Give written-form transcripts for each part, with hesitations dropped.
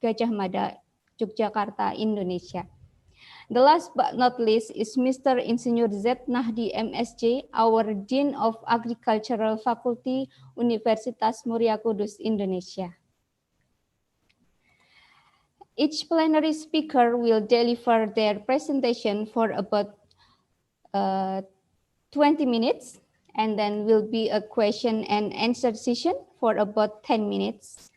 Gajah Mada, Yogyakarta, Indonesia. The last but not least is Mr. Insinyur Z. Nahdi MSc, our Dean of Agricultural Faculty, Universitas Muria Kudus, Indonesia. Each plenary speaker will deliver their presentation for about 20 minutes, and then will be a question and answer session for about 10 minutes.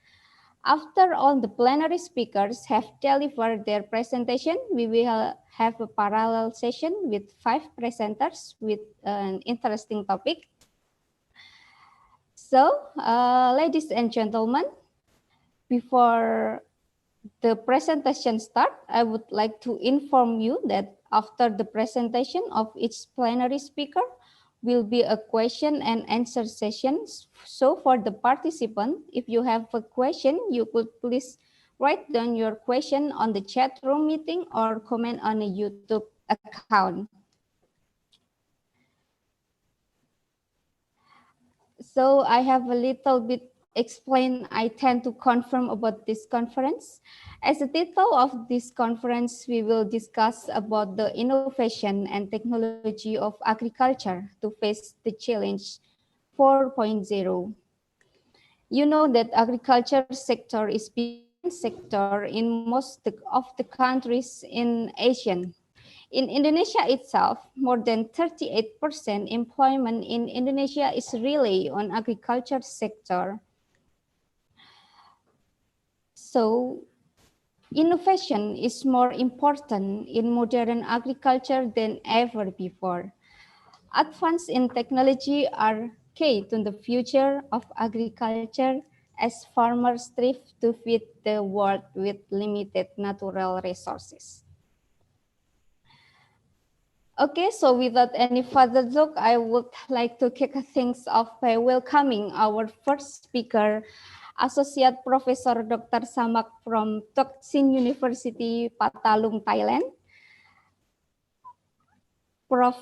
After all the plenary speakers have delivered their presentation, we will have a parallel session with 5 presenters with an interesting topic. So, ladies and gentlemen, before the presentation start, I would like to inform you that after the presentation of each plenary speaker will be a question and answer session. So for the participant, if you have a question, you could please write down your question on the chat room meeting or comment on a YouTube account. So I have a little bit explain, I tend to confirm about this conference. As a title of this conference, we will discuss about the innovation and technology of agriculture to face the challenge 4.0. You know that agriculture sector is big sector in most of the countries in Asia. In Indonesia itself, more than 38% employment in Indonesia is really on agriculture sector. So innovation is more important in modern agriculture than ever before. Advances in technology are key to the future of agriculture as farmers strive to feed the world with limited natural resources. Okay, so without any further ado, I would like to kick things off by welcoming our first speaker, Associate Professor Dr. Samak from Thaksin University, Patalung, Thailand. Prof.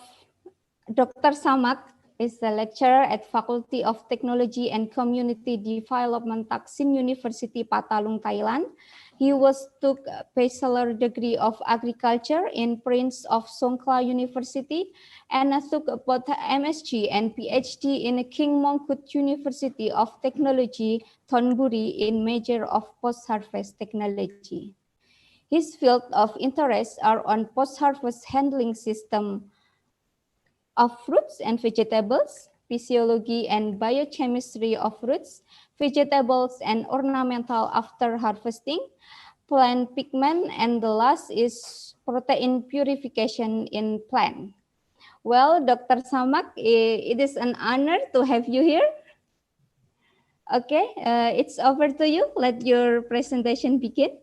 Dr. Samak is a lecturer at Faculty of Technology and Community Development, Thaksin University, Patalung, Thailand. He took a bachelor degree of agriculture in Prince of Songkhla University and took both MSc and PhD in King Mongkut University of Technology, Thonburi in major of post-harvest technology. His field of interest are on post-harvest handling system of fruits and vegetables, physiology and biochemistry of fruits, vegetables and ornamental after harvesting, plant pigment, and the last is protein purification in plant. Well, Dr. Samak, it is an honor to have you here. Okay, it's over to you. Let your presentation begin.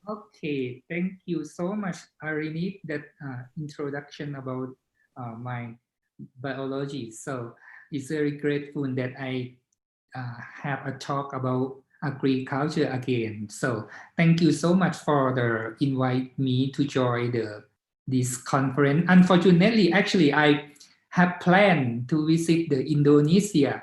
Okay, thank you so much, Arini, that introduction about my biology. So it's very grateful that I have a talk about agriculture again. So thank you so much for the invite me to join this conference. Unfortunately, actually, I have planned to visit the Indonesia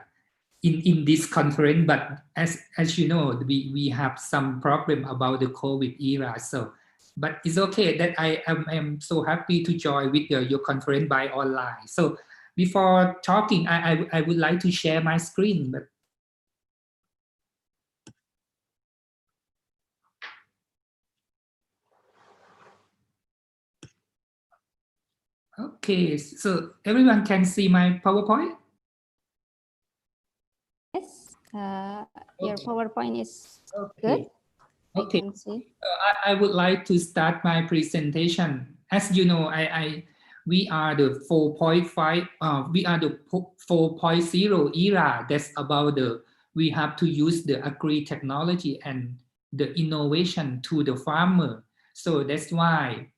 in this conference, but as you know, we have some problem about the COVID era. So, but it's okay that I am so happy to join with your conference by online. So before talking, I would like to share my screen, but okay, so everyone can see my PowerPoint? Yes, your PowerPoint is okay. good. Okay, I can see. I would like to start my presentation. As you know, we are the 4.5, we are the 4.0 era. That's about we have to use the agri-technology and the innovation to the farmer. So that's why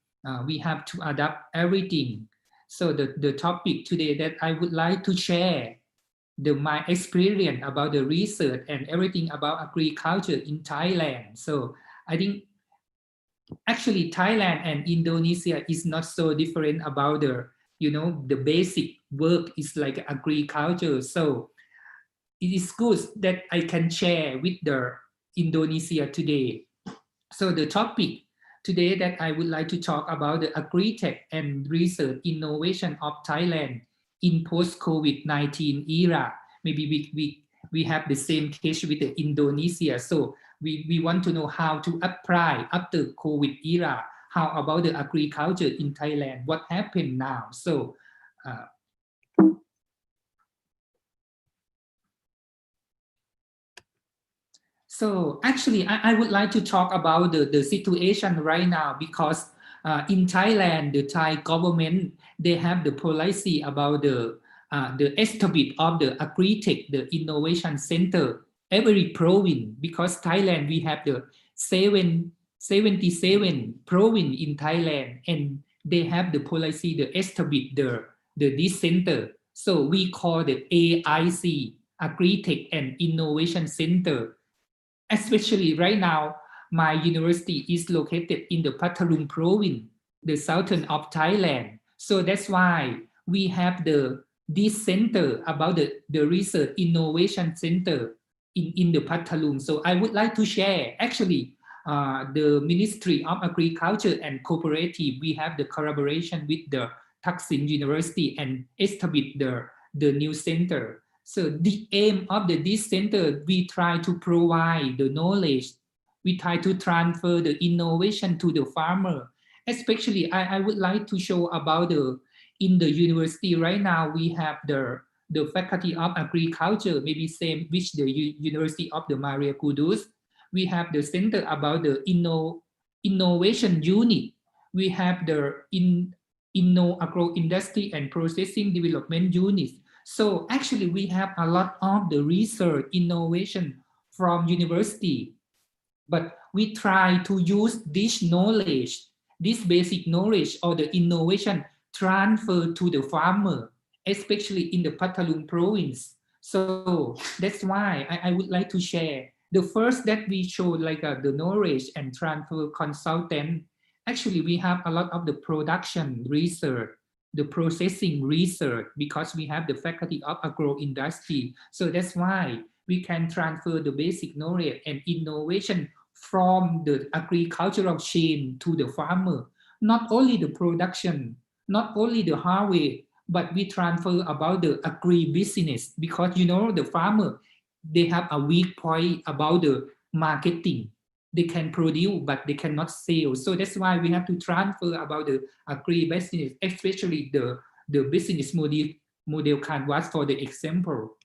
we have to adapt everything. So the topic today that I would like to share my experience about the research and everything about agriculture in Thailand. So I think actually Thailand and Indonesia is not so different about the basic work is like agriculture. So it is good that I can share with the Indonesia today. So the topic today that I would like to talk about the agri-tech and research innovation of Thailand in post-COVID-19 era. Maybe we have the same case with the Indonesia. So we want to know how to apply after COVID era. How about the agriculture in Thailand? What happened now? So uh, So actually, I would like to talk about the situation right now because in Thailand, the Thai government, they have the policy about the establishment of the agri-tech, the innovation center, every province. Because Thailand, we have the 77 province in Thailand, and they have the policy, the establish this center. So we call the AIC, Agri-tech and Innovation Center. Especially right now, my university is located in the Patalung province, the southern of Thailand. So that's why we have this center about the research innovation center in the Patalung. So I would like to share actually the Ministry of Agriculture and Cooperative, we have the collaboration with the Thaksin University and establish the new center. So the aim of this center, we try to provide the knowledge, we try to transfer the innovation to the farmer. Especially, I would like to show about in the university right now, we have the Faculty of Agriculture, maybe same with the University of the Maria Kudus. We have the center about the innovation unit. We have the agro industry and processing development units. So actually, we have a lot of the research innovation from university, but we try to use this knowledge, this basic knowledge or the innovation transfer to the farmer, especially in the Patalung province. So that's why I would like to share. The first that we show like the knowledge and transfer consultant, actually we have a lot of the production research, the processing research, because we have the faculty of agro industry. So that's why we can transfer the basic knowledge and innovation from the agricultural chain to the farmer. Not only the production, not only the harvest, but we transfer about the agri-business, because the farmer, they have a weak point about the marketing. They can produce, but they cannot sell. So that's why we have to transfer about the agri-business, especially the business model canvas for the example.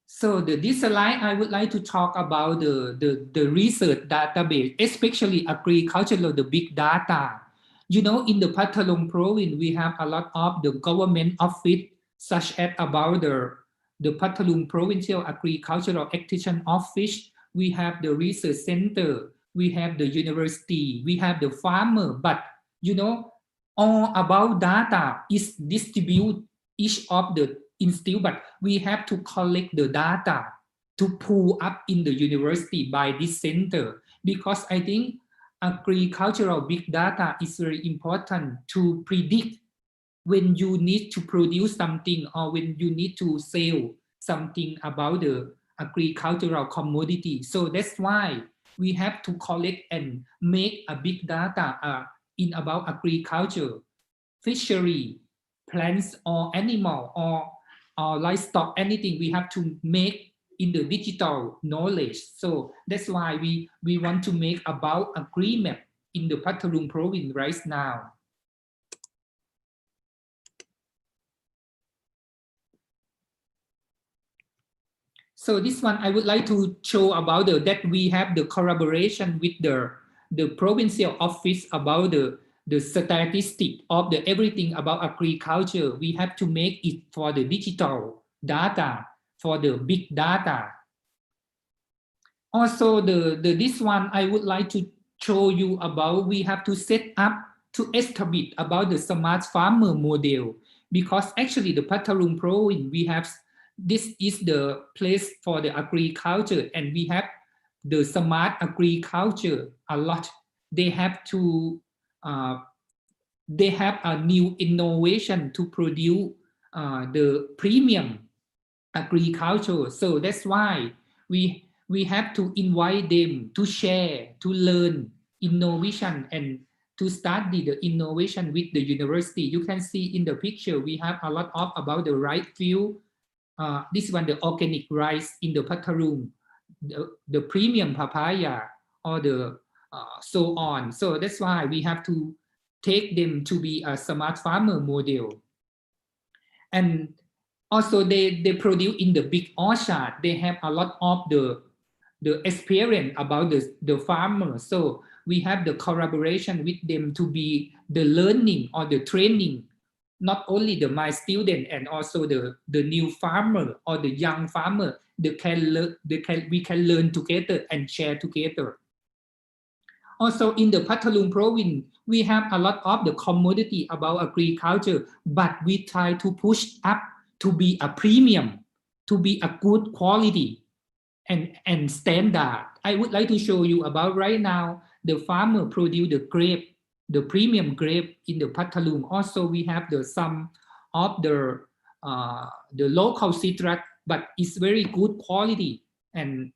So this slide, I would like to talk about the research database, especially agricultural, the big data. In the Patalong province, we have a lot of the government office, such as about the Patalong Provincial Agricultural Extension Office. We have the research center, we have the university, we have the farmer, but all about data is distributed each of the institute, but we have to collect the data to pull up in the university by this center, because I think agricultural big data is very important to predict when you need to produce something or when you need to sell something about the agricultural commodity. So that's why we have to collect and make a big data in about agriculture, fishery, plants or animal or livestock, anything we have to make in the digital knowledge. So that's why we want to make about agreement in the Patalung province right now. So this one I would like to show about that we have the collaboration with the provincial office about the statistic of the everything about agriculture. We have to make it for the digital data, for the big data. Also this one I would like to show you about, we have to set up to establish about the smart farmer model, because actually the Patalung province, we have, this is the place for the agriculture, and we have the smart agriculture a lot. They have a new innovation to produce the premium agriculture. So that's why we have to invite them to share, to learn innovation and to study the innovation with the university. You can see in the picture we have a lot of about the rice field. This one, the organic rice in the Patharung, the premium papaya, or the so on. So that's why we have to take them to be a smart farmer model. And also they produce in the big orchard. They have a lot of the experience about the farmer. So we have the collaboration with them to be the learning or the training, not only my student and also the new farmer or the young farmer. We can learn together and share together. Also in the Patharung province, we have a lot of the commodity about agriculture, but we try to push up to be a premium, to be a good quality and standard. I would like to show you about right now, the farmer produce the grape, the premium grape in the Patharung. Also, we have some of the local citrus, but it's very good quality and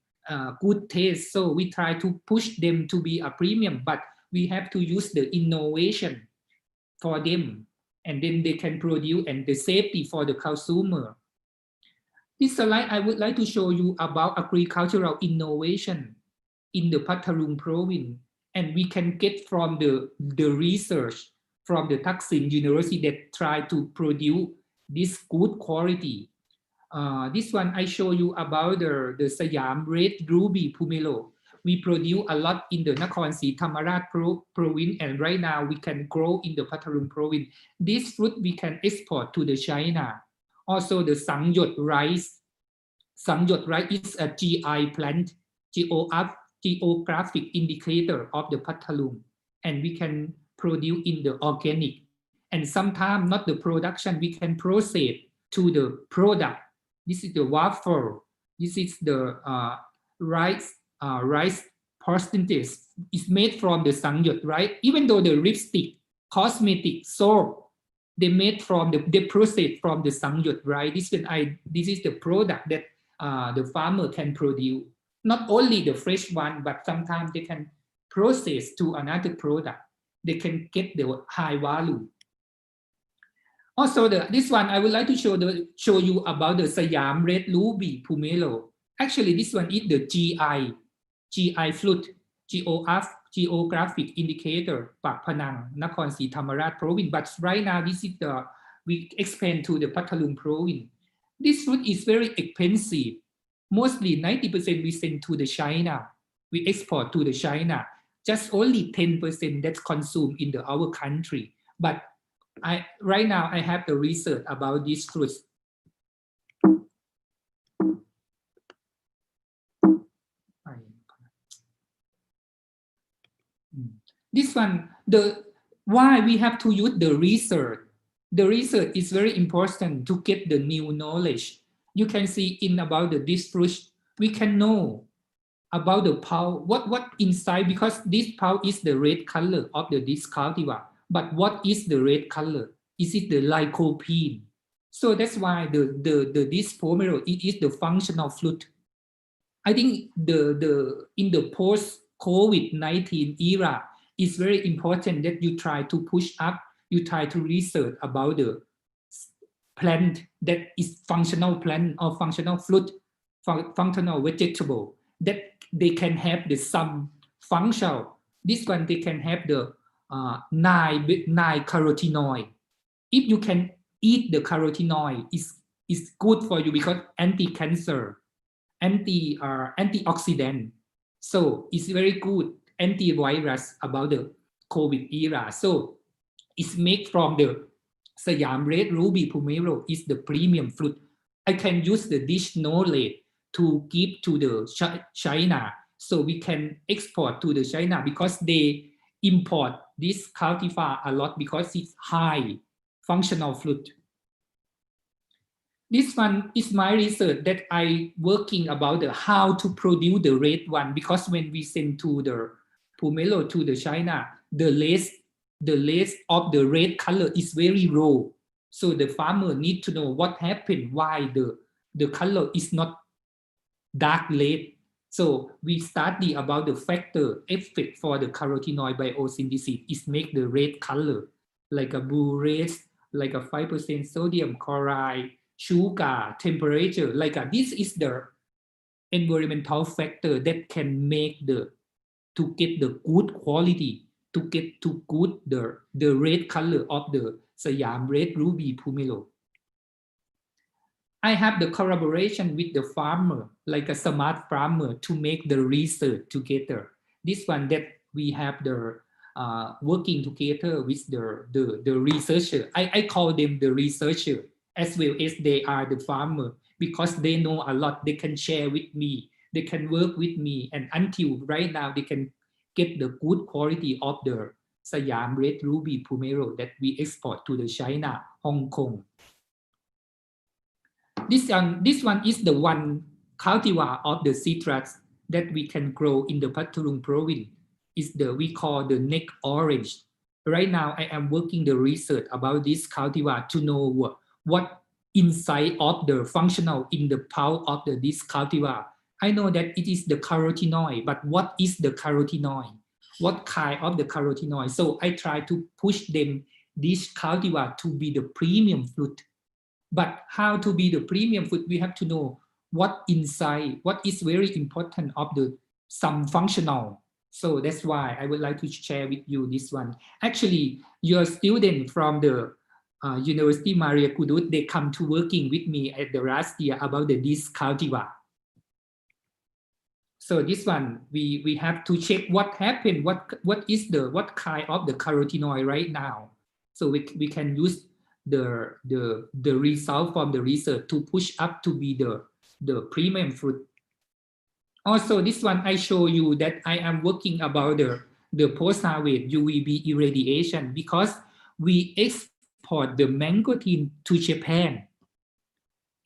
good taste. So we try to push them to be a premium, but we have to use the innovation for them, and then they can produce and the safety for the consumer. This slide I would like to show you about agricultural innovation in the Patharung province, and we can get from the research from the Thaksin University that try to produce this good quality. This one I show you about the Siam Red Ruby Pomelo. We produce a lot in the Nakhon Si Thammarat province, and right now we can grow in the Patharung province. This fruit we can export to the China. Also the Sangyot rice. Sangyot rice is a GI plant, geographic indicator of the Patharung, and we can produce in the organic. And sometimes not the production, we can process to the product. This is the waffle. This is the rice percentage is made from the Sangyot, right? Even though the lipstick, cosmetic, soap, they made from they process from the Sangyot, right? This is the product that the farmer can produce. Not only the fresh one, but sometimes they can process to another product. They can get the high value. Also, this one I would like to show you about the Siam Red Ruby Pomelo. Actually, this one is the GI fruit, geographic indicator, Pak Panang, Nakhon Si Thammarat province. But right now, this is we expand to the Patharung province. This fruit is very expensive. Mostly 90% we send to the China. We export to the China. Just only 10% that's consumed in our country. But right now I have the research about these fruits. This one, why we have to use the research. The research is very important to get the new knowledge. You can see in about this fruit, we can know about the pulp, what inside, because this pulp is the red color of this cultivar. But what is the red color? Is it the lycopene? So that's why this pomelo, it is the functional fruit. I think in the post-COVID-19 era, it's very important that you try to push up, you try to research about the plant that is functional plant or functional fruit, functional vegetable, that they can have some functional. This one, they can have the 9 carotenoid. If you can eat the carotenoid, is good for you because anti-cancer, antioxidant. So it's very good antivirus about the COVID era. So it's made from the Siam Red Ruby Pomelo is the premium fruit. I can use the dish knowledge to give to the China. So we can export to the China because they import this cultivar a lot because it's high functional fruit. This one is my research that I working about how to produce the red one, because when we send to the pomelo to the China, the less of the red color is very low. So the farmer need to know what happened, why the color is not dark red. So we study about the factor effect for the carotenoid biosynthesis is make the red color, like a blue red, like a 5% sodium chloride, sugar, temperature, like this is the environmental factor that can make the to get the good quality, to get to good the red color of the Siam red ruby pumelo. I have the collaboration with the farmer, like a smart farmer, to make the research together. This one that we have the working together with the researcher. I call them the researcher as well as they are the farmer because they know a lot. They can share with me. They can work with me, and until right now they can get the good quality of the Siam red ruby pumelo that we export to the China, Hong Kong. This one is the one cultivar of the citrus that we can grow in the Patturong province. Is we call the neck orange. Right now, I am working the research about this cultivar to know what inside of the functional in the pulp of this cultivar. I know that it is the carotenoid, but what is the carotenoid? What kind of the carotenoid? So I try to push them this cultivar to be the premium fruit. But how to be the premium food, we have to know what inside, what is very important of the some functional. So that's why I would like to share with you this one. Actually, your student from the University Maria Kudus, they come to working with me at the last year about this cultivar. So this one, we have to check what happened, what kind of the carotenoid right now. So we can use the result from the research to push up to be the premium fruit. Also, this one I show you that I am working about the post-harvest UVB irradiation because we export the mangosteen to Japan,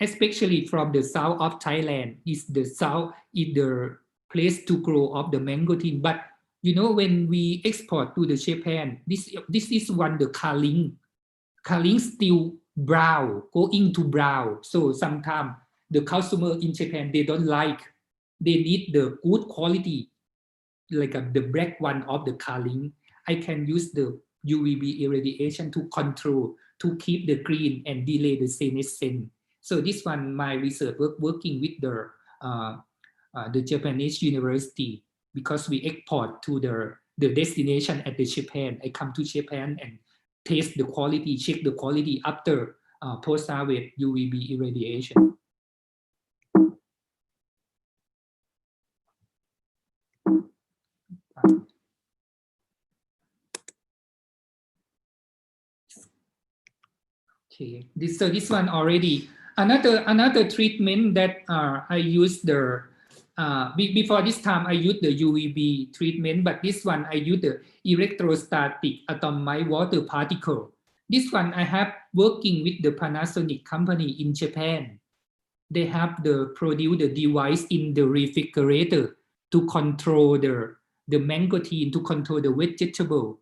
especially from the south of Thailand. Is the place to grow of the mangosteen. But you know, when we export to the Japan, this is one the Kaling still brown, going to brown. So sometimes the customer in Japan, they don't like, they need the good quality, like the black one of the Kaling. I can use the UVB irradiation to control, to keep the green and delay the senescence. So this one, my research working with the Japanese university because we export to the destination at the Japan. I come to Japan and test the quality, check the quality after post-harvest UVB irradiation. Okay, this one already. Another treatment that I use before this time I used the UVB treatment, but this one I use the electrostatic atomized water particle. This one I have working with the Panasonic company in Japan. They have produce the device in the refrigerator to control the mangosteen, to control the vegetable,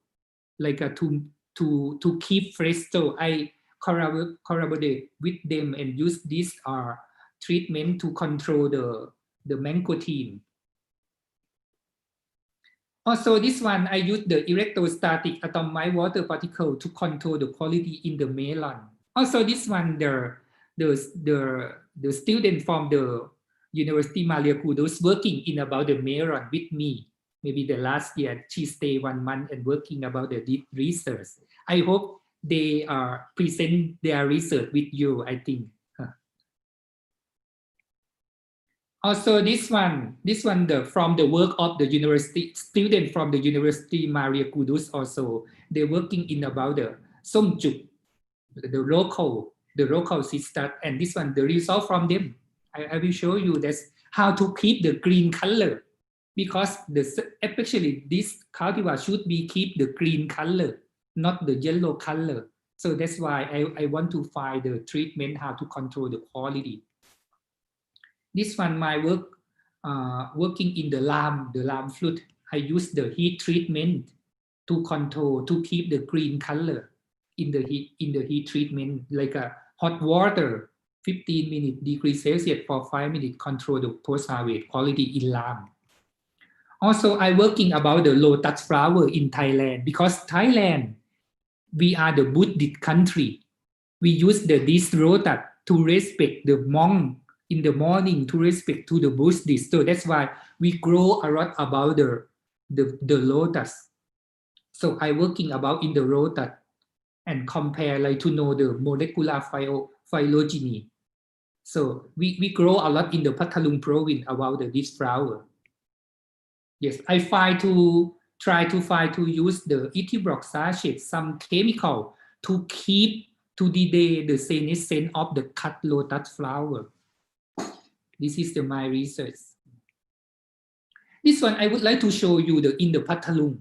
like to keep fresh. So I collaborate with them and use this treatment to control the mangosteen. Also, this one I use the electrostatic atomized water particle to control the quality in the melon. Also, this one the student from the University Maria Kudus working in about the melon with me. Maybe the last year she stayed 1 month and working about the research. I hope they present their research with you, I think. Also, this one from the work of the university student from the University Maria Kudus. Also, they're working in about the somjuk, the local system, and this one the result from them. I will show you that's how to keep the green color, because especially this cultivar should be keep the green color, not the yellow color. So that's why I want to find the treatment how to control the quality. This one my work working in the lamb fruit. I use the heat treatment to control, to keep the green color in the heat treatment, like a hot water 15 minutes degrees Celsius for 5 minutes, control the post-harvest quality in lamb. Also, I working about the lotus flower in Thailand because Thailand, we are the Buddhist country. We use this lotus to respect the monk in the morning, to respect to the Buddhist. So that's why we grow a lot about the lotus. So I working about in the lotus and compare like to know the molecular phylogeny. So we grow a lot in the Patalung province about this flower. Yes, I try to use the ethyl sachet, some chemical to keep to delay the senescence of the cut lotus flower. This is my research. This one I would like to show you in the Patalung.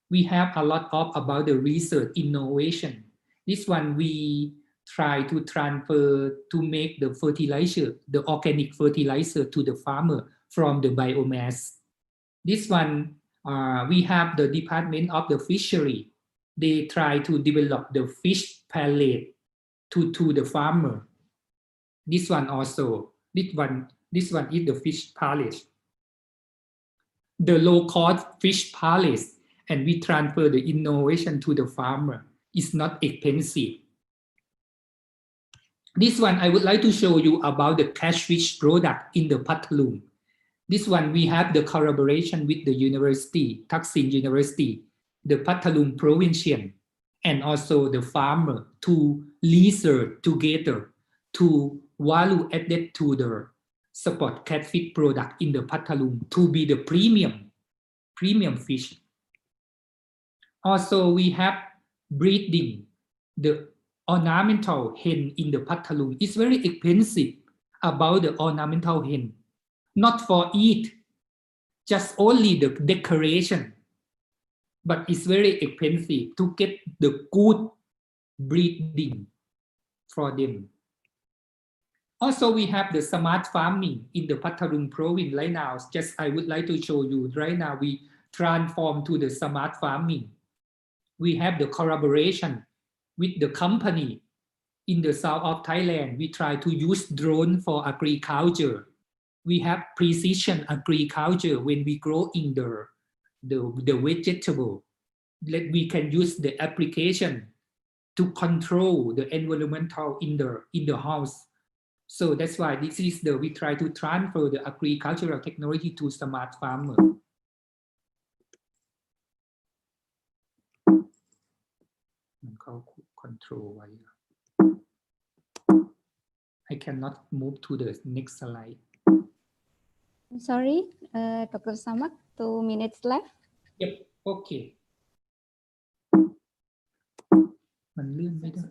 We have a lot of about the research innovation. This one we try to transfer to make the fertilizer, the organic fertilizer to the farmer from the biomass. This one we have the Department of the Fishery. They try to develop the fish pellet to the farmer. This one also. This one is the fish pellet. The low-cost fish pellet, and we transfer the innovation to the farmer. It's not expensive. This one I would like to show you about the catfish product in the Patalung. This one we have the collaboration with the university, Thaksin University, the Patalung Provincial, and also the farmer to research together to value added to the spot catfish product in the Patalung to be the premium fish. Also, we have breeding the ornamental hen in the Patalung. It's very expensive about the ornamental hen. Not for eat, just only the decoration. But it's very expensive to get the good breeding for them. Also, we have the smart farming in the Patalung province right now. Just I would like to show you right now we transform to the smart farming. We have the collaboration with the company in the south of Thailand. We try to use drone for agriculture. We have precision agriculture when we grow in the vegetable. We can use the application to control the environmental in the house. So that's why we try to transfer the agricultural technology to smart farmer. Control. I cannot move to the next slide. Sorry, Dr. Samak, 2 minutes left. Yep, okay. มันเลื่อนไม่ได้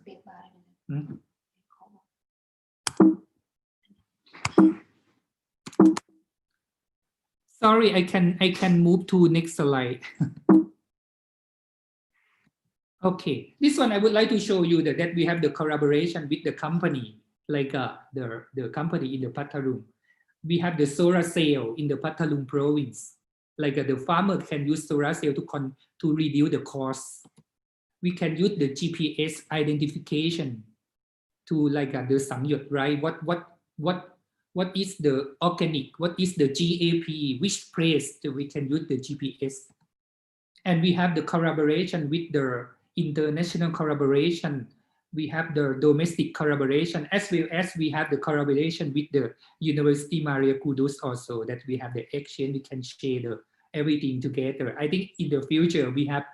Sorry, I can move to next slide. Okay, this one I would like to show you that we have the collaboration with the company, like the company in the Patalung. We have the solar cell in the Patalung province. Like the farmer can use solar cell to reduce the cost. We can use the GPS identification to like the samyot, right? What is the organic? What is the GAP? Which place we can use the GPS? And we have the collaboration with the international collaboration. We have the domestic collaboration, as well as we have the collaboration with the University Maria Kudus also, that we have the exchange, we can share everything together. I think in the future, we have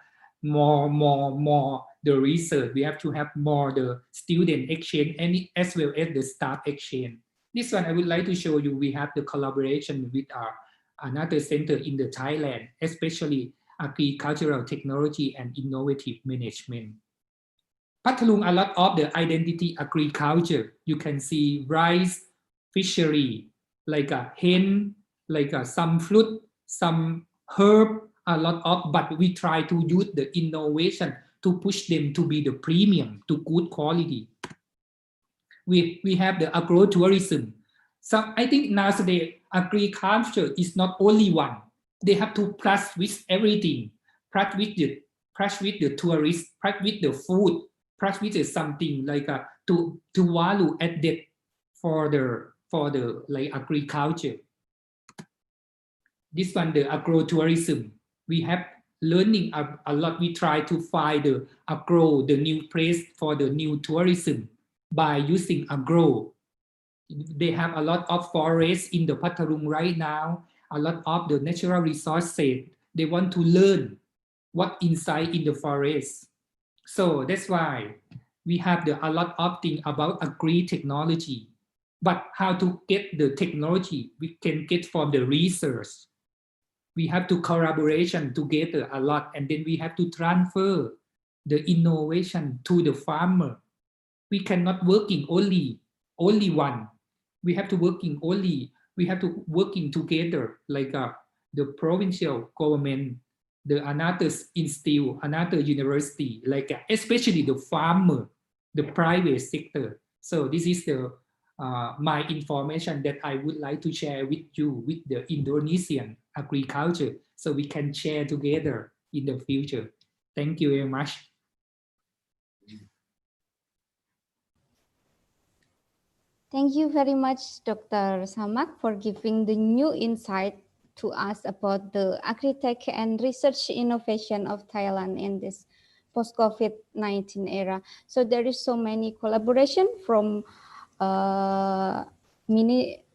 more the research. We have to have more the student exchange and as well as the staff exchange. This one I would like to show you. We have the collaboration with another center in the Thailand, especially agricultural technology and innovative management. Patalung, a lot of the identity agriculture. You can see rice, fishery, like a hen, like some fruit, some herb, a lot of, but we try to use the innovation to push them to be the premium, to good quality. We have the agrotourism. So I think nowadays agriculture is not only one. They have to plus with everything, plus with the tourists, plus with the food, plus with something like to value added for the like agriculture. This one, the agro-tourism. We have learning a lot. We try to find the new place for the new tourism by using agro. They have a lot of forests in the Patalung right now, a lot of the natural resources. They want to learn what inside in the forest. So that's why we have a lot of things about agri-technology. But how to get the technology we can get from the research. We have to collaboration together a lot, and then we have to transfer the innovation to the farmer. We cannot working only one. We have to working together like the provincial government, the another institute, another university, like especially the farmer, the private sector. So this is the my information that I would like to share with you with the Indonesian agriculture, so we can share together in the future. Thank you very much. Thank you very much, Dr. Samak, for giving the new insight to us about the agri-tech and research innovation of Thailand in this post-COVID-19 era. So there is so many collaboration from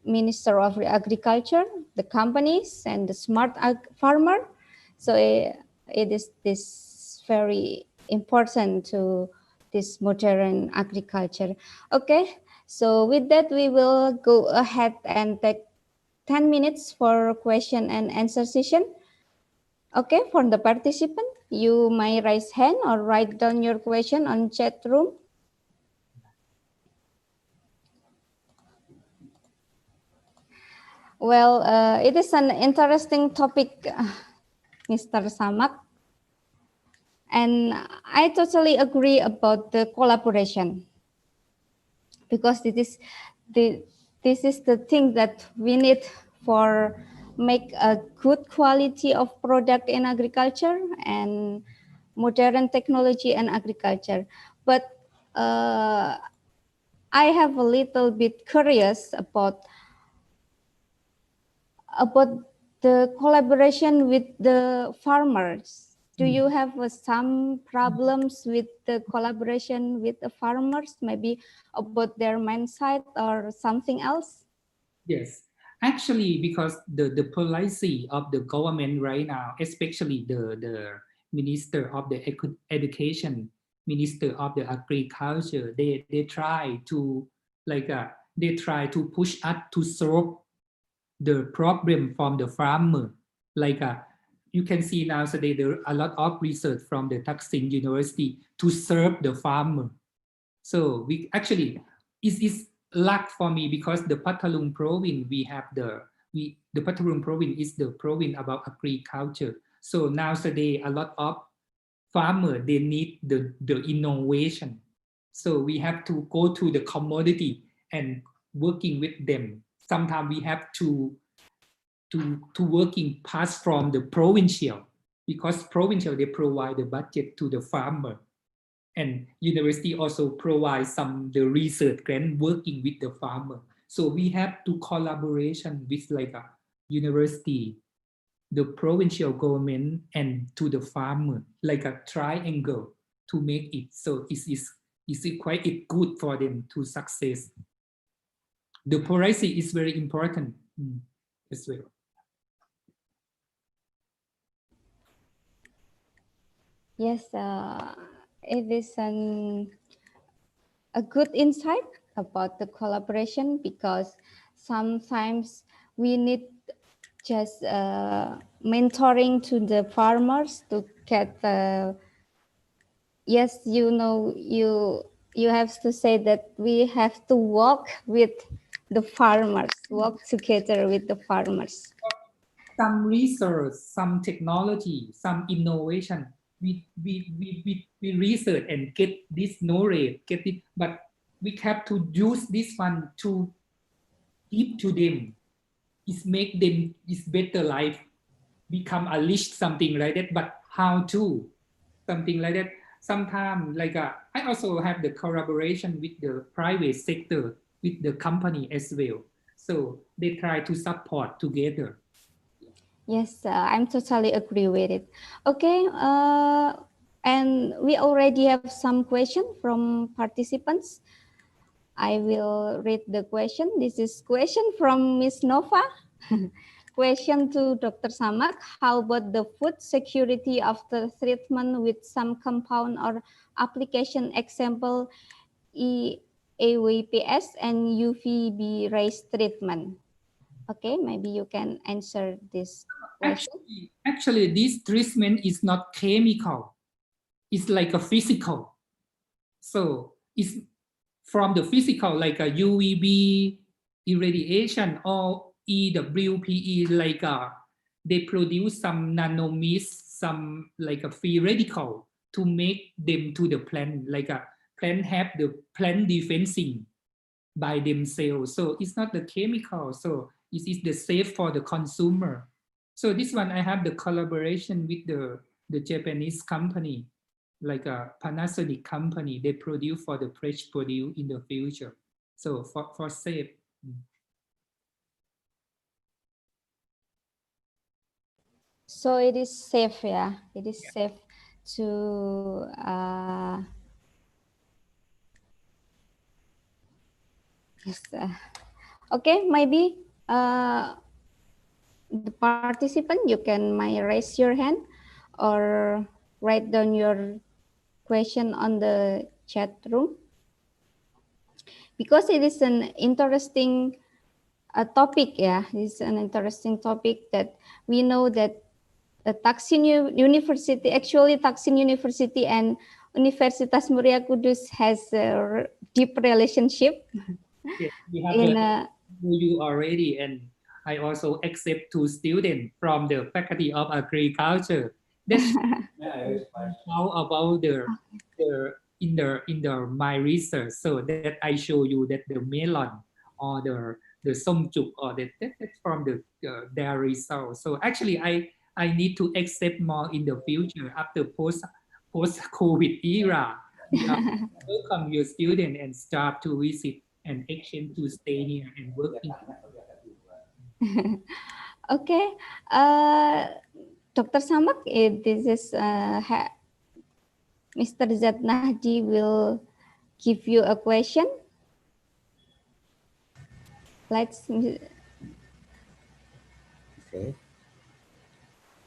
Minister of Agriculture, the companies, and the smart farmer. So it is this very important to this modern agriculture. Okay, so with that, we will go ahead and take 10 minutes for question and answer session. Okay, for the participant, you may raise hand or write down your question on chat room. Well, it is an interesting topic, Mr. Samak. And I totally agree about the collaboration, because this is the thing that we need for make a good quality of product in agriculture and modern technology and agriculture. But I have a little bit curious about the collaboration with the farmers. Do you have some problems with the collaboration with the farmers, maybe about their mindset or something else? Yes, actually, because the policy of the government right now, especially the Minister of the Education, Minister of the Agriculture, they try to like they try to push us to solve the problem from the farmer. Like you can see now today there are a lot of research from the Taksin University to serve the farmer. So we actually is luck for me, because the Patalung province we have the Patalung province is the province about agriculture. So now today a lot of farmer they need the innovation. So we have to go to the commodity and working with them. Sometimes we have to working pass from the provincial, because provincial they provide the budget to the farmer, and university also provides the research grant working with the farmer. So we have to collaboration with like a university, the provincial government, and to the farmer, like a triangle to make it so is quite good for them to success. The policy is very important as well. Yes, it is a good insight about the collaboration, because sometimes we need just mentoring to the farmers to get yes, you have to say that we have to walk with the farmers, work together with the farmers. Some research, some technology, some innovation, we research and get this knowledge, get it, but we have to use this one to give to them. It's make them is better life, become a rich, something like that. But how to something like that? Sometimes like I also have the collaboration with the private sector. with the company as well. So they try to support together. Yes, I'm totally agree with it. Okay, and we already have some question from participants. I will read the question. This is question from Miss Nova. Question to Dr. Samak. How about the food security after treatment with some compound or application, example EAWPS and UVB rays treatment? Okay, maybe you can answer this question. Actually, this treatment is not chemical. It's like a physical. So it's from the physical, like a UVB irradiation or EWPE, like they produce some nanomist, some like a free radical to make them to the plant, like a plant have the plant defensing by themselves. So it's not the chemical. So it is the safe for the consumer. So this one, I have the collaboration with the Japanese company, like a Panasonic company. They produce for the fresh produce in the future. So for safe. So it is safe, yeah. It is safe to yes. Okay, maybe the participant, you can raise your hand or write down your question on the chat room, because it is an interesting topic. Yeah, it's an interesting topic that we know that Taksin University, actually Taksin University and Universitas Muria Kudus has a deep relationship. Yes, we have you already, and I also accept 2 students from the Faculty of Agriculture. That's how about the in the my research, so that I show you that the melon or the somjuk or that's from their results. So actually, I need to accept more in the future after post COVID era. We are welcome your student and start to visit and exchange to stay here and working. Okay, Dr. Samak, this is Mr. Zat Nahdi will give you a question. Let's. Okay.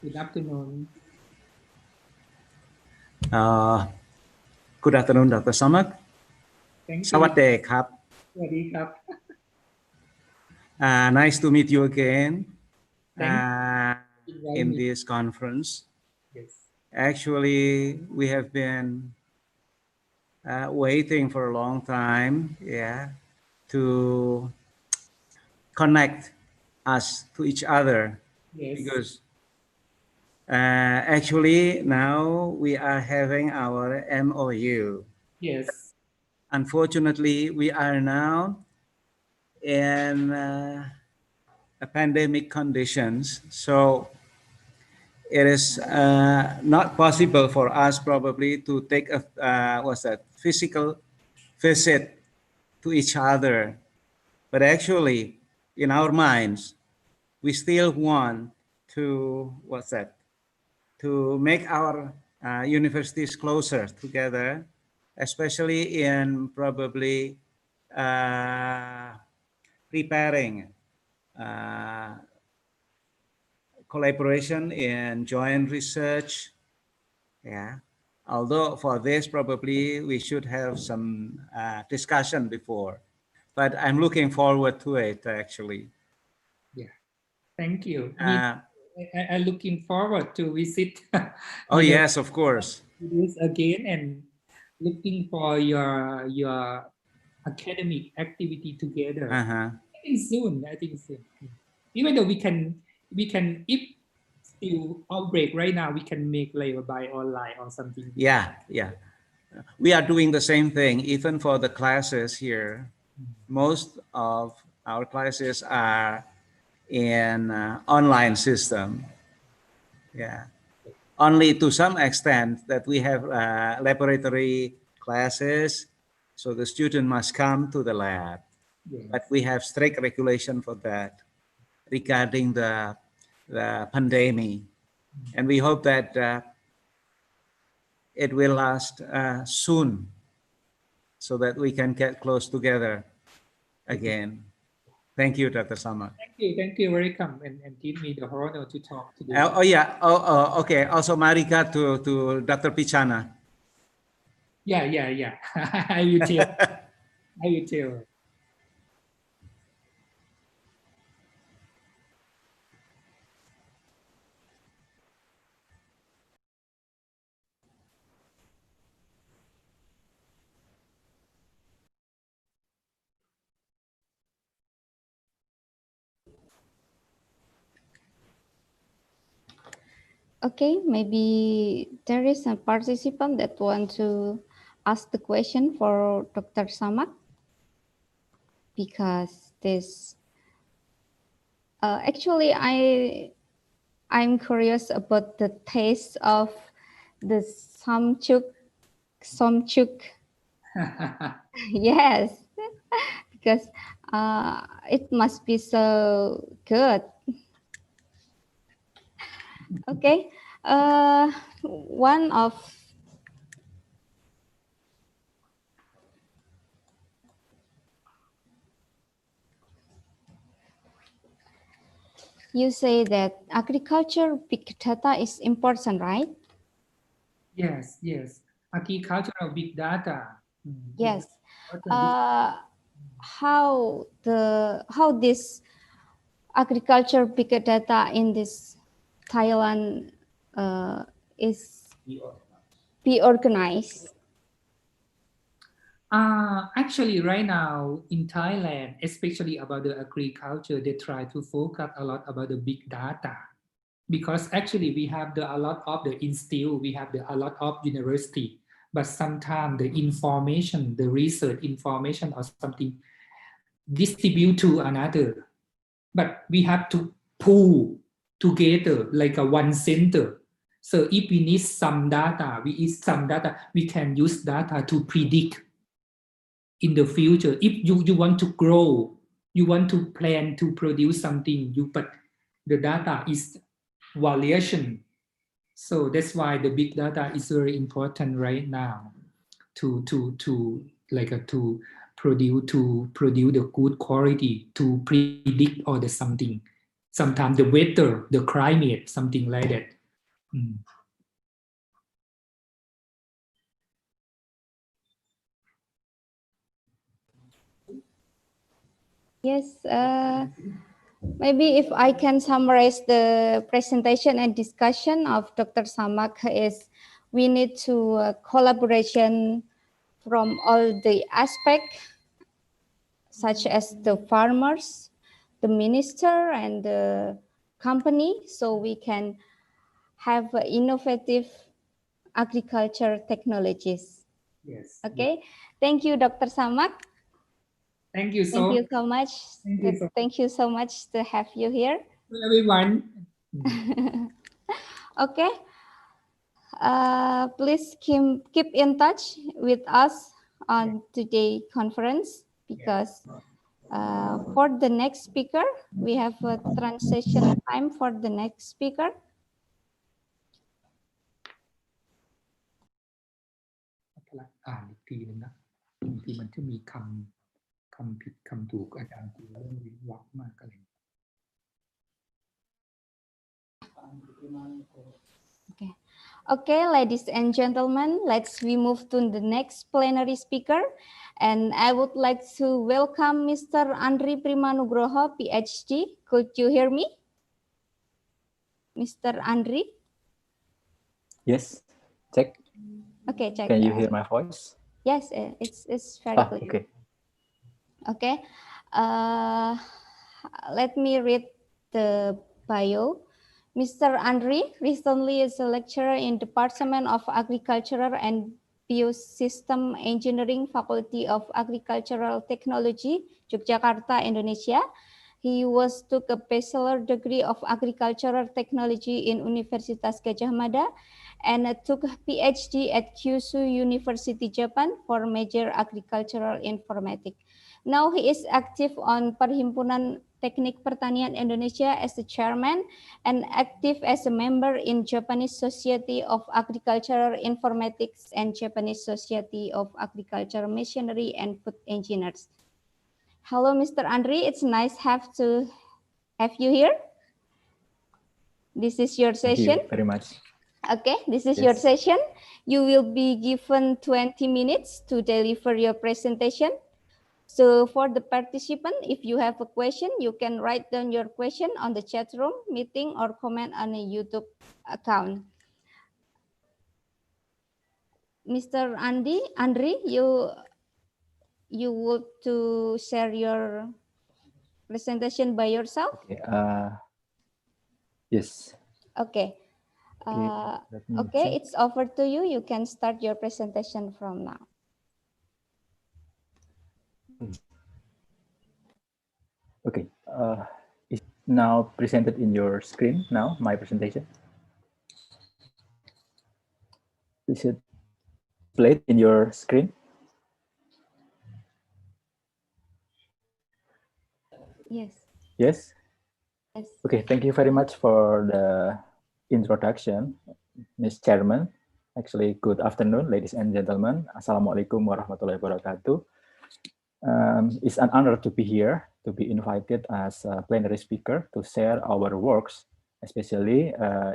Good afternoon. Good afternoon, Dr. Samak. Thank you. สวัสดีครับ สวัสดีครับ Nice to meet you again Thank in you. this conference. Yes. Actually, we have been waiting for a long time, yeah, to connect us to each other. Yes. Because actually now we are having our MOU. Yes. Unfortunately, we are now in pandemic conditions, so it is not possible for us probably to take a physical visit to each other. But actually, in our minds, we still want to to make our universities closer together, especially in probably preparing collaboration in joint research. Yeah. Although for this, probably we should have some discussion before, but I'm looking forward to it actually. Yeah. Thank you. I'm looking forward to visit. Oh yes, of course. Again, and looking for your academic activity together. I think soon. Even though we can if still outbreak right now, we can make like by online or something. Yeah. We are doing the same thing even for the classes here. Most of our classes are in online system. Yeah. Only to some extent that we have laboratory classes, so the student must come to the lab. Yes. but we have strict regulation for that regarding the pandemic. And we hope that it will last soon so that we can get close together again. Thank you, Dr. Samad. Thank you. Welcome, and give me the honor to talk today. Oh yeah. Oh, okay. Also, Marika to Dr. Pichana. Yeah. I will tell. I will tell. Okay, maybe there is a participant that want to ask the question for Dr. Samad, because this actually I'm curious about the taste of the somchuk. Yes, because it must be so good. Okay, one of you say that agriculture big data is important, right? Yes. Agricultural big data. Yes. Important. How this agriculture big data in this Thailand is be organized? Actually, right now in Thailand, especially about the agriculture, they try to focus a lot about the big data, because actually we have a lot of the institute, we have a lot of university, but sometimes the information, the research information or something distribute to another, but we have to pool together like a one center. So if we need some data, we can use data to predict in the future. If you want to grow, you want to plan to produce something, but the data is variation. So that's why the big data is very important right now to produce the good quality, to predict or the something. Sometimes the weather, the climate, something like that. Yes. Maybe if I can summarize the presentation and discussion of Dr. Samak is we need to collaboration from all the aspects, such as the farmers, the minister, and the company, so we can have innovative agriculture technologies. Yes. Okay. Thank you, Dr. Samak. Thank you Thank you so much. Thank you so much to have you here. everyone. Okay. Please keep in touch with us on today's conference, because for the next speaker, we have a transition time for the next speaker. อ่านอีกทีนึงนะบางทีมันจะมีคำผิดคำถูกอาจารย์ตีเรื่องวิวัฒน์มากอะไร Okay, ladies and gentlemen, we move to the next plenary speaker. And I would like to welcome Mr. Andri Primanugroho, PhD. Could you hear me? Mr. Andri? Yes, check. Okay, check. Can you hear my voice? Yes, it's very clear. Okay. Okay. Let me read the bio. Mr. Andri recently is a lecturer in Department of Agricultural and Biosystem Engineering, Faculty of Agricultural Technology, Yogyakarta, Indonesia. He took a bachelor degree of agricultural technology in Universitas Gadjah Mada and took a PhD at Kyushu University, Japan for major agricultural informatics. Now he is active on Perhimpunan Teknik Pertanian Indonesia as the chairman and active as a member in Japanese Society of Agricultural Informatics and Japanese Society of Agricultural Machinery and Food Engineers. Hello, Mr. Andri. It's nice to have you here. This is your session. Thank you very much. Okay, this is your Yes. session. You will be given 20 minutes to deliver your presentation. So for the participant, if you have a question, you can write down your question on the chat room meeting or comment on a YouTube account. Mr. Andri, you would to share your presentation by yourself? Okay. Yes. Okay. Let me Okay, check. it's over to you. You can start your presentation from now. Okay. It's now presented in your screen now, my presentation. Is it displayed in your screen? Yes. Yes. Yes. Okay. Thank you very much for the introduction, Ms. Chairman. Actually, good afternoon, ladies and gentlemen. Assalamualaikum warahmatullahi wabarakatuh. It's an honor to be here, to be invited as a plenary speaker to share our works, especially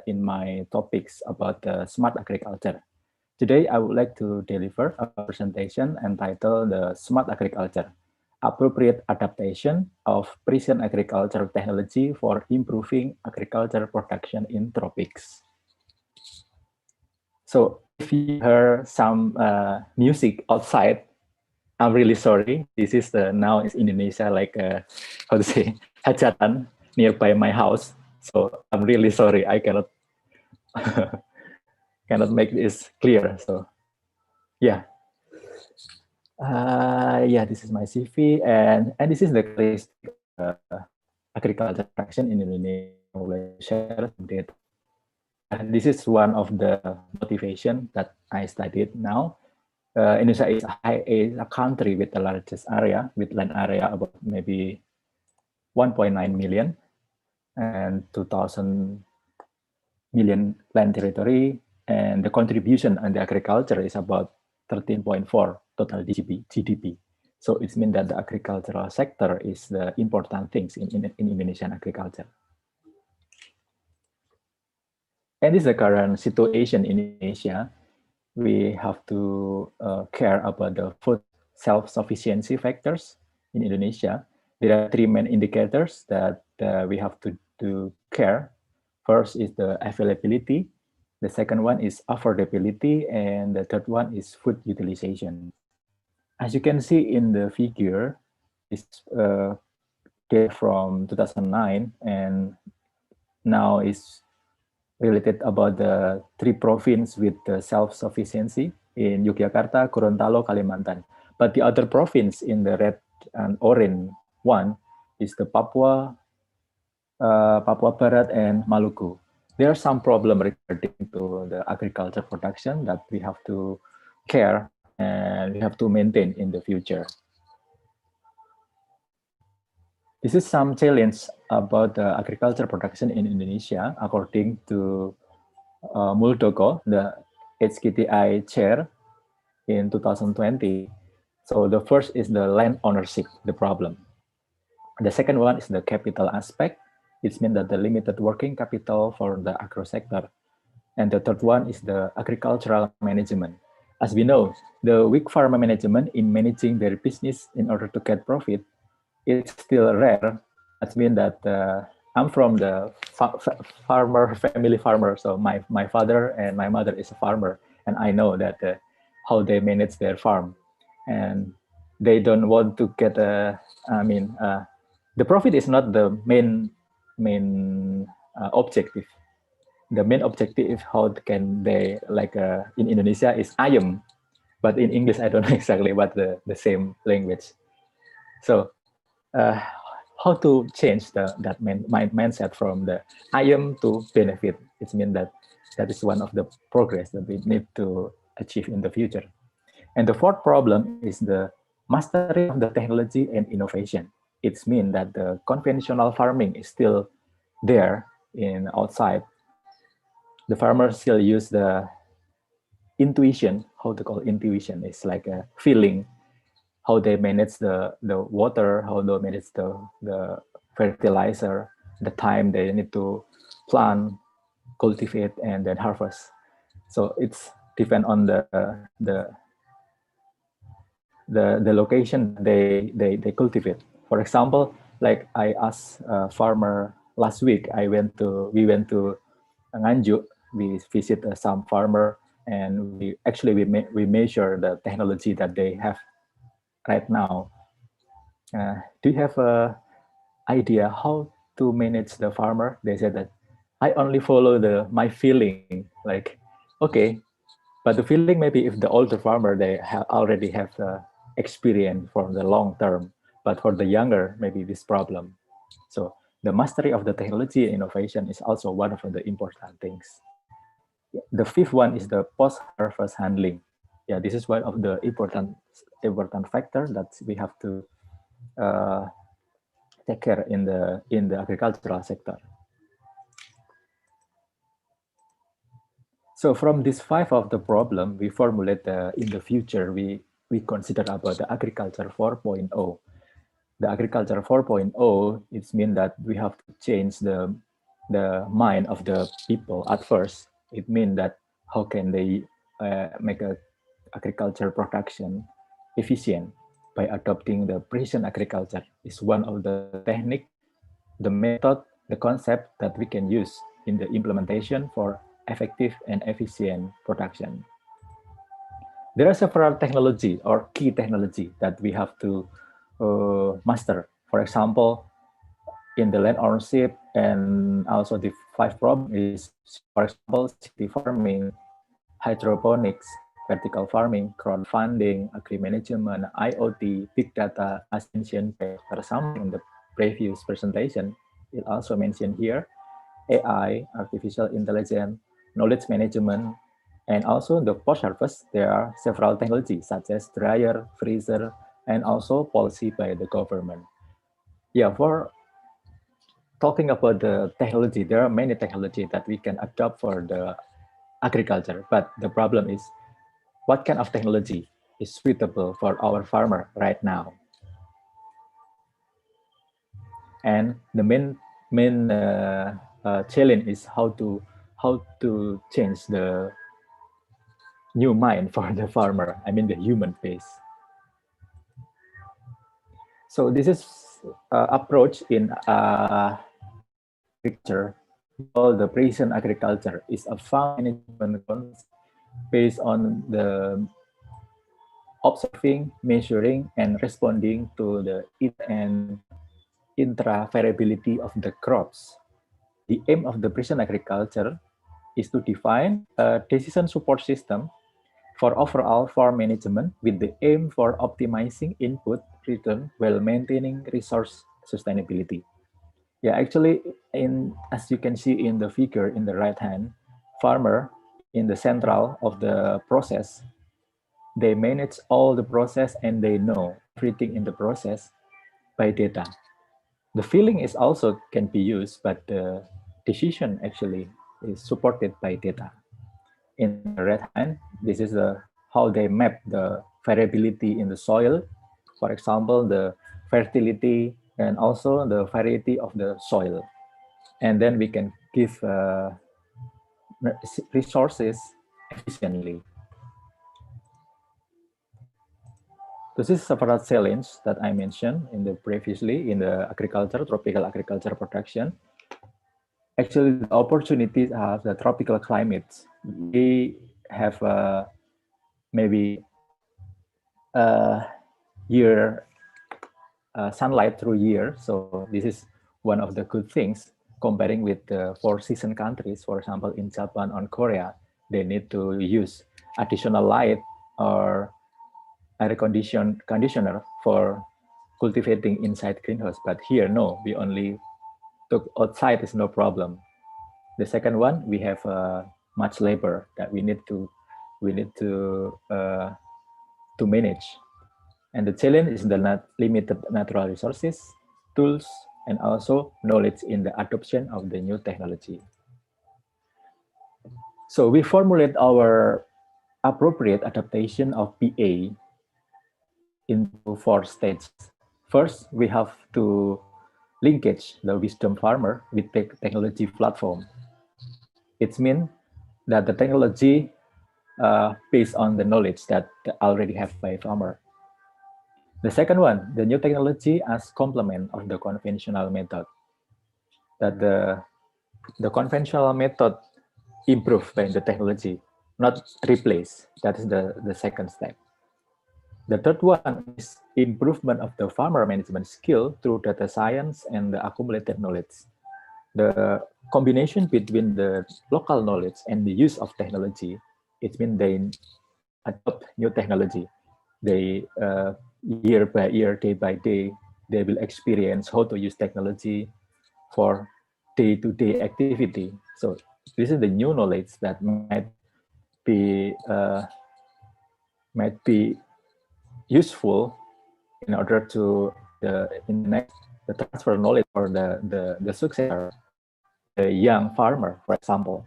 in my topics about smart agriculture. Today, I would like to deliver a presentation entitled The Smart Agriculture, Appropriate Adaptation of Precision Agricultural Technology for Improving Agriculture Production in Tropics. So if you hear some music outside, I'm really sorry. This is now in Indonesia, like how to say, hajatan nearby my house. So I'm really sorry. I cannot cannot make this clear. So yeah, yeah. This is my CV, and this is the agriculture production in Indonesia. I will share some data. And this is one of the motivation that I studied now. Indonesia is a country with the largest area, with land area about maybe 1.9 million and 2,000 million land territory, and the contribution on the agriculture is about 13.4 total GDP. So it means that the agricultural sector is the important things in Indonesian agriculture. And this is the current situation in Indonesia. We have to care about the food self-sufficiency factors in Indonesia. There are three main indicators that we have to care. First is the availability. The second one is affordability. And the third one is food utilization. As you can see in the figure, it's from 2009 and now is related about the three provinces with the self-sufficiency in Yogyakarta, Gorontalo, Kalimantan. But the other province in the red and orange one is the Papua Barat and Maluku. There are some problems regarding to the agriculture production that we have to care and we have to maintain in the future. This is some challenge about the agriculture production in Indonesia, according to Muldoko, the HKTI chair in 2020. So the first is the land ownership, the problem. The second one is the capital aspect. It means that the limited working capital for the agro sector. And the third one is the agricultural management. As we know, the weak farmer management in managing their business in order to get profit, it's still rare. That means that I'm from the family farmer. So my father and my mother is a farmer, and I know that how they manage their farm, and they don't want to get the profit is not the main objective. The main objective is how can they, like in Indonesia is ayam, but in English I don't know exactly what the same language. So how to change that mindset from the ayam to benefit? It means that is one of the progress that we need to achieve in the future. And the fourth problem is the mastery of the technology and innovation. It's mean that the conventional farming is still there in outside. The farmers still use the intuition, how to call intuition, is like a feeling, how they manage the water, how they manage the fertilizer, the time they need to plant, cultivate, and then harvest. So it's depend on the location they cultivate. For example, like I asked a farmer last week, we went to Nganjuk, we visit some farmer, and we measure the technology that they have right now. Do you have a idea how to manage the farmer? They said that I only follow my feeling, like, okay, but the feeling maybe if the older farmer, they already have the experience for the long term, but for the younger, maybe this problem. So the mastery of the technology and innovation is also one of the important things. The fifth one is the post-harvest handling. Yeah, this is one of the important factor that we have to uh, take care in the agricultural sector. So from these five of the problem, we formulate in the future, we consider about the agriculture 4.0. The agriculture 4.0, it means that we have to change the mind of the people at first. It means that how can they make a agriculture production efficient by adopting the precision agriculture is one of the technique, the method, the concept that we can use in the implementation for effective and efficient production. There are several technology or key technology that we have to master. For example, in the land ownership and also the five problem is, for example, city farming, hydroponics, vertical farming, crowdfunding, agri-management, IoT, big data, as mentioned by Dr. Sam in the previous presentation. It also mentioned here, AI, artificial intelligence, knowledge management, and also the post-harvest, there are several technologies such as dryer, freezer, and also policy by the government. Yeah, for talking about the technology, there are many technology that we can adopt for the agriculture, but the problem is what kind of technology is suitable for our farmer right now? And the main challenge is how to change the new mind for the farmer. I mean the human face. So this is approach in agriculture. We call the precision agriculture is a farm management concept based on the observing, measuring, and responding to the and intra variability of the crops. The aim of the precision agriculture is to define a decision support system for overall farm management with the aim for optimizing input return while maintaining resource sustainability. Yeah, actually, as you can see in the figure in the right hand, farmer in the central of the process, they manage all the process and they know everything in the process by data. The feeling is also can be used, but the decision actually is supported by data. In the red hand, this is how they map the variability in the soil. For example, the fertility and also the variety of the soil. And then we can give resources efficiently. This is several challenges that I mentioned in the previously in the agriculture, tropical agriculture production. Actually, the opportunities of the tropical climates. We have maybe year sunlight through year. So this is one of the good things comparing with the four season countries. For example, in Japan or Korea, they need to use additional light or air conditioner for cultivating inside greenhouse. But here, no, we only took outside is no problem. The second one, we have much labor that we need to manage. And the challenge is the limited natural resources, tools, and also knowledge in the adoption of the new technology. So we formulate our appropriate adaptation of PA into 4 stages. First, we have to linkage the wisdom farmer with the technology platform. It means that the technology based on the knowledge that already have by farmer. The second one, the new technology as complement of the conventional method. That the conventional method improved by the technology, not replace. That is the second step. The third one is improvement of the farmer management skill through data science and the accumulated knowledge. The combination between the local knowledge and the use of technology, it means they adopt new technology. They year by year, day by day, they will experience how to use technology for day-to-day activity. So this is the new knowledge that might be useful in order to the transfer knowledge for the successor, the young farmer, for example.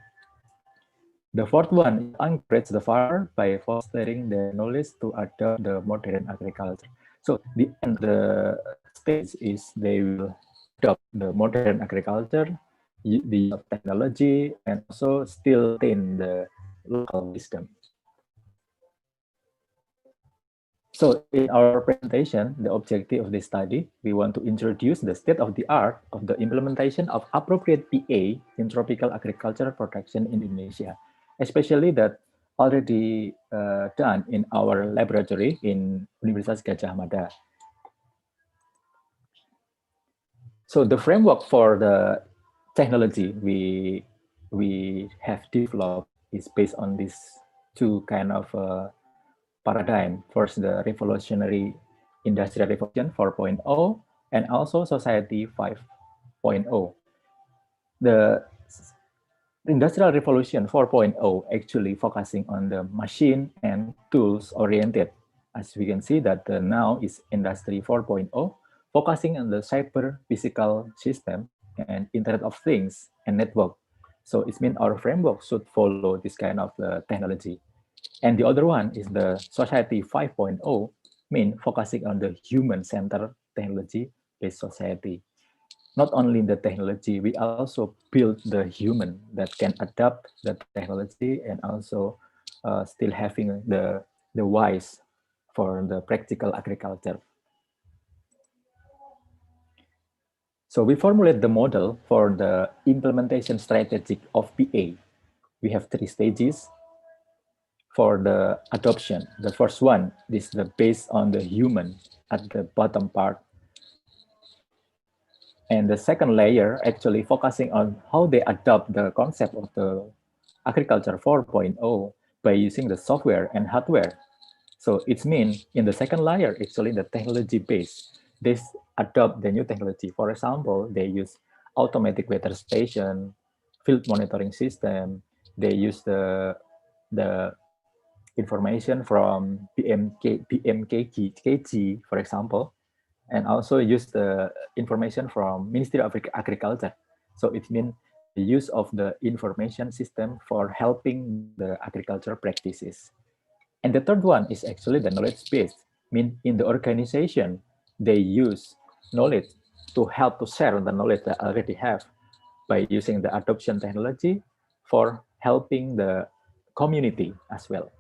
The fourth one, encourage the farmer by fostering the knowledge to adopt the modern agriculture. So the end the stage is they will adopt the modern agriculture, the use of technology, and also still retain the local wisdom. So in our presentation, the objective of this study, we want to introduce the state of the art of the implementation of appropriate PA in tropical agricultural production in Indonesia, especially that already done in our laboratory in Universitas Gadjah Mada. So the framework for the technology we have developed is based on these two kind of paradigm. First, the revolutionary industrial revolution 4.0 and also society 5.0. The industrial revolution 4.0 actually focusing on the machine and tools oriented. As we can see that now is industry 4.0 focusing on the cyber physical system and Internet of Things and network. So it means our framework should follow this kind of technology. And the other one is the Society 5.0, mean focusing on the human-centered technology-based society. Not only the technology, we also build the human that can adapt the technology and also still having the wise for the practical agriculture. So we formulate the model for the implementation strategy of PA. We have 3 stages for the adoption. The first one is based on the human at the bottom part. And the second layer actually focusing on how they adopt the concept of the agriculture 4.0 by using the software and hardware. So it means in the second layer, actually the technology base, they adopt the new technology. For example, they use automatic weather station, field monitoring system. They use the information from PMKG, for example, and also use the information from Ministry of Agriculture. So it means the use of the information system for helping the agriculture practices. And the third one is actually the knowledge base. Mean in the organization, they use knowledge to help to share the knowledge they already have by using the adoption technology for helping the community as well.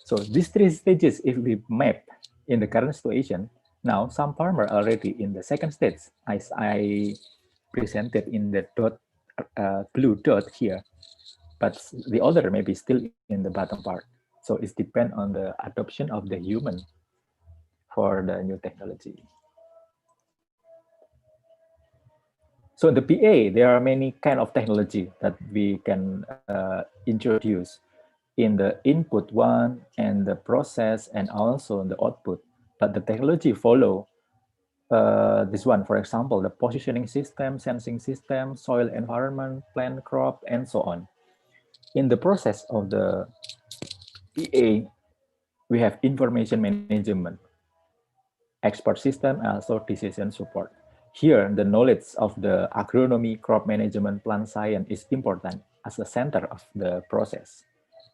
So these 3 stages, if we map in the current situation, now some farmer already in the second stage, as I presented in the blue dot here, but the other maybe still in the bottom part. So it depends on the adoption of the human for the new technology. So in the PA, there are many kind of technology that we can introduce in the input one and the process and also the output. But the technology follow this one, for example, the positioning system, sensing system, soil environment, plant crop, and so on. In the process of the PA, we have information management. expert system, and also decision support. Here, the knowledge of the agronomy, crop management, plant science is important as the center of the process.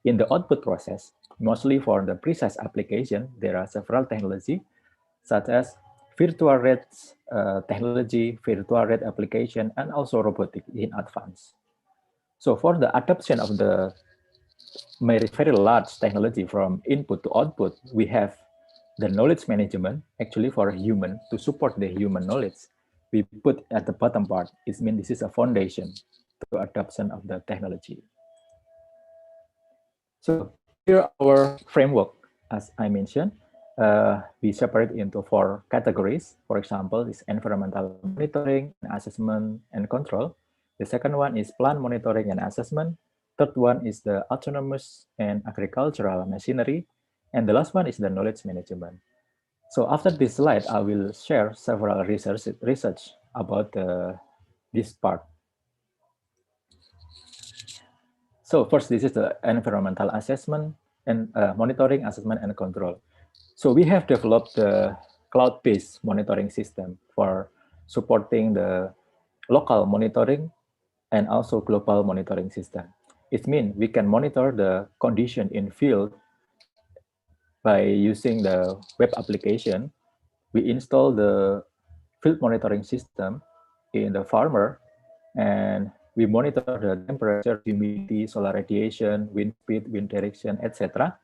In the output process, mostly for the precise application, there are several technology such as virtual rates technology, virtual rate application, and also robotic in advance. So for the adoption of the very large technology from input to output, we have the knowledge management actually for a human to support the human knowledge. We put at the bottom part, it means this is a foundation to adoption of the technology. So here our framework, as I mentioned, we separate into 4 categories. For example, is environmental monitoring, assessment, and control. The second one is plant monitoring and assessment. Third one is the autonomous and agricultural machinery. And the last one is the knowledge management. So after this slide, I will share several research about this part. So first, this is the environmental assessment and monitoring, assessment, and control. So we have developed the cloud-based monitoring system for supporting the local monitoring and also global monitoring system. It means we can monitor the condition in field by using the web application. We install the field monitoring system in the farmer, and we monitor the temperature, humidity, solar radiation, wind speed, wind direction, etc.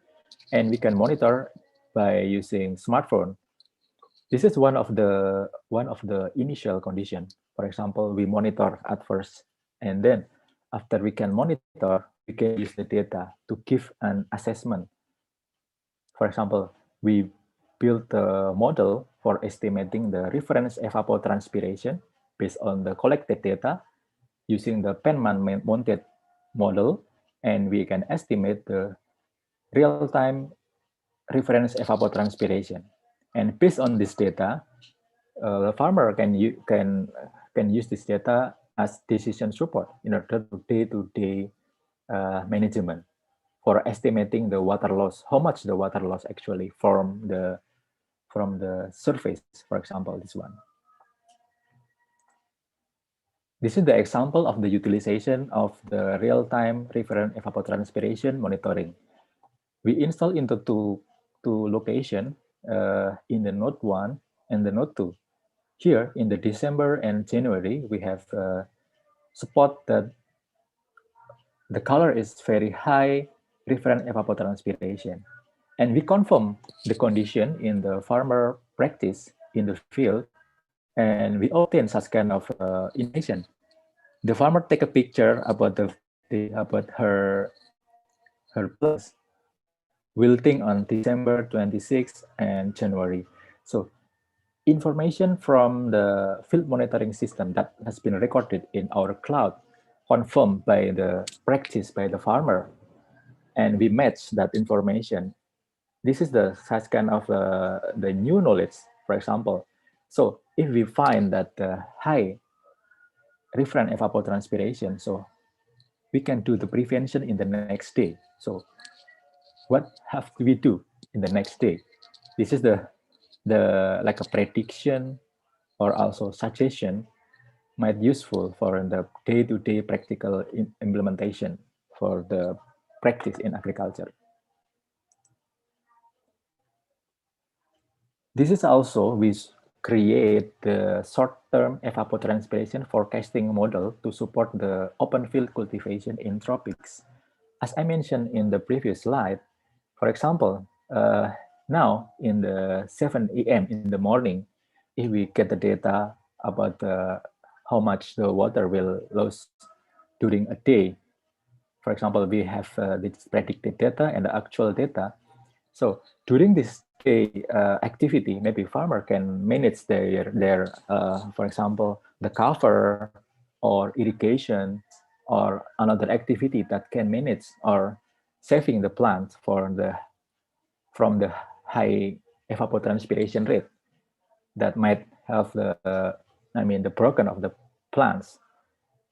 And we can monitor by using smartphone. This is one of the initial condition. For example, we monitor at first, and then after we can monitor, we can use the data to give an assessment. For example, we built a model for estimating the reference evapotranspiration based on the collected data using the Penman-mounted model, and we can estimate the real-time reference evapotranspiration. And based on this data, the farmer can use this data as decision support in order to day-to-day management for estimating the water loss, how much the water loss actually from the surface, for example, this one. This is the example of the utilization of the real-time reference evapotranspiration monitoring. We install into two locations in the node 1 and the node 2. Here in the December and January, we have spot that the color is very high reference evapotranspiration. And we confirm the condition in the farmer practice in the field, and we obtain such kind of information. The farmer take a picture about her plants wilting on December 26th and January. So information from the field monitoring system that has been recorded in our cloud, confirmed by the practice by the farmer, and we match that information. This is the such kind of the new knowledge, for example. So if we find that high reference evapotranspiration, so we can do the prevention in the next day. So what have we do in the next day? This is the like a prediction or also suggestion might useful for the day-to-day practical implementation for the practice in agriculture. This is also we create the short-term evapotranspiration forecasting model to support the open field cultivation in tropics. As I mentioned in the previous slide, for example, now in the 7 a.m. in the morning, if we get the data about how much the water will lose during a day, for example, we have this predicted data and the actual data. So during this day activity, maybe farmer can manage their for example, the cover or irrigation or another activity that can manage or saving the plant from the high evapotranspiration rate that might have the broken of the plants.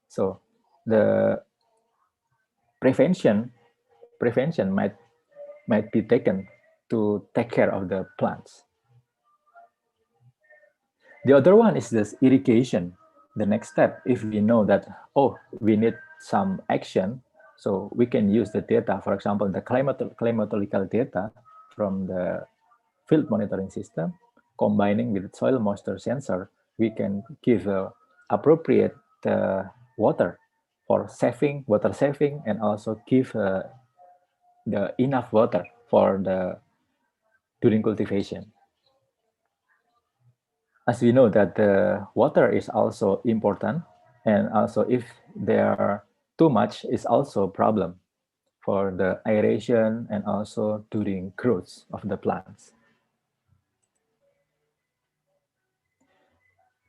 So the prevention might be taken to take care of the plants. The other one is this irrigation. The next step, if we know that, oh, we need some action, so we can use the data, for example, the climatological data from the field monitoring system, combining with soil moisture sensor, we can give appropriate water for saving, water saving, and also give the enough water for the during cultivation. As we know that the water is also important, and also if there are too much is also a problem for the aeration and also during growth of the plants.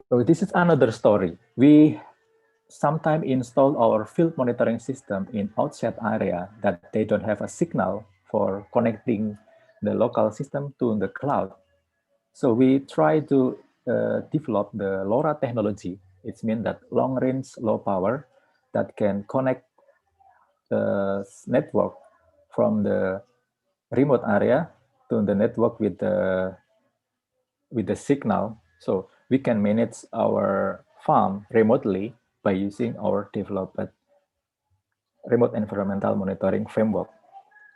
So this is another story. We sometimes install our field monitoring system in outside area that they don't have a signal for connecting the local system to the cloud. So we try to develop the LoRa technology. It means that long range, low power that can connect the network from the remote area to the network with the signal. So we can manage our farm remotely by using our developed remote environmental monitoring framework.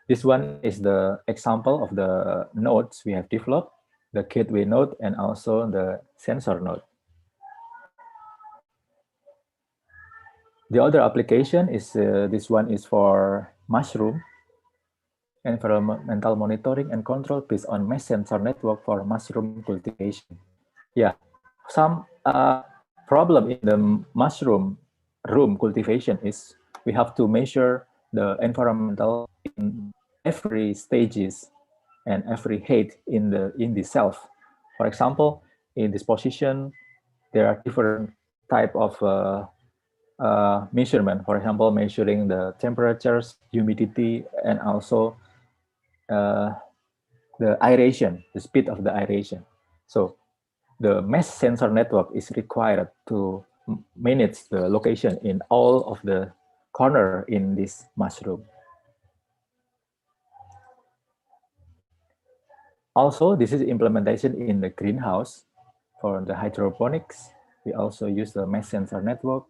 This one is the example of the nodes we have developed, the gateway node and also the sensor node. The other application is this one is for mushroom environmental monitoring and control based on mesh sensor network for mushroom cultivation. Yeah, some problem in the mushroom room cultivation is we have to measure the environmental in every stages and every height in the self. For example, in this position, there are different type of measurement. For example, measuring the temperatures, humidity, and also the aeration, the speed of the aeration. So the mesh sensor network is required to manage the location in all of the corner in this mushroom. Also, this is implementation in the greenhouse. For the hydroponics, we also use the mesh sensor network.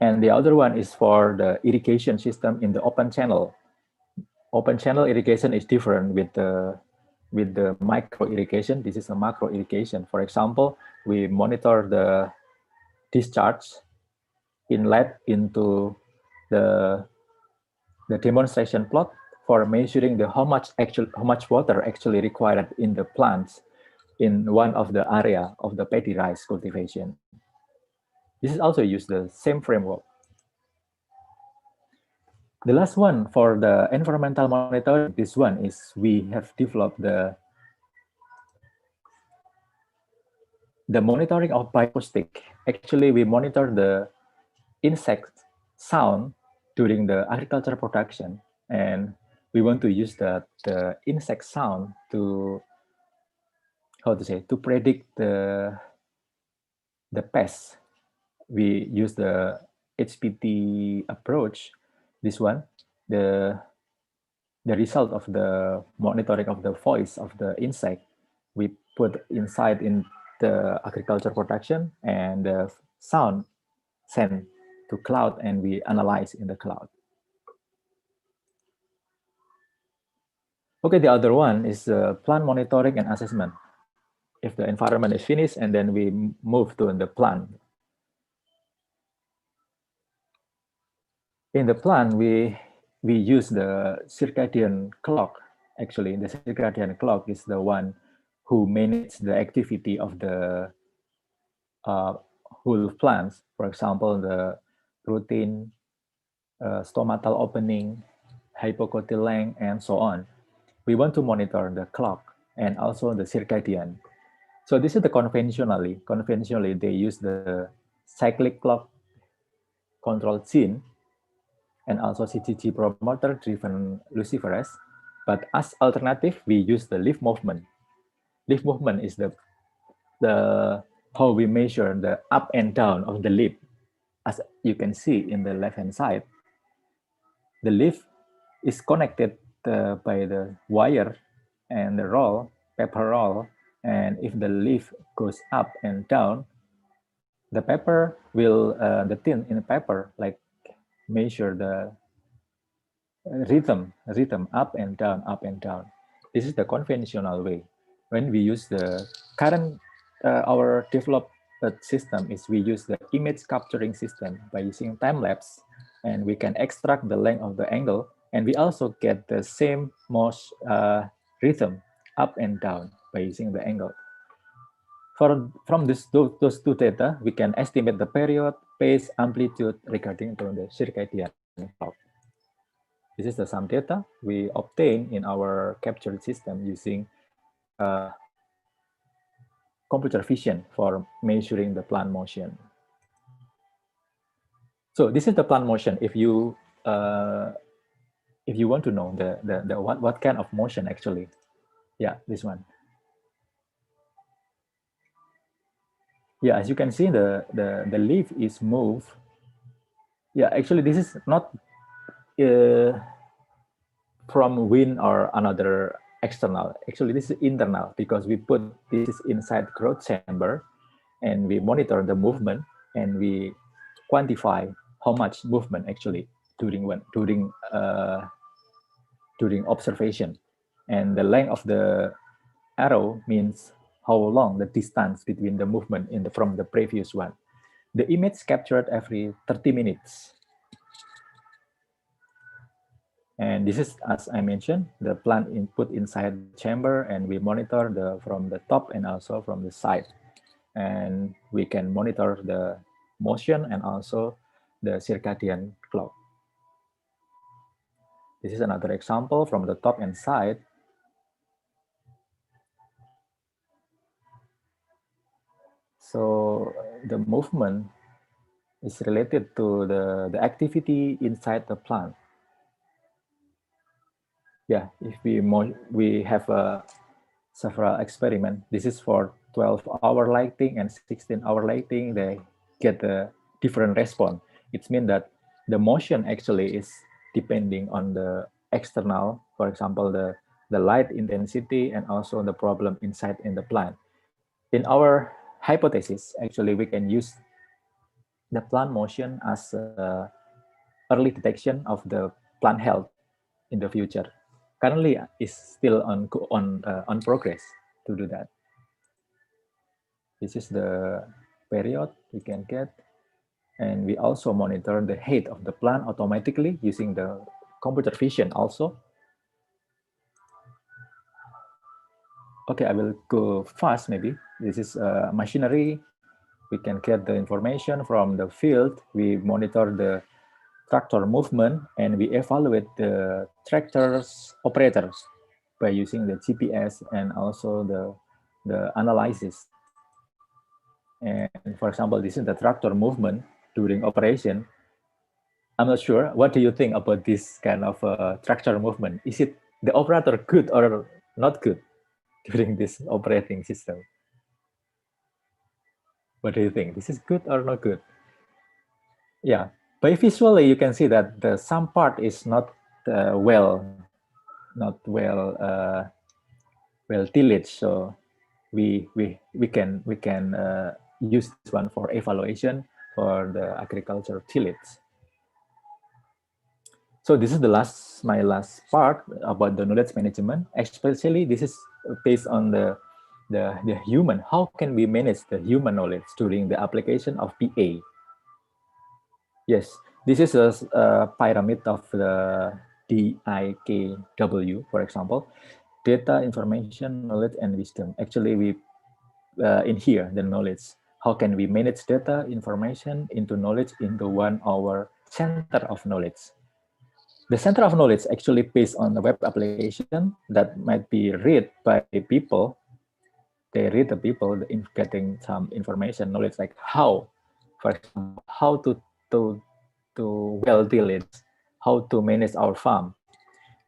And the other one is for the irrigation system in the open channel. Open channel irrigation is different with the micro irrigation. This is a macro irrigation. For example, we monitor the discharge inlet into the demonstration plot for measuring how much water actually required in the plants in one of the area of the paddy rice cultivation. This is also use the same framework. The last one for the environmental monitoring, this one is we have developed the monitoring of bioacoustic. Actually, we monitor the insect sound during the agriculture production, and we want to use the insect sound to predict the pests. We use the HPT approach. This one, the result of the monitoring of the voice of the insect, we put inside in the agriculture production, and the sound sent to cloud, and we analyze in the cloud. Okay, the other one is plant monitoring and assessment. If the environment is finished, and then we move to the plant. In the plant, we use the circadian clock. Actually, the circadian clock is the one who manages the activity of the whole plants. For example, the routine, stomatal opening, hypocotyl length, and so on. We want to monitor the clock and also the circadian. So this is the conventionally. Conventionally, they use the cyclic clock control gene and also CGG promoter driven luciferase. But as alternative, we use the leaf movement. Leaf movement is the how we measure the up and down of the leaf. As you can see in the left-hand side, the leaf is connected by the wire and the roll, paper roll, And if the leaf goes up and down, the paper will, the tint in the paper, like measure the rhythm up and down, up and down. This is the conventional way. When we use the current, our developed system is we use the image capturing system by using time lapse, and we can extract the length of the angle, and we also get the same motion rhythm up and down by using the angle. From those two data, we can estimate the period, pace, amplitude regarding to the circadian clock. This is the some data we obtain in our captured system using computer vision for measuring the plant motion. So this is the plant motion. If you want to know the what kind of motion actually, yeah, this one. Yeah, as you can see, the leaf is moved. Yeah, actually, this is not from wind or another external. Actually, this is internal because we put this inside growth chamber, and we monitor the movement, and we quantify how much movement actually during observation, and the length of the arrow means how long the distance between the movement from the previous one. The image captured every 30 minutes. And this is, as I mentioned, the plant input inside the chamber, and we monitor from the top and also from the side. And we can monitor the motion and also the circadian clock. This is another example from the top and side. So the movement is related to the activity inside the plant. Yeah, if we have several experiments. This is for 12-hour lighting and 16-hour lighting. They get a different response. It means that the motion actually is depending on the external, for example, the light intensity and also the problem inside in the plant. In our hypothesis, actually, we can use the plant motion as early detection of the plant health in the future. Currently, is still on progress to do that. This is the period we can get, and we also monitor the height of the plant automatically using the computer vision also. Okay, I will go fast maybe. This is machinery. We can get the information from the field. We monitor the tractor movement, and we evaluate the tractor's operators by using the GPS and also the analysis. And for example, this is the tractor movement during operation. I'm not sure. What do you think about this kind of tractor movement? Is it the operator good or not good during this operating system? What do you think? This is good or not good? Yeah, by visually you can see that the some part is not well tillaged. So we can use this one for evaluation for the agriculture tillage. So this is my last part about the knowledge management. Especially this is based on the human. How can we manage the human knowledge during the application of PA? Yes, this is a pyramid of the DIKW, for example, data, information, knowledge, and wisdom. Actually, we in here the knowledge. How can we manage data, information into knowledge into our center of knowledge? The center of knowledge actually based on the web application that might be read by people. They read the people in getting some information, knowledge like how, for example, how to well deal it, how to manage our farm.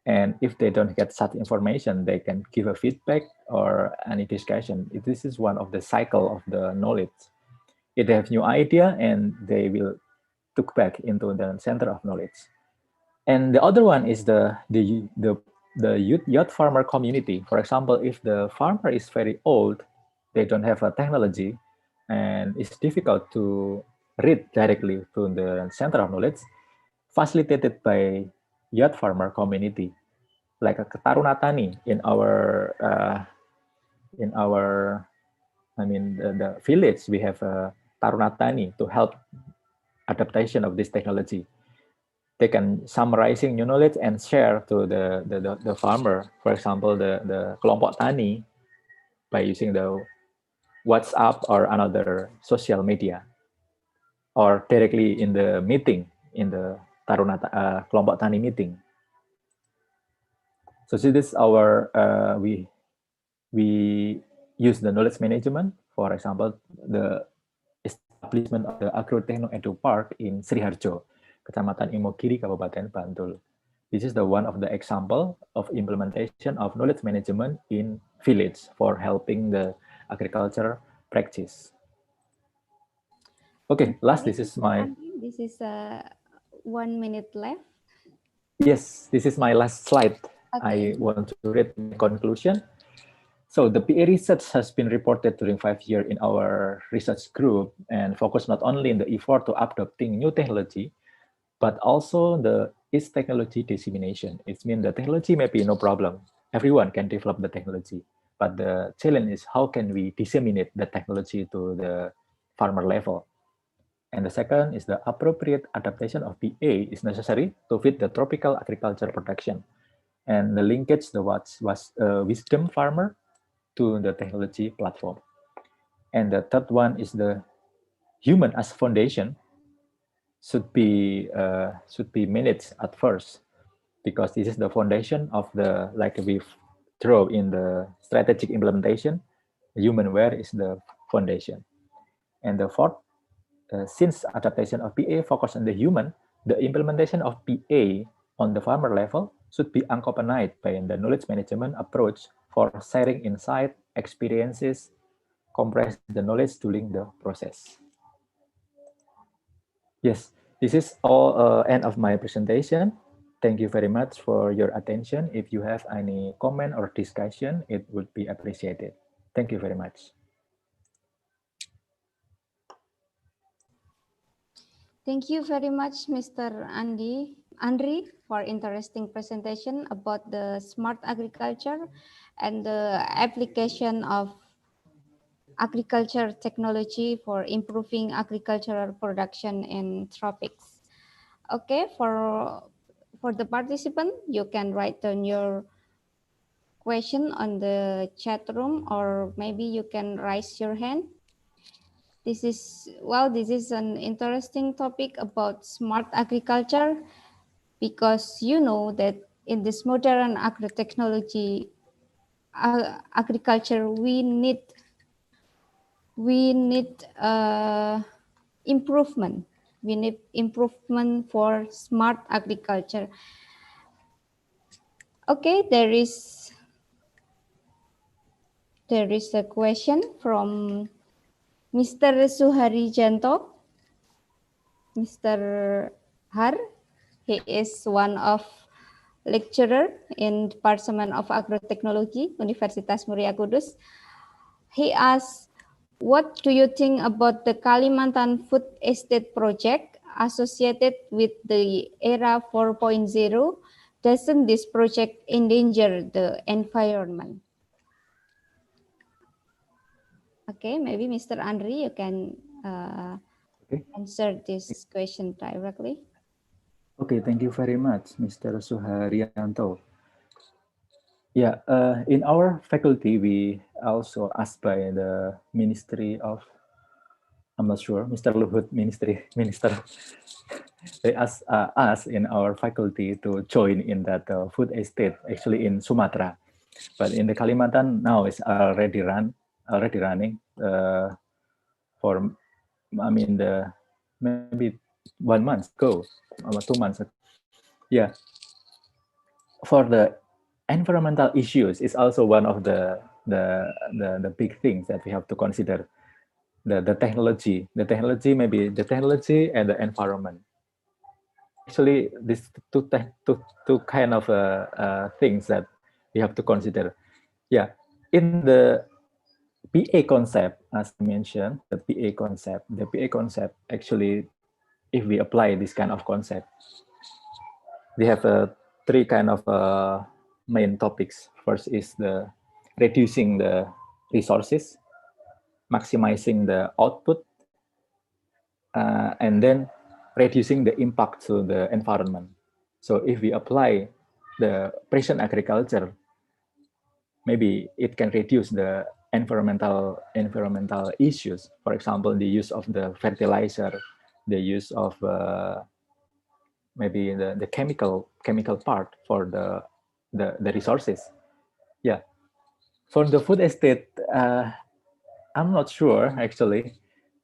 And if they don't get such information, they can give a feedback or any discussion. This is one of the cycle of the knowledge. If they have new idea, and they will took back into the center of knowledge. And the other one is the youth farmer community. For example, if the farmer is very old, they don't have a technology, and it's difficult to read directly to the center of knowledge, facilitated by youth farmer community, like a Taruna Tani in our I mean the village. We have a Taruna Tani to help adaptation of this technology. They can summarizing new knowledge and share to the farmer. For example, the kelompok tani by using the WhatsApp or another social media, or directly in the meeting, in the kelompok tani meeting. So this is our we use the knowledge management. For example, the establishment of the Agro-Techno Edu Park in Sriharjo, Kecamatan Imogiri, Kabupaten Bantul. This is the one of the example of implementation of knowledge management in village for helping the agriculture practice. Okay, last, this is my... This is 1 minute left. Yes, this is my last slide. Okay. I want to read my conclusion. So the PA research has been reported during 5 years in our research group and focus not only in the effort to adopting new technology, but also the its technology dissemination. It means the technology may be no problem. Everyone can develop the technology, but the challenge is how can we disseminate the technology to the farmer level. And the second is the appropriate adaptation of PA is necessary to fit the tropical agriculture production. And the linkage the wisdom farmer to the technology platform. And the third one is the human as foundation should be managed at first, because this is the foundation of the, like we draw in the strategic implementation, humanware is the foundation. And the fourth, since adaptation of PA focus on the human, the implementation of PA on the farmer level should be accompanied by the knowledge management approach for sharing insight, experiences, compress the knowledge during the process. Yes, this is all end of my presentation. Thank you very much for your attention. If you have any comment or discussion, it would be appreciated. Thank you very much. Thank you very much, Mr. Andri, for interesting presentation about the smart agriculture and the application of agriculture technology for improving agricultural production in tropics. Okay, for the participant, you can write down your question on the chat room, or maybe you can raise your hand. This is an interesting topic about smart agriculture, because you know that in this modern agro-technology agriculture, we need improvement. We need improvement for smart agriculture. Okay, there is a question from Mr. Suhari Janto. Mr. Har, he is one of lecturer in Department of Agrotechnology, Universitas Muria Kudus. He asks, what do you think about the Kalimantan Food Estate project associated with the era 4.0? Doesn't this project endanger the environment? Okay, maybe Mr. Andri, you can answer this question directly. Okay, thank you very much, Mr. Suharyanto. Yeah, in our faculty, we also asked by the Ministry of, I'm not sure, Mr. Luhut Minister, they asked us in our faculty to join in that food estate, actually in Sumatra, but in the Kalimantan now it's already running for, I mean, maybe 1 month ago, or 2 months ago. Yeah, for the environmental issues is also one of the big things that we have to consider. The technology maybe the technology and the environment. Actually, these two kind of things that we have to consider. Yeah, in the PA concept, as I mentioned, the PA concept actually, if we apply this kind of concept, we have three kind of main topics. First is the reducing the resources, maximizing the output, and then reducing the impact to the environment. So if we apply the precision agriculture, maybe it can reduce the environmental issues. For example, the use of the fertilizer, the use of maybe the chemical part for the resources. Yeah, for the food estate, I'm not sure actually,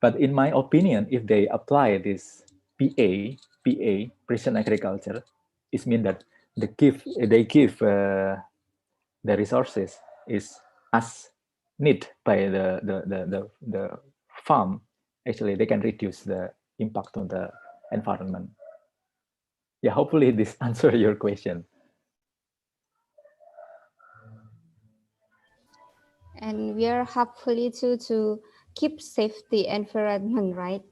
but in my opinion, if they apply this PA precision agriculture, it means that they give the resources is as need by the farm. Actually, they can reduce the impact on the environment. Yeah, hopefully this answer your question. And we are hopefully to keep safety environment, right?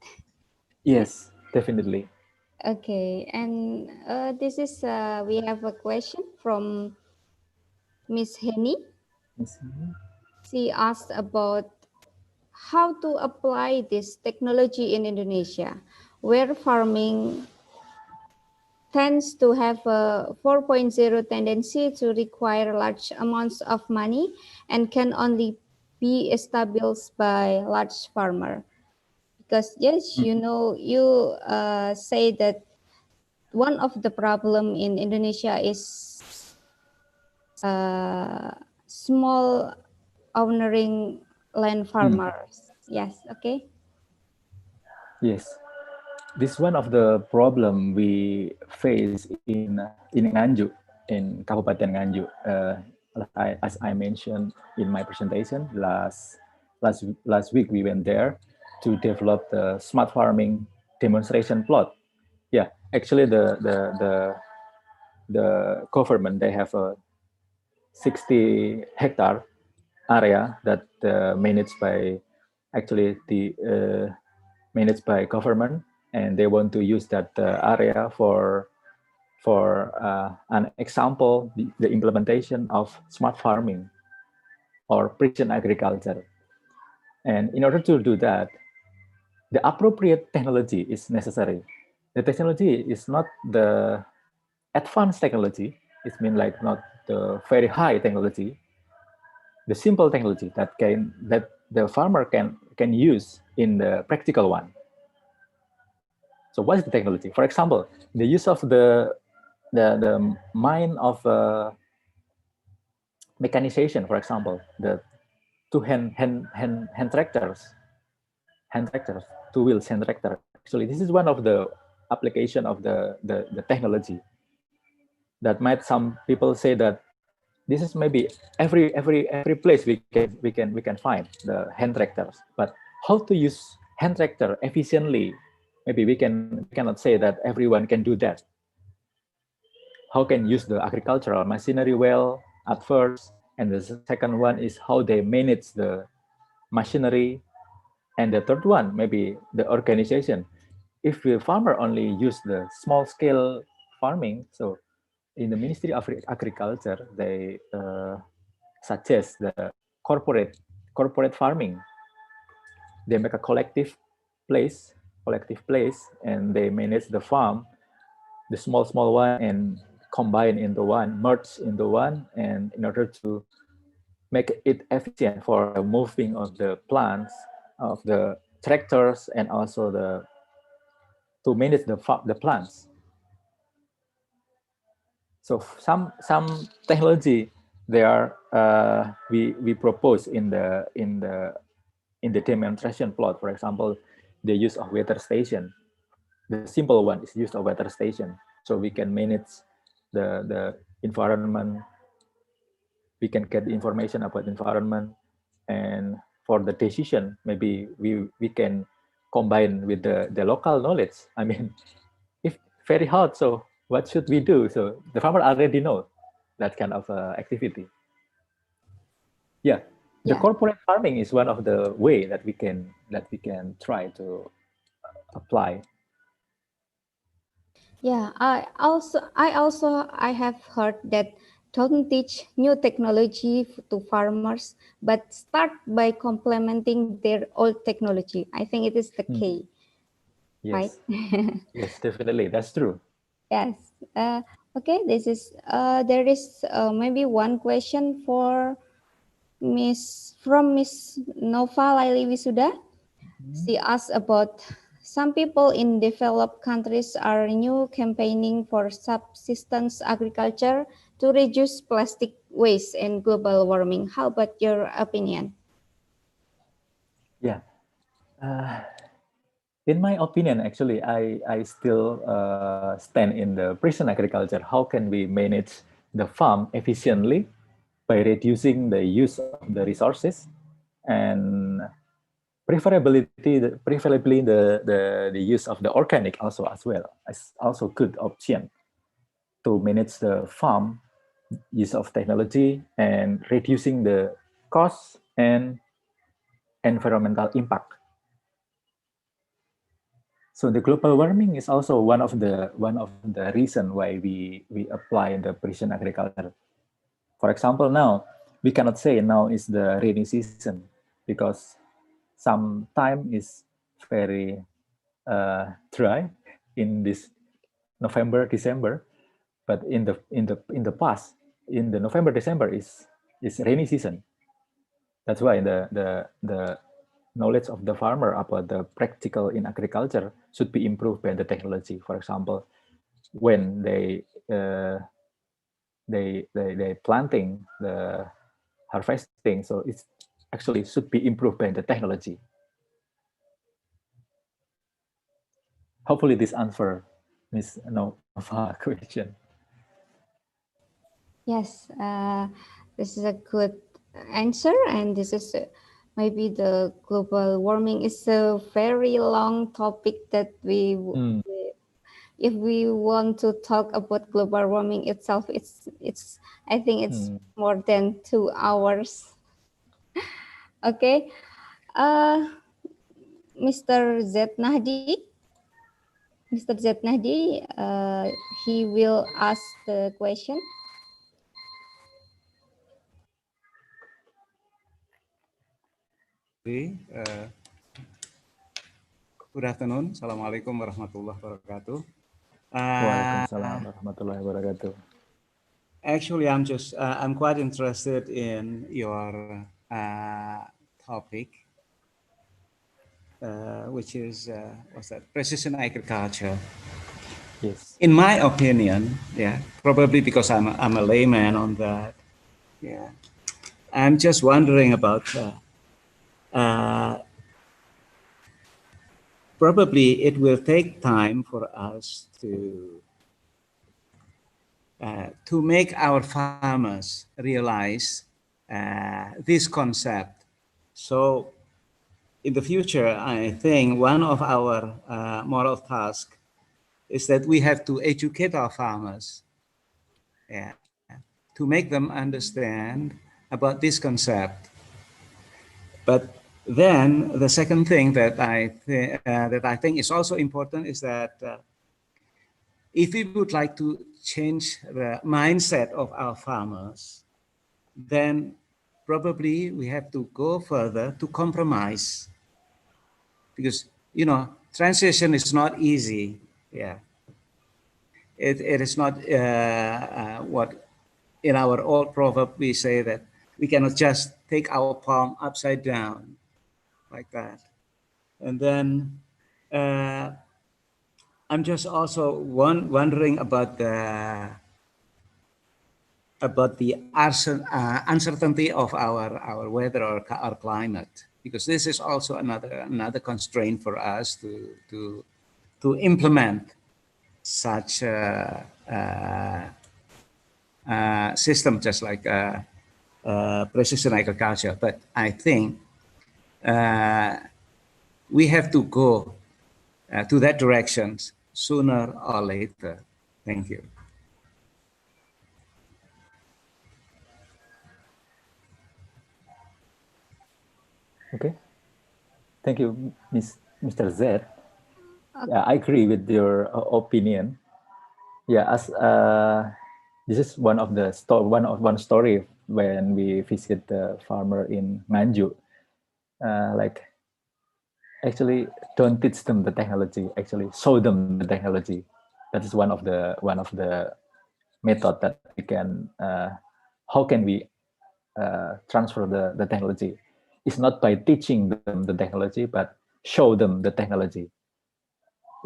Yes, definitely. Okay, and this is we have a question from Miss Henny. She asked about how to apply this technology in Indonesia, where farming tends to have a 4.0 tendency to require large amounts of money and can only be established by large farmer. Because yes, you know, you say that one of the problem in Indonesia is small owning land farmers. Yes, okay. Yes, this one of the problem we face in Nganjuk, in Kabupaten Nganjuk. As I mentioned in my presentation last week, we went there to develop the smart farming demonstration plot. Yeah, actually the government, they have a 60-hectare area that managed by actually the managed by government, and they want to use that area for an example, the implementation of smart farming or precision agriculture. And in order to do that, the appropriate technology is necessary. The technology is not the advanced technology. It means like not the very high technology. The simple technology that the farmer can use in the practical one. So what is the technology? For example, the use of the mind of mechanization. For example, the two hand tractors, two wheels hand tractor. Actually, this is one of the application of the technology that might some people say that this is maybe every place we can find the hand tractors. But how to use hand tractor efficiently? Maybe we cannot say that everyone can do that. How can use the agricultural machinery well at first, and the second one is how they manage the machinery, and the third one maybe the organization. If the farmer only use the small scale farming, so in the Ministry of Agriculture, they suggest the corporate farming. They make a collective place, and they manage the farm, the small one, and combine into one, merge into one, and in order to make it efficient for the moving of the plants, of the tractors, and also to manage the plants. So some technology there we propose in the demonstration plot. For example, the use of weather station. The simple one is use of weather station, so we can manage the environment. We can get information about environment, and for the decision, maybe we can combine with the local knowledge. I mean, if very hot, so what should we do? So the farmer already know that kind of activity. Yeah. the Yeah. corporate farming is one of the way that we can try to apply. Yeah, I have heard that don't teach new technology to farmers, but start by complementing their old technology. I think it is the key, right? Yes, yes, definitely, that's true. Yes. Okay, there is maybe one question for Miss Nova Laili Wisuda. She asked about some people in developed countries are new campaigning for subsistence agriculture to reduce plastic waste and global warming. How about your opinion? Yeah. In my opinion, actually, I still stand in the precision agriculture. How can we manage the farm efficiently by reducing the use of the resources and preferably the use of the organic also as well as also good option to manage the farm use of technology and reducing the costs and environmental impact. So the global warming is also one of the reason why we apply the precision agriculture. For example, now we cannot say now is the rainy season because some time is very dry in this November, December, but in the past, in the November, December is rainy season. That's why the knowledge of the farmer about the practical in agriculture should be improved by the technology. For example, when they planting the harvesting, so it's actually should be improved by the technology. Hopefully this answer Miss Nova question. Yes, this is a good answer, and this is maybe the global warming is a very long topic that if we want to talk about global warming itself, it's I think it's more than 2 hours. Okay, uh, Mr. Z Nahdi, Mr. Z Nahdi, he will ask the question. Good afternoon. Assalamualaikum warahmatullahi wabarakatuh. Waalaikumsalam warahmatullahi wabarakatuh. Actually, I'm quite interested in your topic, which is what's that? Precision agriculture. Yes. In my opinion, yeah, probably because I'm a layman on that. Yeah, I'm just wondering about. Probably it will take time for us to make our farmers realize this concept. So in the future, I think one of our moral tasks is that we have to educate our farmers, to make them understand about this concept. But then the second thing that I think is also important is that if we would like to change the mindset of our farmers, then probably we have to go further to compromise, because transition is not easy. Yeah, it is not what in our old proverb we say that we cannot just take our palm upside down like that. And then I'm just also wondering about the uncertainty of our weather or our climate, because this is also another constraint for us to implement such system, just like precision agriculture. But I think we have to go to that direction sooner or later. Thank you. Okay. Thank you, Mr. Z. Yeah, I agree with your opinion. Yeah, as this is one of the one story when we visit the farmer in Nganjuk. Like, actually, don't teach them the technology. Actually, show them the technology. That is one of the method that we can. How can we transfer the technology? It's not by teaching them the technology, but show them the technology.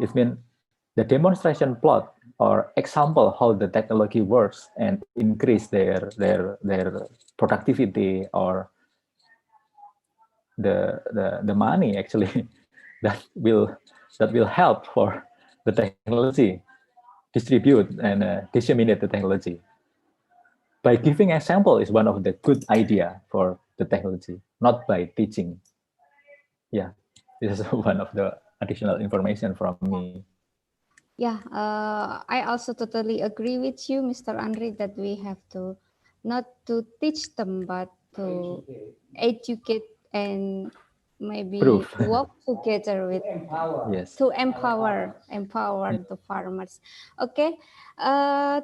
It means the demonstration plot or example how the technology works and increase their productivity or the money actually that will help for the technology distribute and disseminate the technology. By giving example is one of the good idea for the technology, not by teaching. Yeah, this is one of the additional information from me. Yeah, I also totally agree with you, Mr. Andre, that we have to not to teach them, but to educate and maybe Proof. work together with Yes. to empower the farmers. Okay,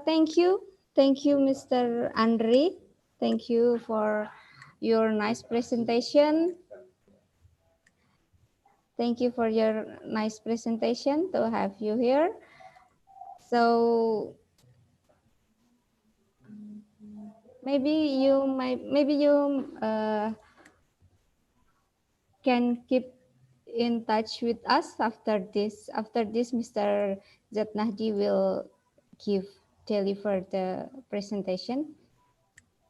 thank you, Mr. Andre. Thank you for your nice presentation. Thank you for your nice presentation to have you here. So maybe you can keep in touch with us after this. After this, Mr. Zatnahdi will deliver the presentation.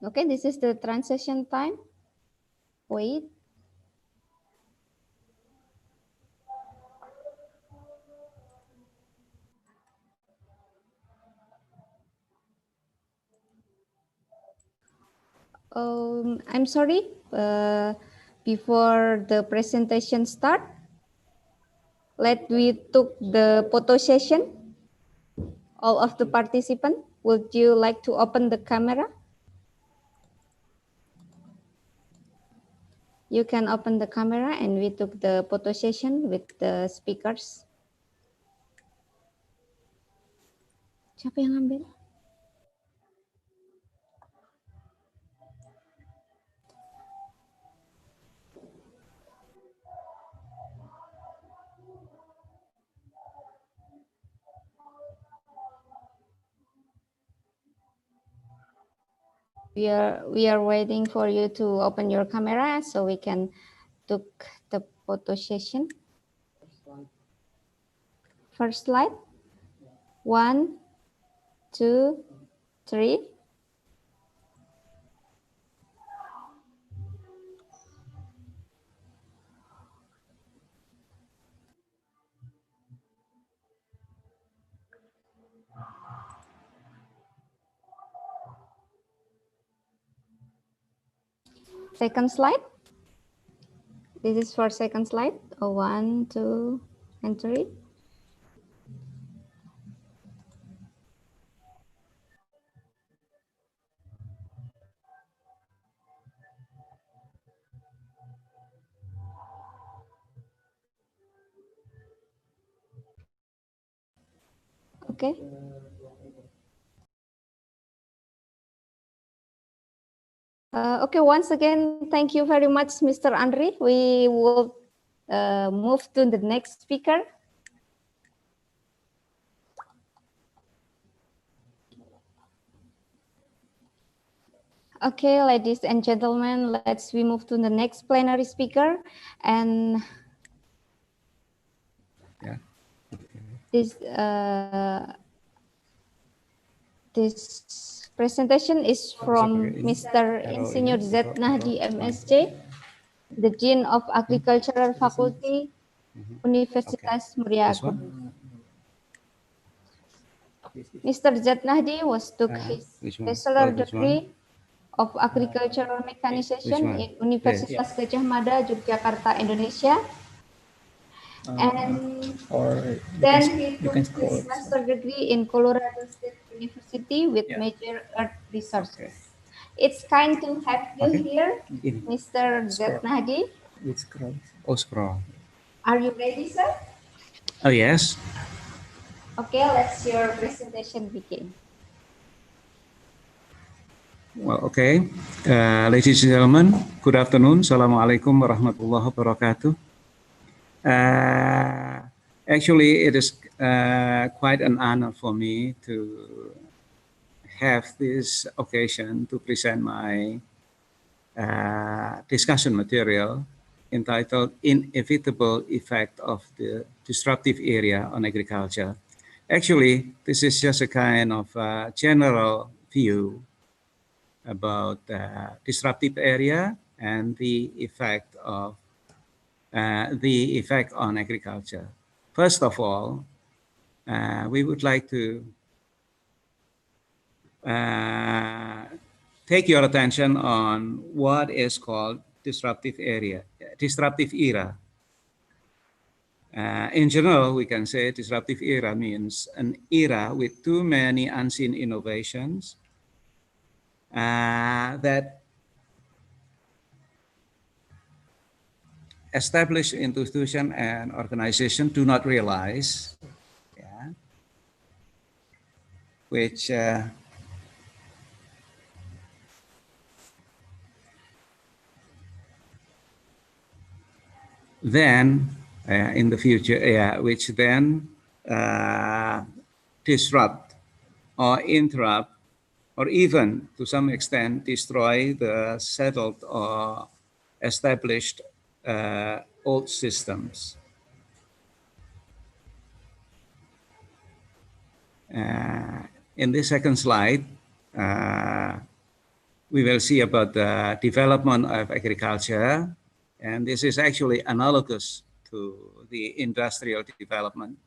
Okay, this is the transition time. Wait. I'm sorry. Before the presentation start, let we took the photo session. All of the participants, would you like to open the camera? You can open the camera and we took the photo session with the speakers. Siapa yang ambil? We are waiting for you to open your camera so we can took the photo session. First slide. 1, 2, 3. Second slide. This is for second slide. 1, 2, and 3. Okay. Okay, once again, thank you very much, Mr. Andre. We will move to the next speaker. Okay, ladies and gentlemen, we move to the next plenary speaker. And Yeah. This presentation is from Mr. Insinyur Z. Nahdi, MSc, the Dean of Agricultural Faculty, Universitas Muria Akun. Mr. Z. Nahdi took his bachelor degree of Agricultural Mechanization in Universitas Gajah Mada, Yogyakarta, Indonesia. And then he took his master degree in Colorado State University with major earth resources. It's kind to have you here, Mr. Z. Nahdi. Which scroll? Oh, scroll. Are you ready, sir? Oh, yes. Okay, let's your presentation begin. Well, okay. Ladies and gentlemen, good afternoon. Assalamualaikum warahmatullahi wabarakatuh. Actually, it is quite an honor for me to have this occasion to present my discussion material entitled Inevitable Effect of the Disruptive Area on Agriculture. Actually, this is just a kind of general view about disruptive area and the effect on agriculture. First of all, we would like to take your attention on what is called disruptive era. In general, we can say disruptive era means an era with too many unseen innovations that established institution and organization do not realize, which then in the future, which then disrupt or interrupt or even to some extent destroy the settled or established old systems. In this second slide, we will see about the development of agriculture, and this is actually analogous to the industrial development.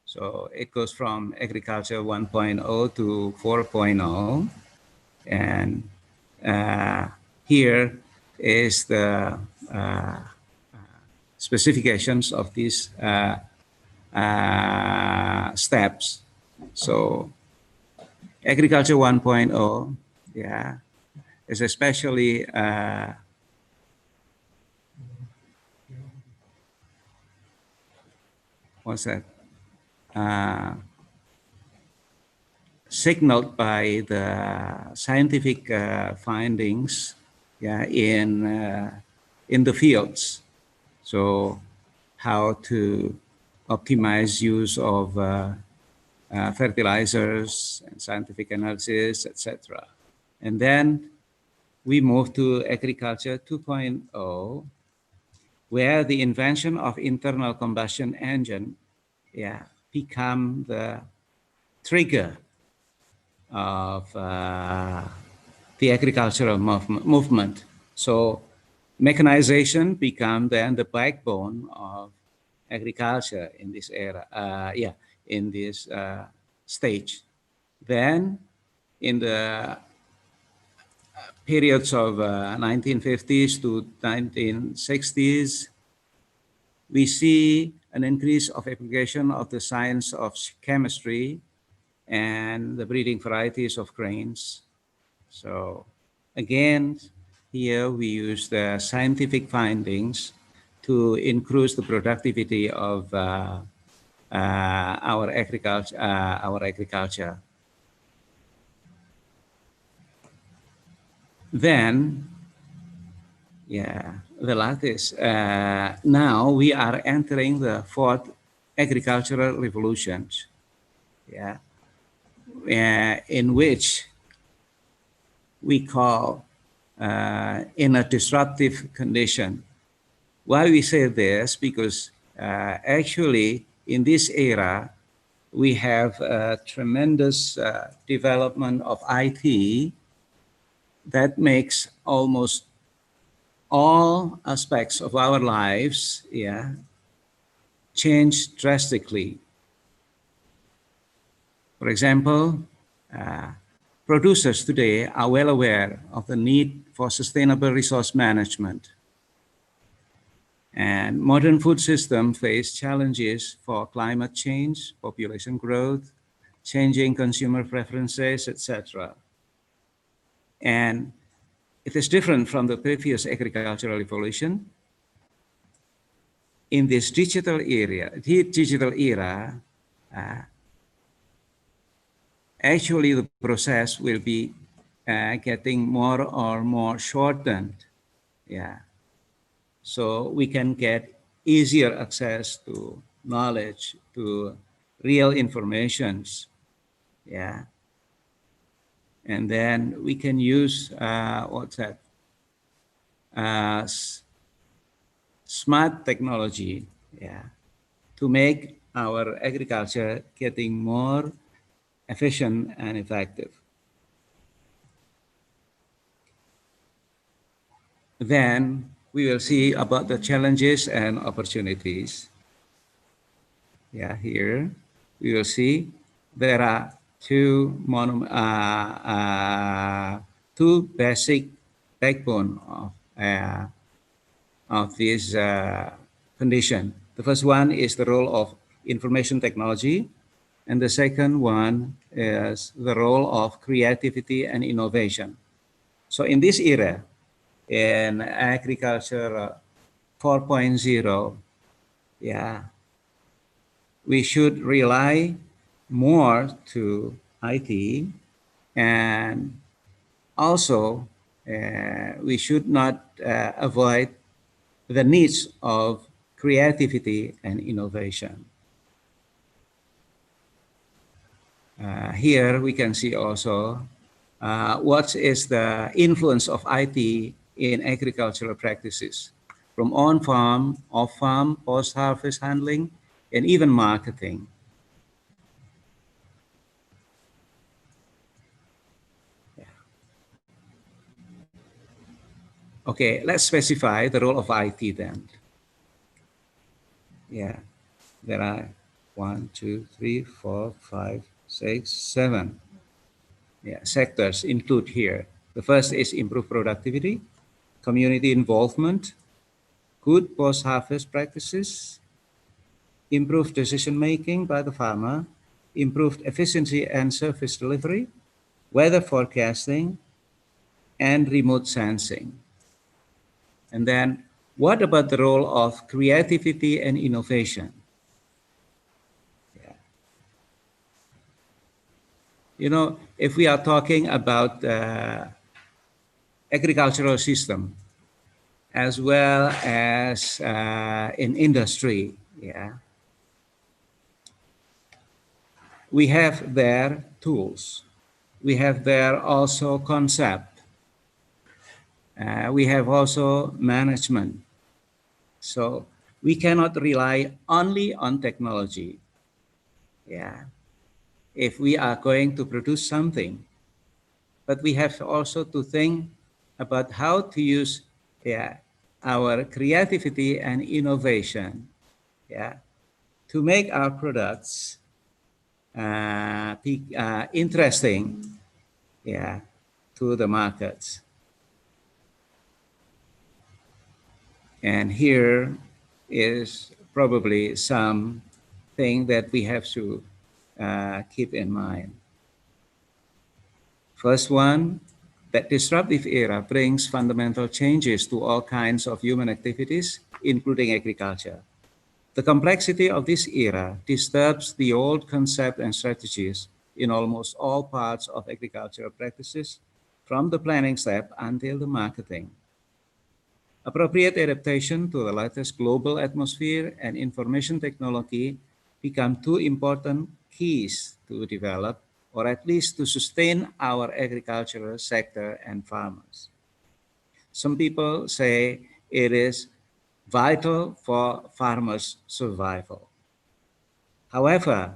So it goes from agriculture 1.0 to 4.0, and here is the specifications of these steps. So agriculture 1.0, is especially what's that? Signaled by the scientific findings, in the fields. So how to optimize use of fertilizers and scientific analysis, etc. And then we move to agriculture 2.0, where the invention of internal combustion engine become the trigger of the agricultural movement. So mechanization become then the backbone of agriculture in this era, in this stage. Then in the periods of 1950s to 1960s, we see an increase of application of the science of chemistry and the breeding varieties of grains. So again, here we use the scientific findings to increase the productivity of our agriculture. Then, the latest. Now we are entering the fourth agricultural revolution, in which we call in a disruptive condition. Why we say this? Because actually in this era, we have a tremendous development of IT that makes almost all aspects of our lives change drastically. For example, producers today are well aware of the need for sustainable resource management. And modern food systems face challenges for climate change, population growth, changing consumer preferences, etc. And it is different from the previous agricultural revolution, in this digital era, actually the process will be getting more or more shortened. Yeah. So we can get easier access to knowledge, to real informations. Yeah. And then we can use, what's that? Smart technology, yeah, to make our agriculture getting more efficient and effective. Then we will see about the challenges and opportunities. Yeah, here we will see there are two basic backbone of this condition. The first one is the role of information technology, and the second one is the role of creativity and innovation. So in this era, in agriculture 4.0, yeah, we should rely more to IT, and also we should not avoid the needs of creativity and innovation. Here we can see also what is the influence of IT in agricultural practices, from on-farm, off-farm, post-harvest handling, and even marketing. Okay, let's specify the role of IT then. Yeah, there are 1, 2, 3, 4, 5, 6, 7. Yeah, sectors include here. The first is improve productivity, community involvement, good post-harvest practices, improved decision-making by the farmer, improved efficiency and service delivery, weather forecasting, and remote sensing. And then what about the role of creativity and innovation? Yeah. You know, if we are talking about the agricultural system, as well as in industry, yeah, we have their tools. We have there also concept. We have also management. So we cannot rely only on technology. Yeah, if we are going to produce something, but we have also to think about how to use, yeah, our creativity and innovation, yeah, to make our products interesting, yeah, to the markets. And here is probably something that we have to keep in mind. First one, that disruptive era brings fundamental changes to all kinds of human activities, including agriculture. The complexity of this era disturbs the old concept and strategies in almost all parts of agricultural practices, from the planning step until the marketing. Appropriate adaptation to the latest global atmosphere and information technology become two important keys to develop, or at least to sustain, our agricultural sector and farmers. Some people say it is vital for farmers' survival. However,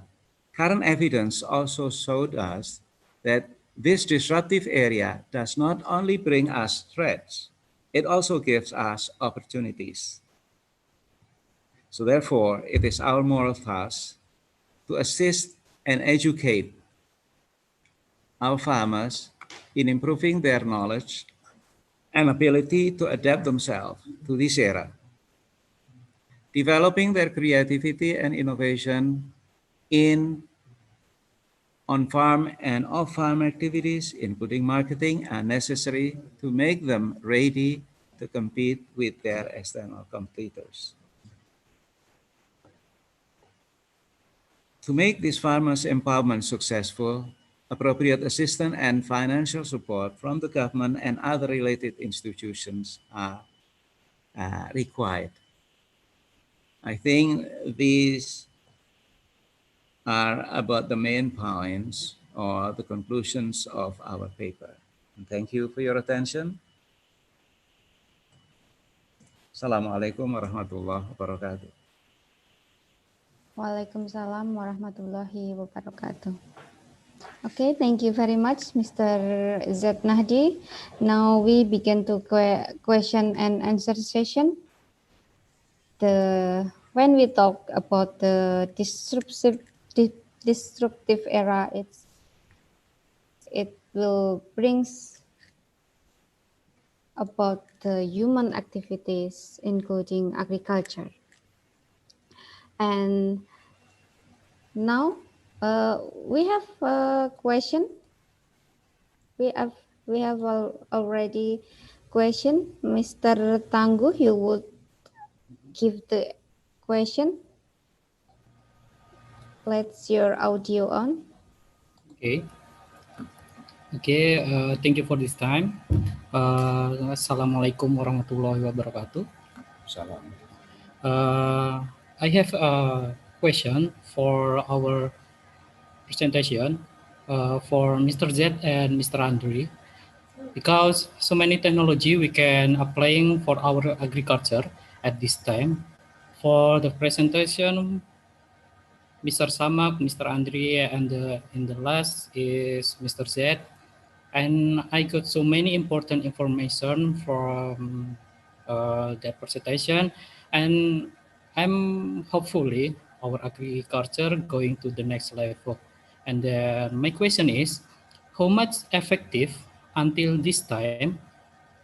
current evidence also showed us that this disruptive area does not only bring us threats, it also gives us opportunities. So therefore, it is our moral task to assist and educate our farmers in improving their knowledge and ability to adapt themselves to this era, developing their creativity and innovation in on-farm and off-farm activities, including marketing, are necessary to make them ready to compete with their external competitors. To make this farmers' empowerment successful, appropriate assistance and financial support from the government and other related institutions are required. I think these are about the main points or the conclusions of our paper. And thank you for your attention. Assalamualaikum warahmatullahi wabarakatuh. Waalaikumsalam warahmatullahi wabarakatuh. Okay, thank you very much, Mr. Z. Nahdi. Now we begin to question and answer session. When we talk about the disruptive era, it will brings about the human activities, including agriculture. And now we have a question. We have already question. Mr. Tangguh, you would give the question. Let's your audio on. Okay. Thank you for this time. Assalamualaikum warahmatullahi wabarakatuh. Salam. I have a question for our presentation for Mr. Z and Mr. Andre, because so many technology we can applying for our agriculture at this time. For the presentation, Mr. Samak, Mr. Andre, and in the last is Mr. Z. And I got so many important information from that presentation, and I'm hopefully our agriculture going to the next level. And my question is, how much effective until this time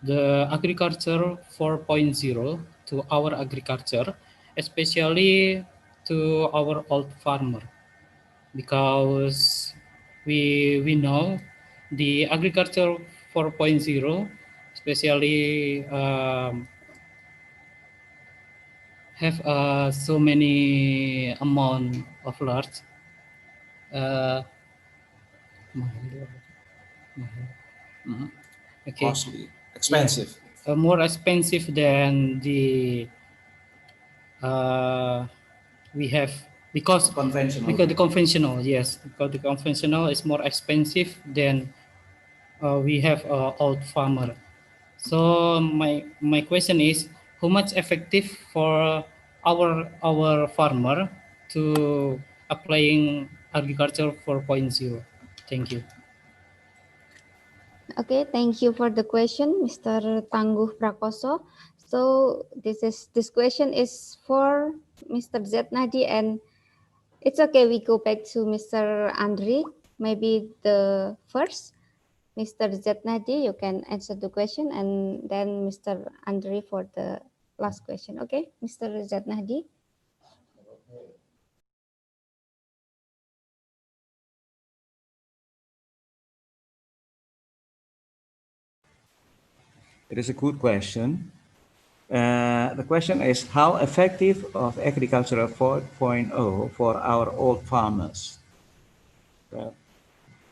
the agriculture 4.0 to our agriculture, especially to our old farmer, because we know the agriculture 4.0 especially have so many amount of large okay, Costly, expensive. more expensive than the we have because Conventional. the conventional, yes, because the conventional is more expensive than we have old farmer. So my question is, how much effective for our farmer to applying agriculture 4.0? Thank you. Okay, thank you for the question, Mr. Tangguh Prakoso. So this question is for Mr. Z. Nadi, and it's okay. We go back to Mr. Andre. Maybe the first, Mr. Z. Nadi, you can answer the question, and then Mr. Andre for the last question. Okay, Mr. Z. Nadi. It is a good question. The question is, how effective of agriculture 4.0 for our old farmers?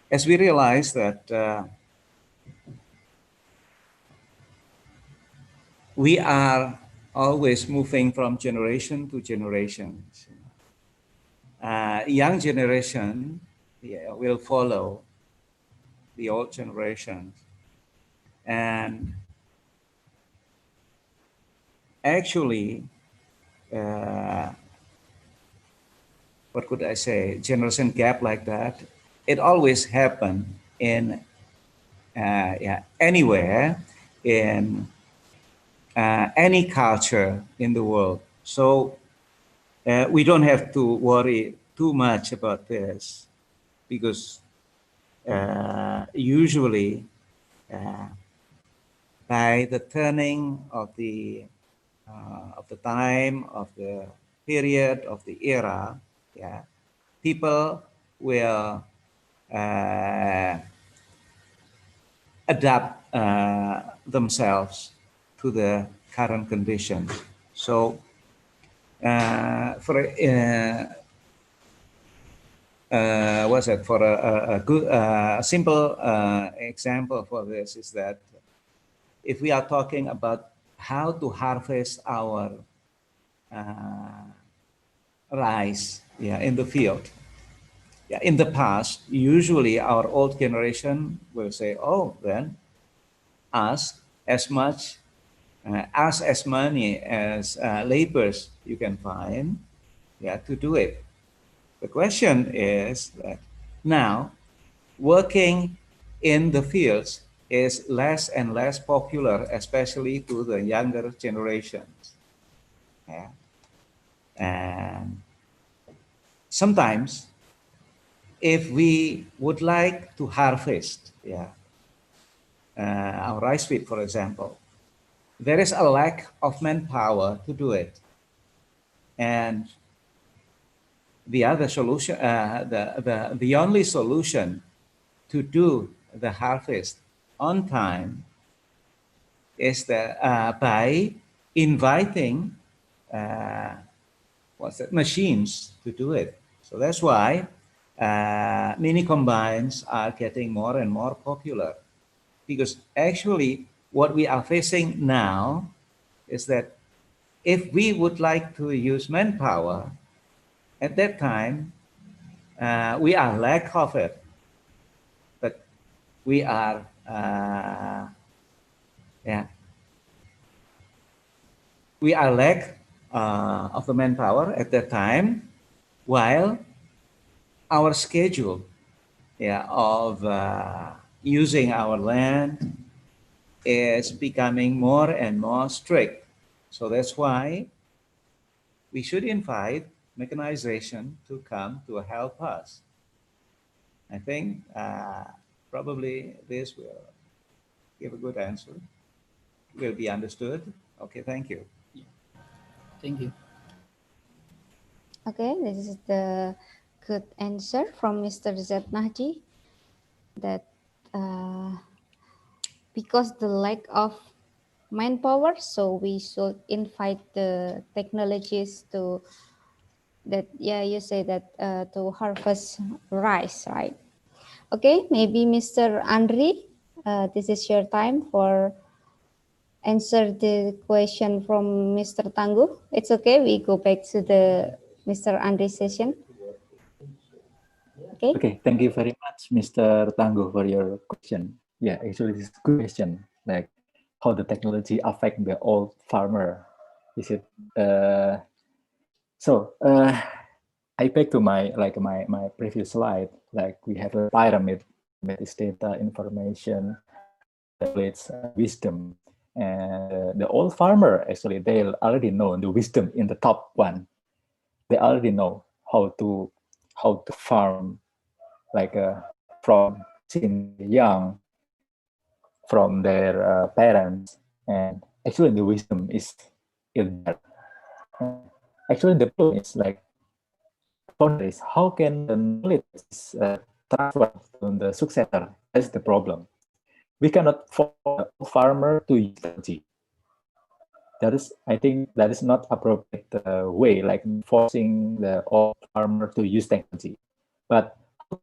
As we realize that we are always moving from generation to generation. Young generation will follow the old generation. And actually, what could I say, generation gap like that, it always happen in anywhere, in any culture in the world. So we don't have to worry too much about this, because usually by the turning of the time, of the period, of the era, people will adapt themselves to the current conditions. So what's that? For a good, simple example for this is that if we are talking about how to harvest our rice, yeah, in the field. Yeah, in the past, usually our old generation will say, "Oh, then ask as much, ask as many as laborers you can find, yeah, to do it." The question is that now working in the fields is less and less popular, especially to the younger generations. Yeah. And sometimes, if we would like to harvest, yeah, our rice field, for example, there is a lack of manpower to do it. And the other solution, the only solution to do the harvest on time is by inviting machines to do it. So that's why mini combines are getting more and more popular, because actually what we are facing now is that if we would like to use manpower at that time, we are lack of it, but we are yeah, we are lack of the manpower at that time, while our schedule, yeah, of using our land is becoming more and more strict. So that's why we should invite mechanization to come to help us. I think probably this will give a good answer, will be understood. Okay, thank you. Thank you. Okay, this is the good answer from Mr. Z. Nahdi, that because the lack of manpower, so we should invite the technologies to that. Yeah, you say that to harvest rice, right? Okay, maybe Mr. Andri, this is your time for answer the question from Mr. Tangguh. It's okay, we go back to the Mr. Andri session. Okay. Okay, thank you very much, Mr. Tangguh, for your question. Yeah, actually, this is a good question. Like, how the technology affect the old farmer? Is it I back to my my previous slide. Like, we have a pyramid with this data, information, knowledge, wisdom, and the old farmer actually they already know the wisdom in the top one. They already know how to farm, like from since young, from their parents, and actually the wisdom is there. Actually, the problem is like, how can the knowledge transfer to the successor? That's the problem. We cannot force the farmer to use technology. That is, I think, that is not appropriate way, like forcing the old farmer to use technology. But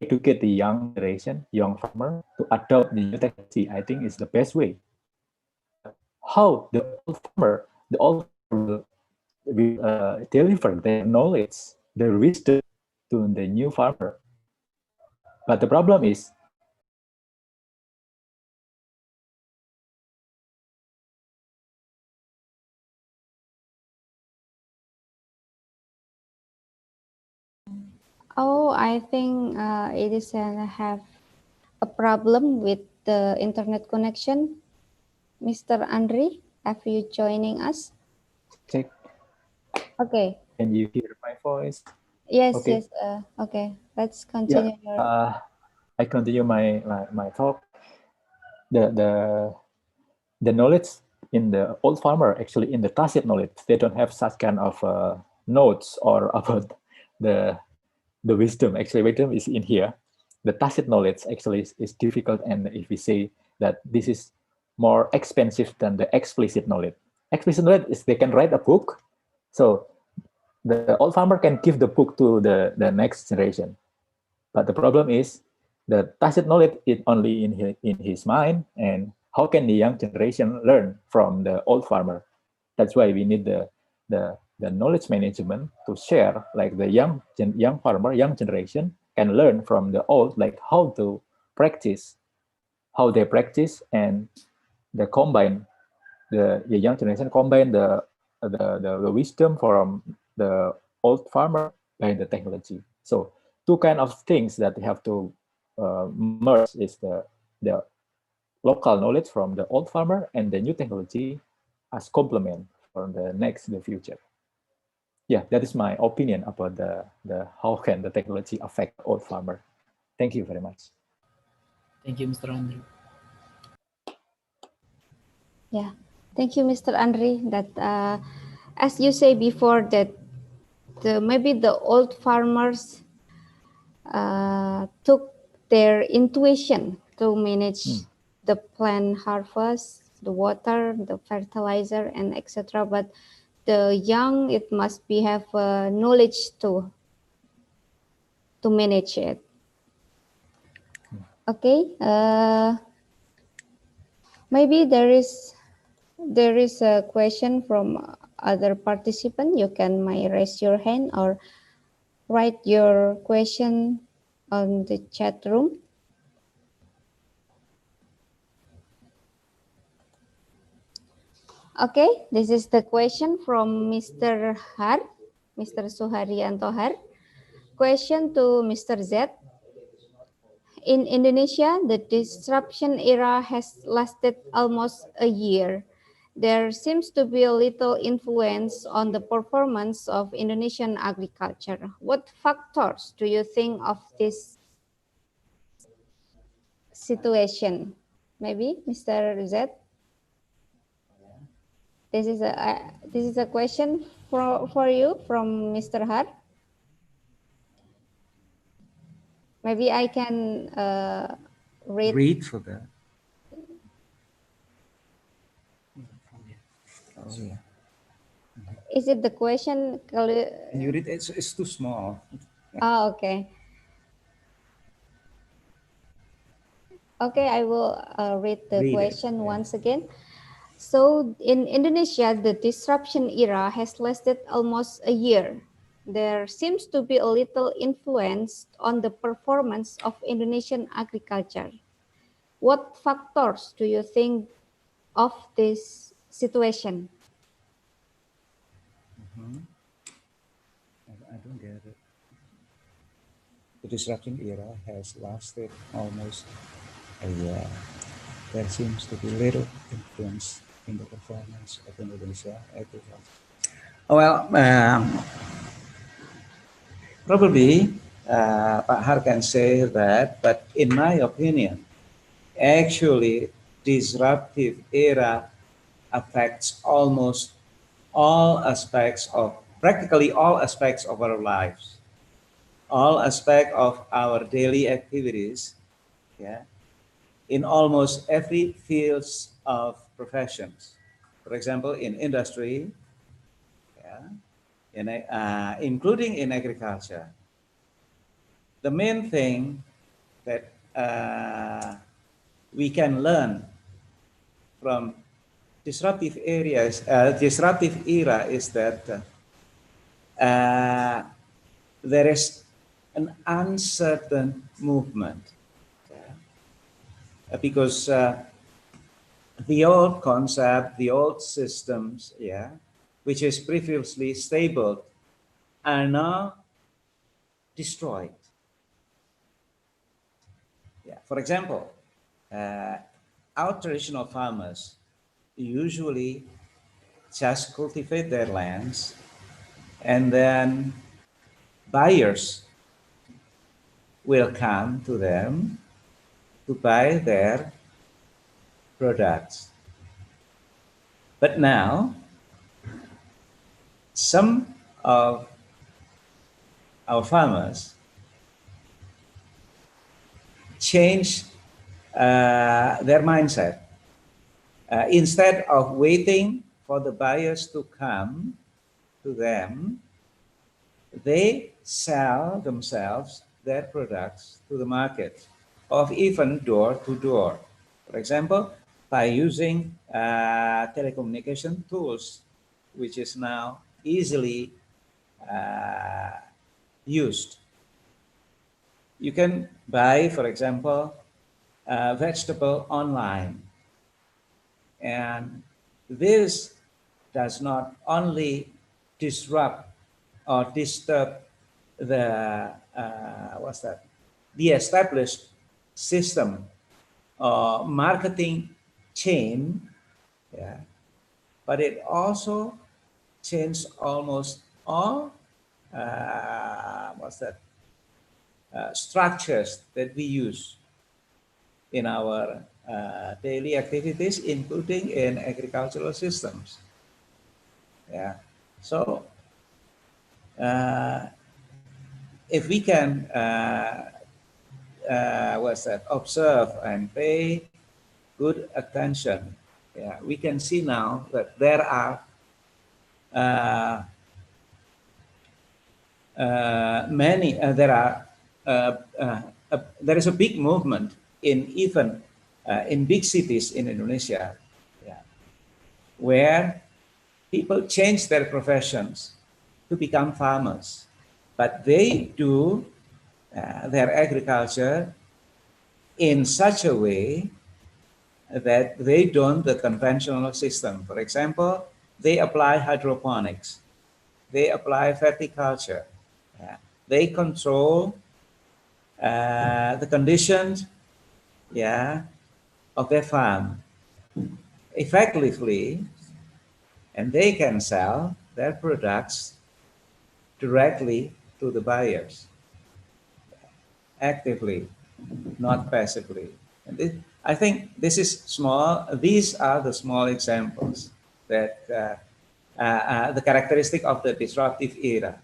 to get the young generation, young farmer to adopt the new technology, I think is the best way. How the old farmer will deliver their knowledge, their wisdom to the new farmer. But the problem is, Oh, I think it is have a problem with the internet connection. Mr. Andri, have you joining us? check. Okay. Can you hear my voice? Yes, Okay. yes. Okay, let's continue. Yeah, I continue my talk. The knowledge in the old farmer, actually in the tacit knowledge, they don't have such kind of notes or about the wisdom. Actually, wisdom is in here. The tacit knowledge actually is difficult, and if we say that this is more expensive than the explicit knowledge. Explicit knowledge is they can write a book, so the old farmer can give the book to the next generation. But the problem is the tacit knowledge is only in his mind, and how can the young generation learn from the old farmer? That's why we need the knowledge management to share, like the young farmer, young generation can learn from the old, like how to practice, how they practice, and the combine the young generation combine the wisdom from the old farmer by the technology. So two kind of things that we have to merge is the local knowledge from the old farmer and the new technology as complement for the future. Yeah, that is my opinion about the how can the technology affect old farmer. Thank you very much. Thank you, Mr. Andrew. Yeah, thank you, Mr. Andri. That as you say before, that maybe the old farmers took their intuition to manage the plant harvest, the water, the fertilizer, and etc. But the young, it must be have knowledge to manage it. Okay. Maybe there is a question from other participant. You can raise your hand or write your question on the chat room. Okay, this is the question from Mr. Har, Mr. Suharyanto Har. Question to Mr. Z. In Indonesia, the disruption era has lasted almost a year. There seems to be a little influence on the performance of Indonesian agriculture. What factors do you think of this situation? Maybe Mr. Z. This is a question for you from Mr. Har. Maybe I can Read for that. Oh, yeah. Is it the question? Can you read? It's too small. Oh, okay. Okay, I will read the question once again. So in Indonesia, the disruption era has lasted almost a year. There seems to be a little influence on the performance of Indonesian agriculture. What factors do you think of this situation? I don't get it. The disruption era has lasted almost a year. There seems to be little influence in the performance of Indonesia agriculture. Well, probably Pak Har can say that, but in my opinion, actually, disruptive era affects almost practically all aspects of our lives, all aspects of our daily activities, yeah, in almost every fields of professions. For example, in industry, yeah, including in agriculture. The main thing that we can learn from disruptive era is that there is an uncertain movement, because the old concept, the old systems, yeah, which is previously stable, are now destroyed. Yeah. For example, our traditional farmers usually just cultivate their lands, and then buyers will come to them to buy their products. But now, some of our farmers change their mindset. Instead of waiting for the buyers to come to them, they sell themselves their products to the market, or even door to door. For example, by using telecommunication tools, which is now easily used. You can buy, for example, vegetable online. And this does not only disrupt or disturb the the established system or marketing chain, yeah, but it also changed almost all structures that we use in our daily activities, including in agricultural systems. Yeah. So if we can observe and pay good attention, yeah, we can see now that there are there is a big movement in big cities in Indonesia, yeah, where people change their professions to become farmers, but they do their agriculture in such a way that they don't the conventional system. For example, they apply hydroponics, they apply verticulture, they control the conditions, yeah, of their farm effectively, and they can sell their products directly to the buyers, actively, not passively. And I think this is small. These are the small examples that the characteristic of the disruptive era.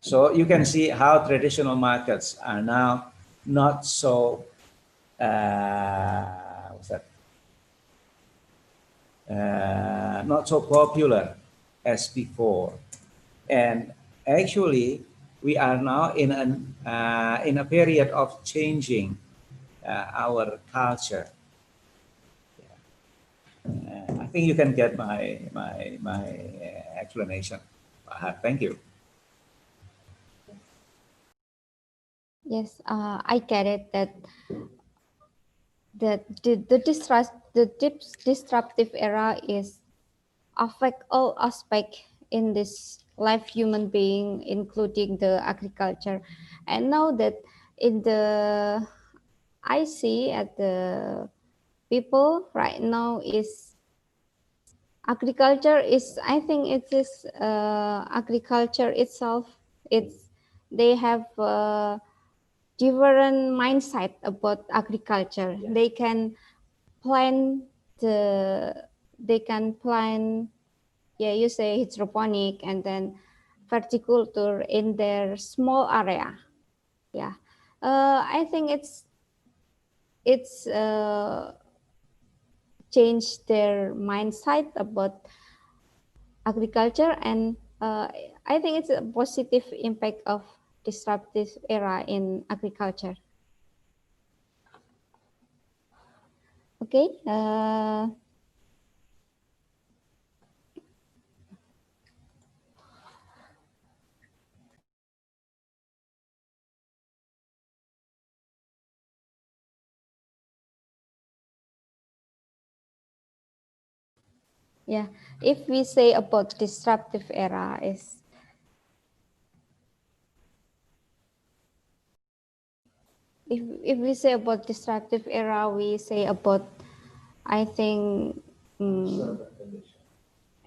So you can see how traditional markets are now not so not so popular as before, and actually we are now in a period of changing our culture. I think you can get my explanation. Thank you. Yes, I get it that the disruptive era is affect all aspects in this life human being, including the agriculture. And now that in the I see at the people right now is agriculture is, I think it is agriculture itself. It's they have different mindset about agriculture. Yeah. They can plant yeah, you say hydroponic and then verticulture in their small area. Yeah, I think it's changed their mindset about agriculture, and I think it's a positive impact of disruptive era in agriculture. Okay. Yeah, if we say about disruptive era is if we say about disruptive era, we say about, I think,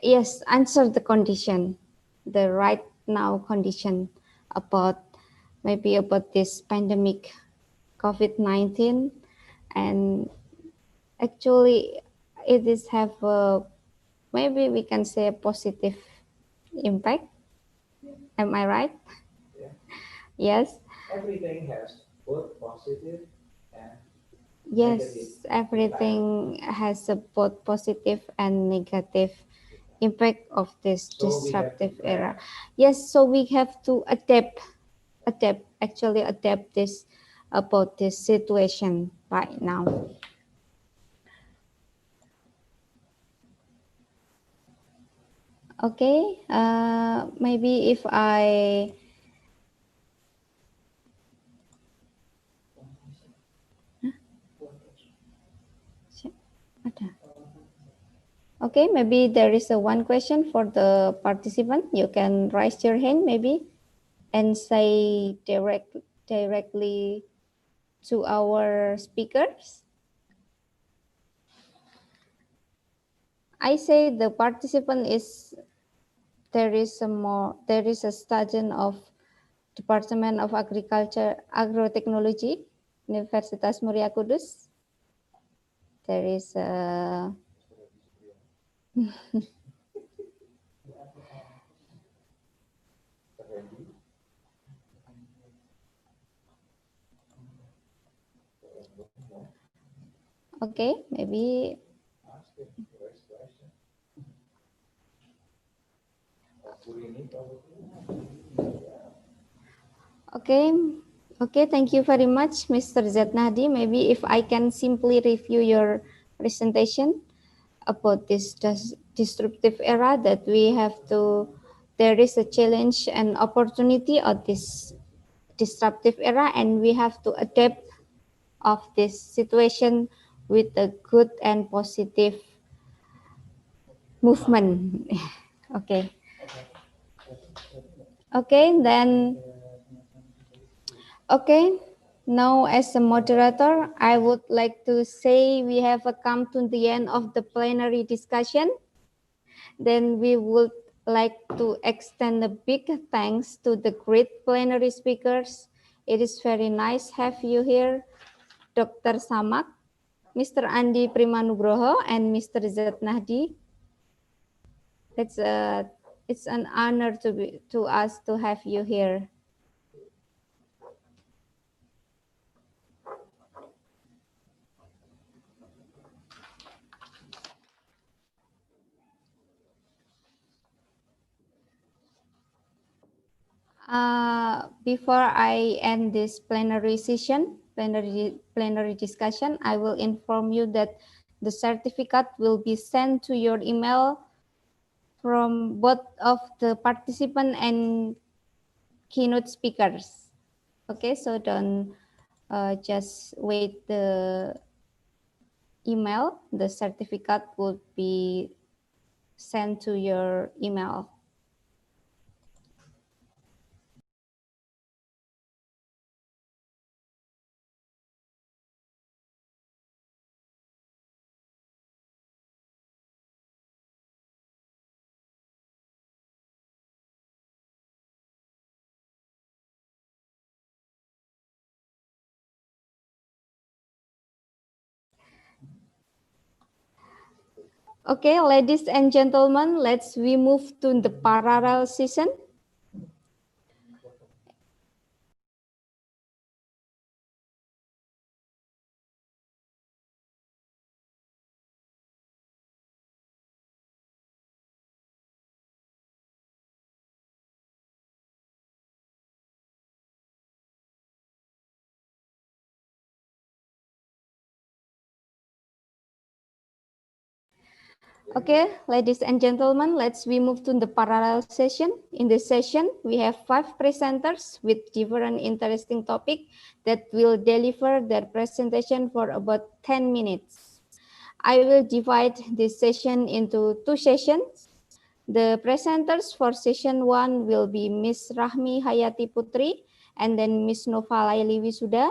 yes, answer the condition, the right now condition about maybe about this pandemic COVID-19, and actually it is have a, maybe we can say a positive impact. Am I right? Yeah. Yes. Everything has both positive and yes, negative everything impact. has a both positive and negative impact of this disruptive era. Yes, so we have to adapt this about this situation right now. Okay, maybe if I okay, maybe there is a one question for the participant. You can raise your hand maybe and say directly to our speakers. I say the participant is there is a student of Department of Agriculture Agrotechnology, Universitas Muria Kudus. There is a okay, maybe okay. Okay, thank you very much, Mr. Zetnadi. Maybe if I can simply review your presentation about this disruptive era that we have to, there is a challenge and opportunity of this disruptive era, and we have to adapt of this situation with a good and positive movement. Okay. Okay, then, okay. Now, as a moderator, I would like to say we have come to the end of the plenary discussion. Then we would like to extend a big thanks to the great plenary speakers. It is very nice have you here, Dr. Samak, Mr. Andi Primanugroho, and Mr. Zetnadi. It's an honor to us to have you here. Before I end this plenary session, plenary discussion, I will inform you that the certificate will be sent to your email from both of the participant and keynote speakers. Okay, so don't just wait the email. The certificate will be sent to your email. Okay, ladies and gentlemen, we move to the parallel session. Okay, ladies and gentlemen, we move to the parallel session. In this session, we have 5 presenters with different interesting topic that will deliver their presentation for about 10 minutes. I will divide this session into 2 sessions. The presenters for session 1 will be Ms. Rahmi Hayati Putri, and then Ms. Nova Laili Wisuda,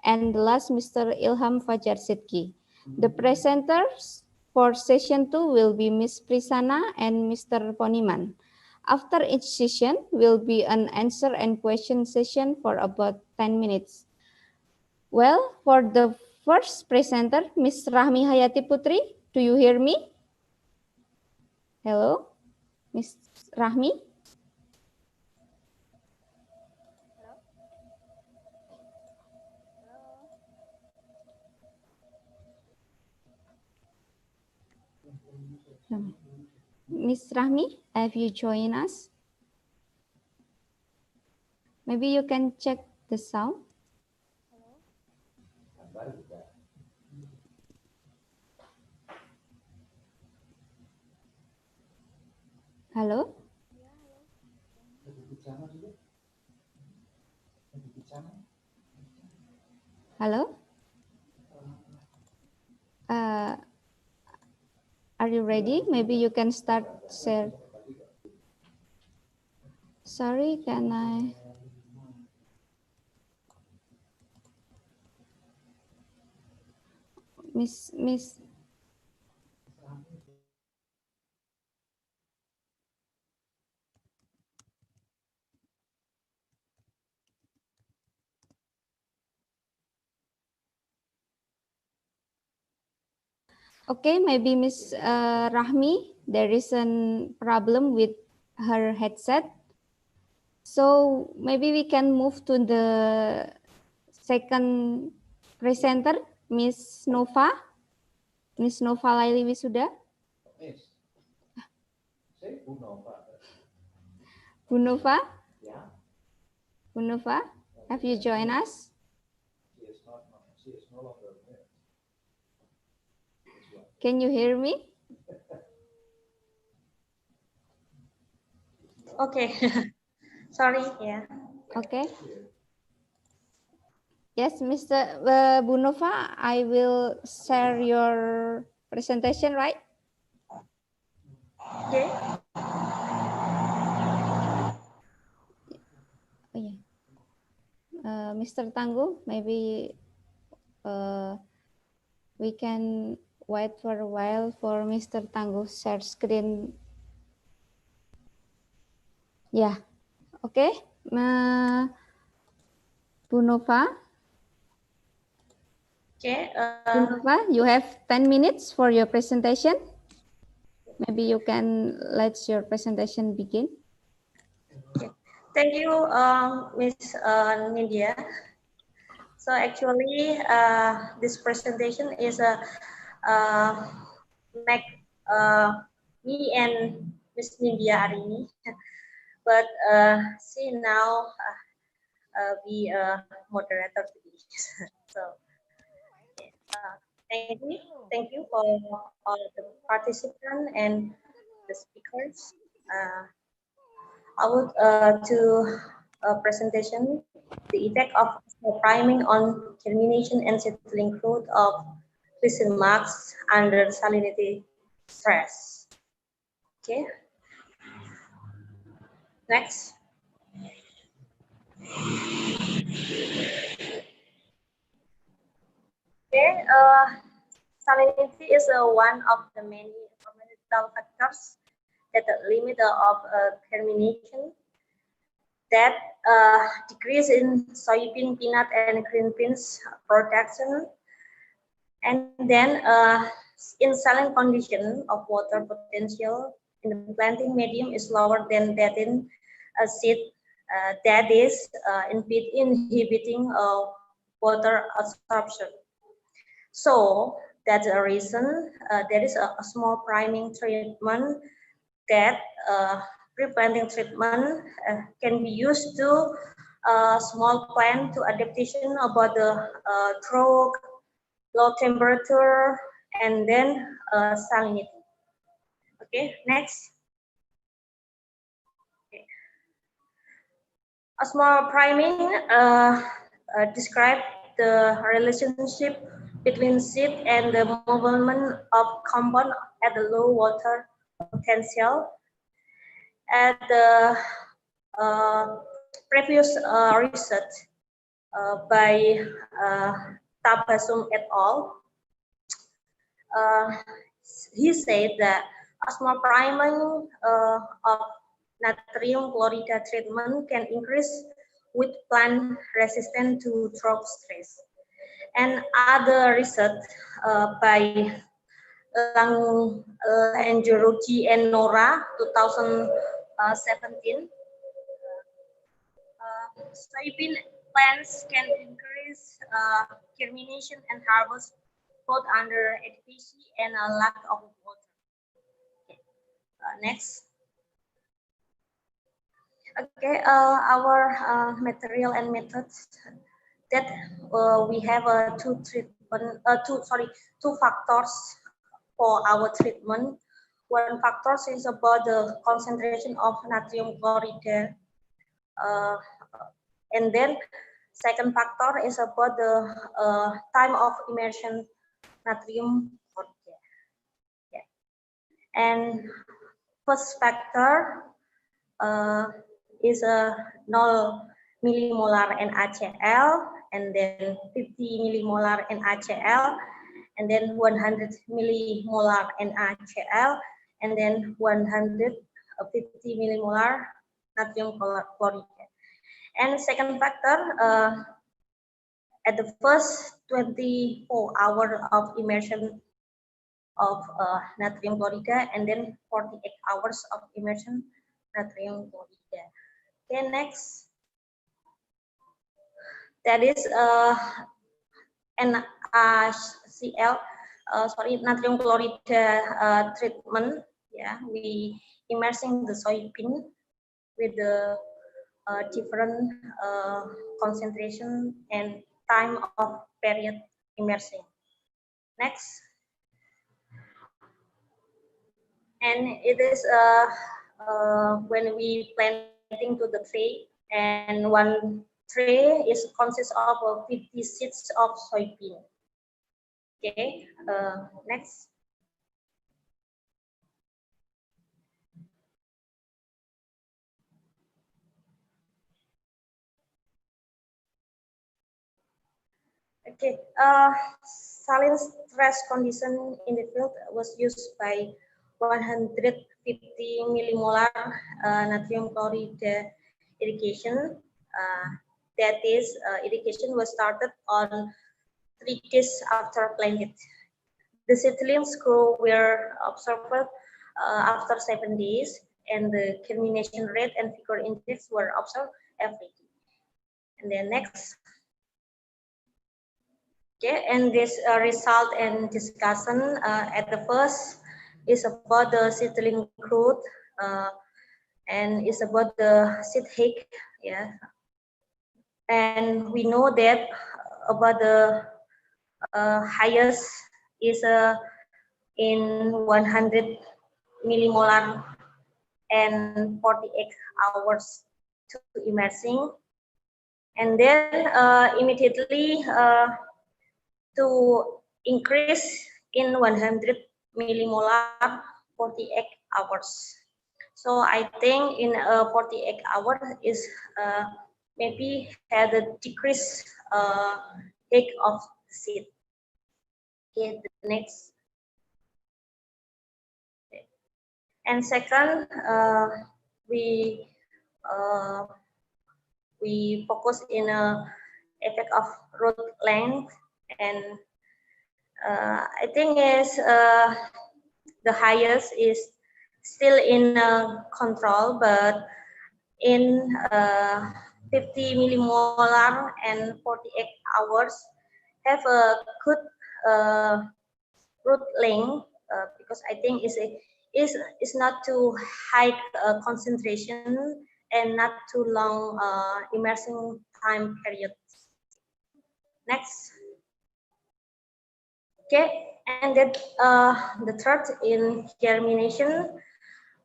and the last Mr. Ilham Fajar Sidki. The presenters for session 2 will be Ms. Prisana and Mr. Poniman. After each session will be an answer and question session for about 10 minutes. Well, for the first presenter, Ms. Rahmi Hayati Putri, do you hear me? Hello, Ms. Rahmi? Miss Rahmi, have you joined us? Maybe you can check the sound. Hello? Hello? Are you ready? Maybe you can start share. Sorry, can I? Miss. Okay, maybe Miss Rahmi, there is a problem with her headset. So maybe we can move to the second presenter, Miss Nova. Miss Nova Laili Wisuda. Bu Nova? Bu Nova, have you joined us? Can you hear me? Okay. Sorry, yeah. Okay. Yes, Mr. Bu Nova, I will share your presentation, right? Okay. Oh, yeah. Mr. Tangguh, maybe we can wait for a while for Mr. Tangguh share screen. Yeah. Okay. Bu Nova. Okay. Bu Nova, you have 10 minutes for your presentation. Maybe you can let your presentation begin. Okay. Thank you, Miss Nindya. So actually, this presentation is make me and Miss Nindya hari ini. But see now be a moderator today. So thank you for all the participants and the speakers. I would to a presentation the effect of priming on germination and settling growth of rhizome marks under salinity stress. Okay. Next. Okay. Salinity is one of the many environmental factors that limit of germination, that decrease in soybean, peanut, and green beans production, and then in saline condition of water potential in the planting medium is lower than that in seed, that is inhibiting water absorption. So that's a reason there is a small priming treatment, that pre-planting treatment can be used to small plant to adaptation about the drought, low temperature, and then salinity. Okay, next. Okay. A small priming describe the relationship between seed and the movement of compound at the low water potential. At the previous research by Tabasum et al., he said that osmotic priming of natrium chloride treatment can increase with plant resistant to drought stress. And other research by Langerucci and Nora 2017, soybean plants can increase germination and harvest both under ADPC and a lack of water. Okay. Next. Okay, our material and methods that we have two factors for our treatment. One factor is about the concentration of natrium chloride, and then second factor is about the time of immersion natrium chloride. Yeah. And first factor is a 0 millimolar NaCl, and then 50 millimolar NaCl, and then 100 millimolar NaCl, and then 150 millimolar natrium chloride. And second factor, at the first 24 hours of immersion of natrium chloride, and then 48 hours of immersion natrium chloride. Okay, next. That is NaCl, natrium chloride treatment. Yeah, we immersing the soybean with the different concentration and time of period immersing. Next. And it is when we planting to the tree, and one tray consists of 50 seeds of soybean. Okay, next. Okay, saline stress condition in the field was used by 150 millimolar natrium chloride irrigation. That is, irrigation was started on 3 days after planted. The seedlings grow were observed after 7 days, and the germination rate and vigor index were observed every day. And then next. Okay, and this result and discussion at the first is about the seedling growth and is about the seed height. Yeah, and we know that about the highest is in 100 millimolar and 48 hours to immersing, and then immediately to increase in 100 millimolar 48 hours. So I think in 48 hours is maybe had a decrease height of seed. Okay, the next. And second, we focus in a effect of root length, and I think is the highest is still in control, but in 50 millimolar and 48 hours have a good root length because I think is not too high concentration and not too long immersing time period. Next. Okay, and then the third in germination,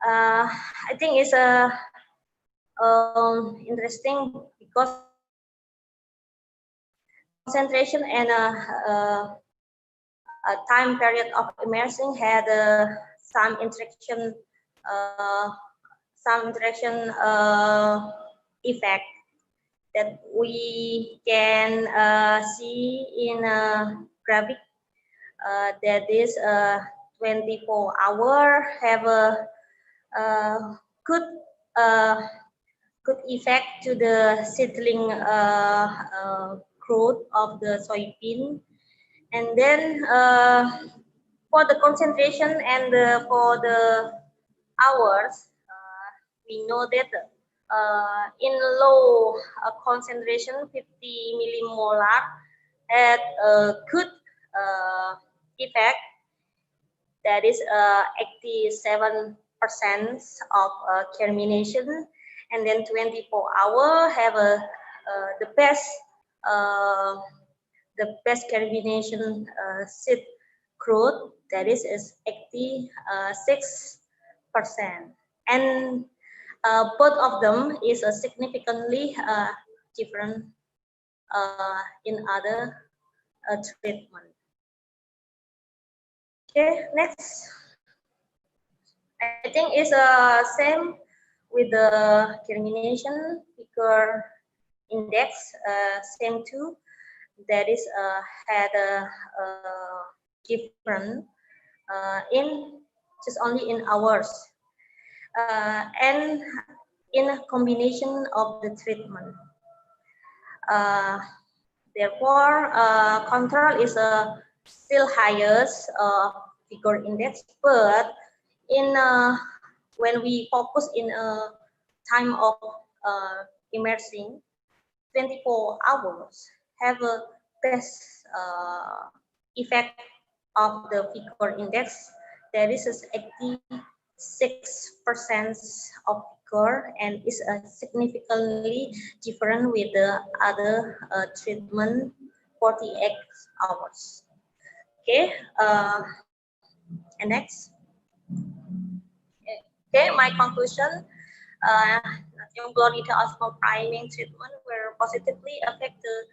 I think is interesting because concentration and time period of immersing had some interaction effect that we can see in a graphic. That is 24 hour have a good effect to the seedling growth of the soybean, and then for the concentration and for the hours, we know that in low concentration 50 millimolar had a good effect, that is 87 of germination, and then 24-hour have the best germination seed growth, that is 86%, and both of them is significantly different in other treatment. Okay, next. I think it's same with the germination figure index, same too. That is had a different in just only in hours, and in a combination of the treatment. Therefore, control is still highest figure index, but in when we focus in a time of immersing, 24 hours have a best effect of the figure index. There is 86% of figure and is significantly different with the other treatment 48 hours. Okay, and next. Okay, my conclusion. Natrium chloride osmo priming treatment will positively affect the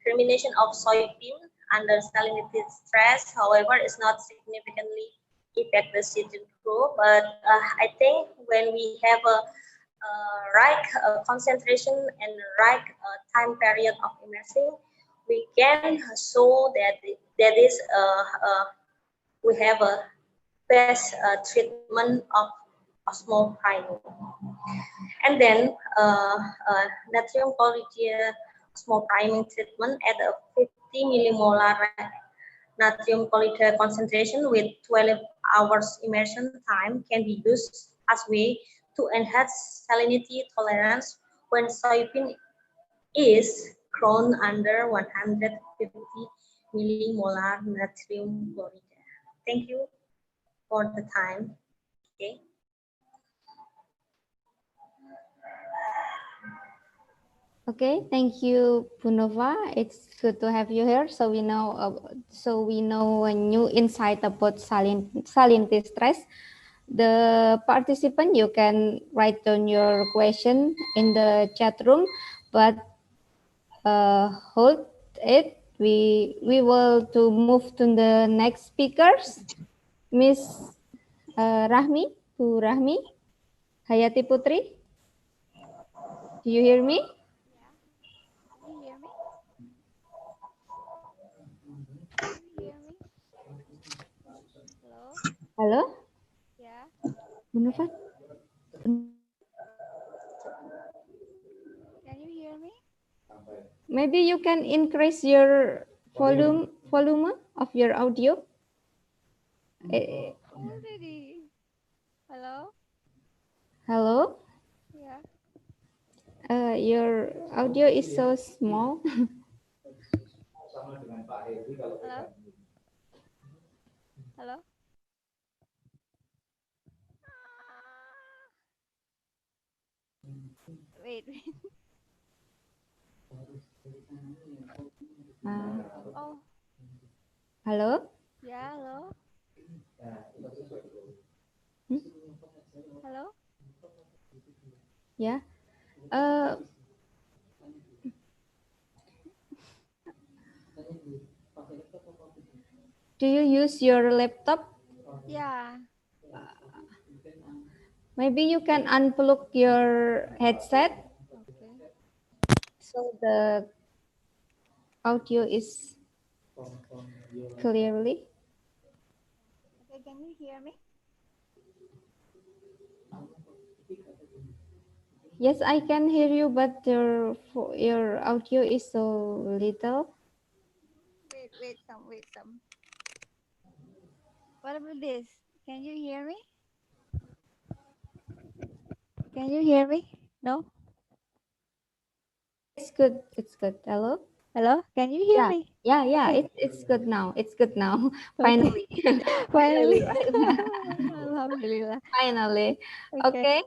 germination of soybean under salinity stress. However, it's not significantly affect the seed growth. But I think when we have a right concentration and right time period of immersing, we can show that that is we have a best treatment of osmo priming. And then natrium chloride osmo priming treatment at a 50 millimolar natrium chloride concentration with 12 hours immersion time can be used as way to enhance salinity tolerance when soybean is grown under 150 millimolar natrium chloride. Thank you for the time. Okay. Okay, thank you, Punova. It's good to have you here. So we know a new insight about salinity stress. The participant, you can write down your question in the chat room, but hold it. We will to move to the next speakers, Miss Rahmi, Bu Rahmi, Hayati Putri. Do you hear me? Can you hear me? Can you hear me? Hello? Hello? Yeah. Punova? Can you hear me? Maybe you can increase your volume of your audio. Already. Hello? Hello? Yeah. Your audio is so small. Hello? Hello? Wait, wait. Oh, Hello? yeah, hello? Hmm? Hello? Yeah. Do you use your laptop? Yeah. Maybe you can unplug your headset Okay. so the audio is clearly. Okay, can you hear me? Yes, I can hear you, but your audio is so little. Wait some. What about this? Can you hear me? Can you hear me? No? It's good. It's good. Hello? Hello? Can you hear Yeah. me? Yeah. Okay. It's good now. It's good now. Okay. Finally. Finally. Finally. Right? Alhamdulillah. Finally. Okay.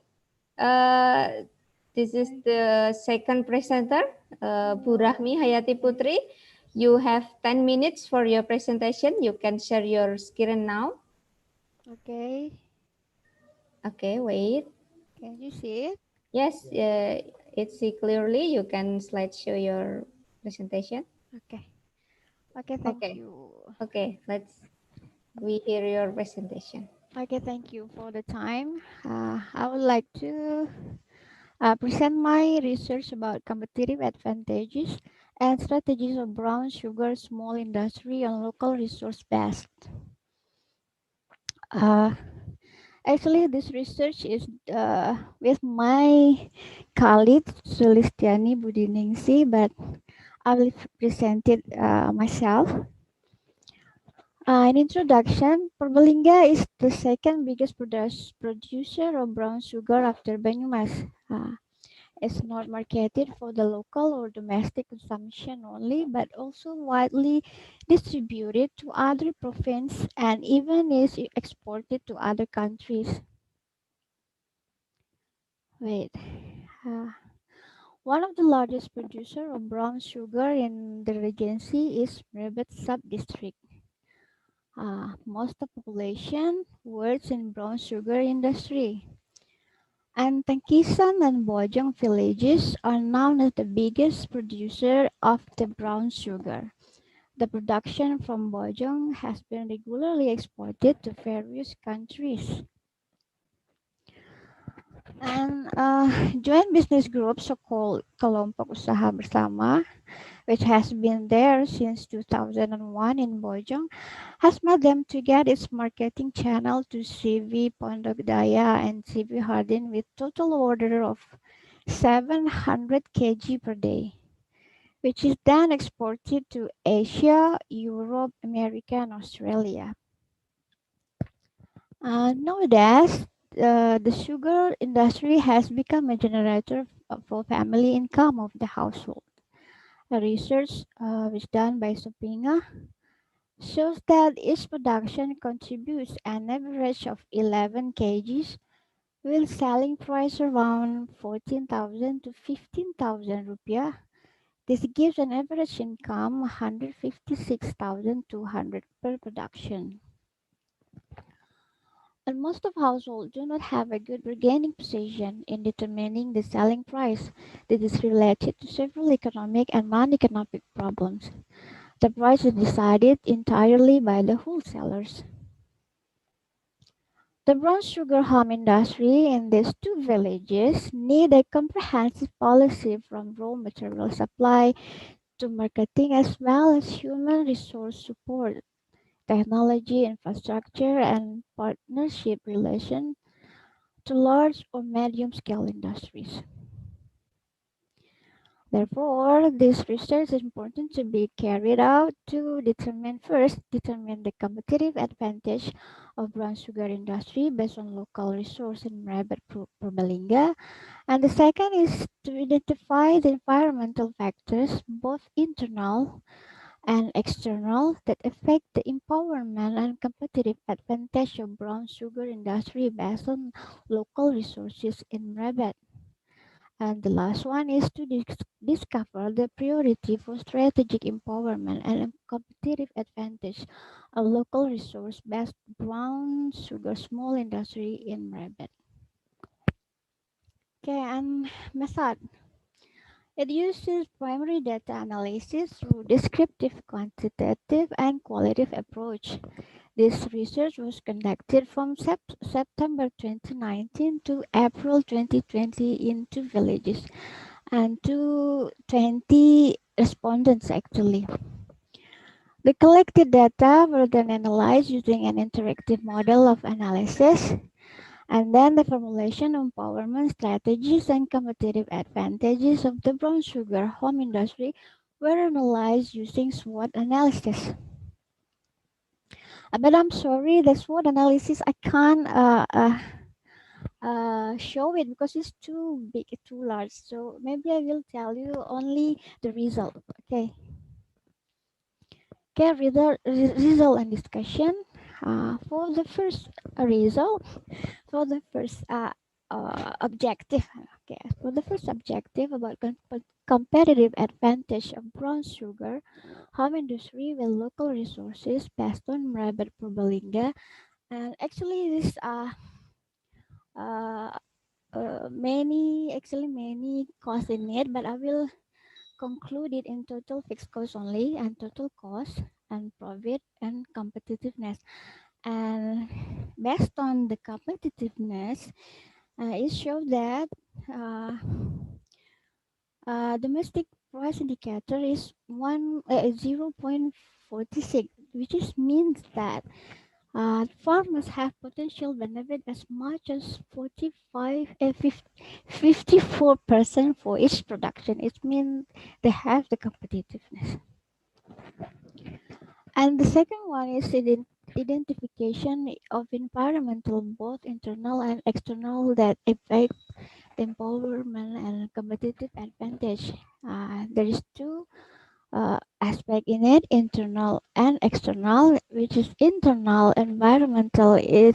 Okay. This is the second presenter, Bu Rahmi Hayati Putri. You have 10 minutes for your presentation. You can share your screen now. Okay. Okay, wait. Can you see it? Yes, it's see clearly. You can slideshow your presentation. Okay. Okay, thank Okay. you. Okay, we hear your presentation. Okay, thank you for the time. I would like to present my research about competitive advantages and strategies of brown sugar small industry on local resource based. Uh, Actually, this research is with my colleague Sulistiani Budiningsi, but I will present it myself. In introduction, Purbalingga is the second biggest producer of brown sugar after Banyumas. It's not marketed for the local or domestic consumption only, but also widely distributed to other provinces and even is exported to other countries. Wait. Uh, One of the largest producer of brown sugar in the Regency is Merebet sub-district. Most of the population works in brown sugar industry. And Tangkisan and Bojong villages are known as the biggest producer of the brown sugar. The production from Bojong has been regularly exported to various countries. And joint business groups, so-called Kelompok Usaha Bersama, which has been there since 2001 in Bojong, has made them to get its marketing channel to CV Pondok Daya and CV Hardin with total order of 700 kg per day, which is then exported to Asia, Europe, America, and Australia. Nowadays, the sugar industry has become a generator for family income of the household. A research which done by Sopinga shows that each production contributes an average of 11 kgs with selling price around 14,000 to 15,000 rupiah. This gives an average income 156,200 per production. And most of households do not have a good bargaining position in determining the selling price. This is related to several economic and non-economic problems. The price is decided entirely by the wholesalers. The brown sugar home industry in these two villages need a comprehensive policy from raw material supply to marketing as well as human resource support, technology infrastructure and partnership relation to large or medium scale industries. Therefore, this research is important to be carried out to determine the competitive advantage of brown sugar industry based on local resource in Merabat Purbalingga. And the second is to identify the environmental factors, both internal and external, that affect the empowerment and competitive advantage of brown sugar industry based on local resources in Merabat. And the last one is to discover the priority for strategic empowerment and competitive advantage of local resource-based brown sugar small industry in Merabat. Okay, and method. It uses primary data analysis through descriptive, quantitative, and qualitative approach. This research was conducted from September 2019 to April 2020 in two villages and to 20 respondents actually. The collected data were then analyzed using an interactive model of analysis, and then the formulation of empowerment strategies and competitive advantages of the brown sugar home industry were analyzed using SWOT analysis. But I'm sorry, the SWOT analysis I can't show it because it's too big, too large. So maybe I will tell you only the result. Okay. Okay, result and discussion. For the first result, for the first objective, okay, for the first objective about competitive advantage of brown sugar, home industry with local resources based on Merabat Purbalingga, and actually this uh, many costs in it, but I will conclude it in total fixed cost only and total cost and profit and competitiveness. And based on the competitiveness, it shows that uh, domestic price indicator is 0.46, which is means that farmers have potential benefit as much as 54% for each production. It means they have the competitiveness. And the second one is identification of environmental, both internal and external, that affect the empowerment and competitive advantage. There is two aspect in it, internal and external, which is internal environmental is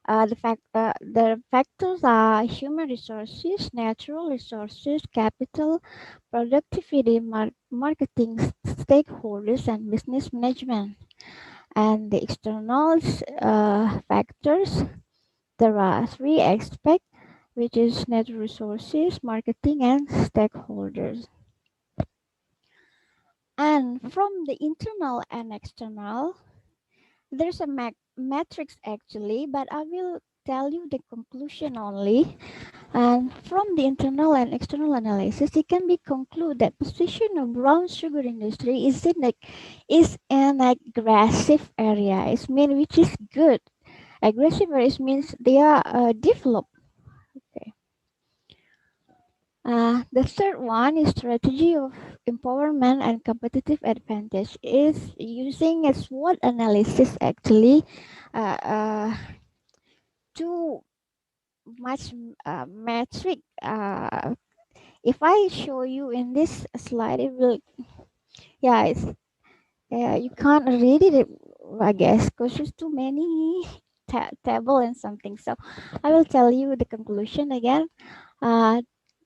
the factors are human resources, natural resources, capital, productivity, marketing, stakeholders, and business management. And the external factors, there are three aspects, which is natural resources, marketing, and stakeholders. And from the internal and external, there's a matrix actually, but I will tell you the conclusion only. And from the internal and external analysis, it can be concluded that position of brown sugar industry is an aggressive area. It means which is good. Aggressive areas means they are developed. Okay. The third one is strategy of empowerment and competitive advantage is using a SWOT analysis actually too much metric. If I show you in this slide, it will, yeah, it's you can't read it, I guess, because there's too many table and something. So I will tell you the conclusion again.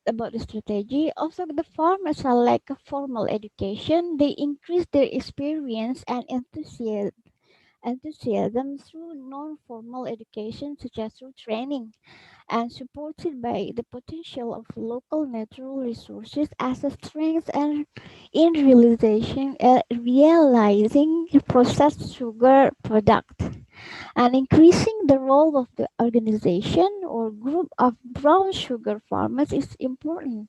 About the strategy. Also, the farmers are like a formal education. They increase their experience and enthusiasm through non-formal education, such as through training, and supported by the potential of local natural resources as a strength and in realizing processed sugar product, and increasing the role of the organization or group of brown sugar farmers is important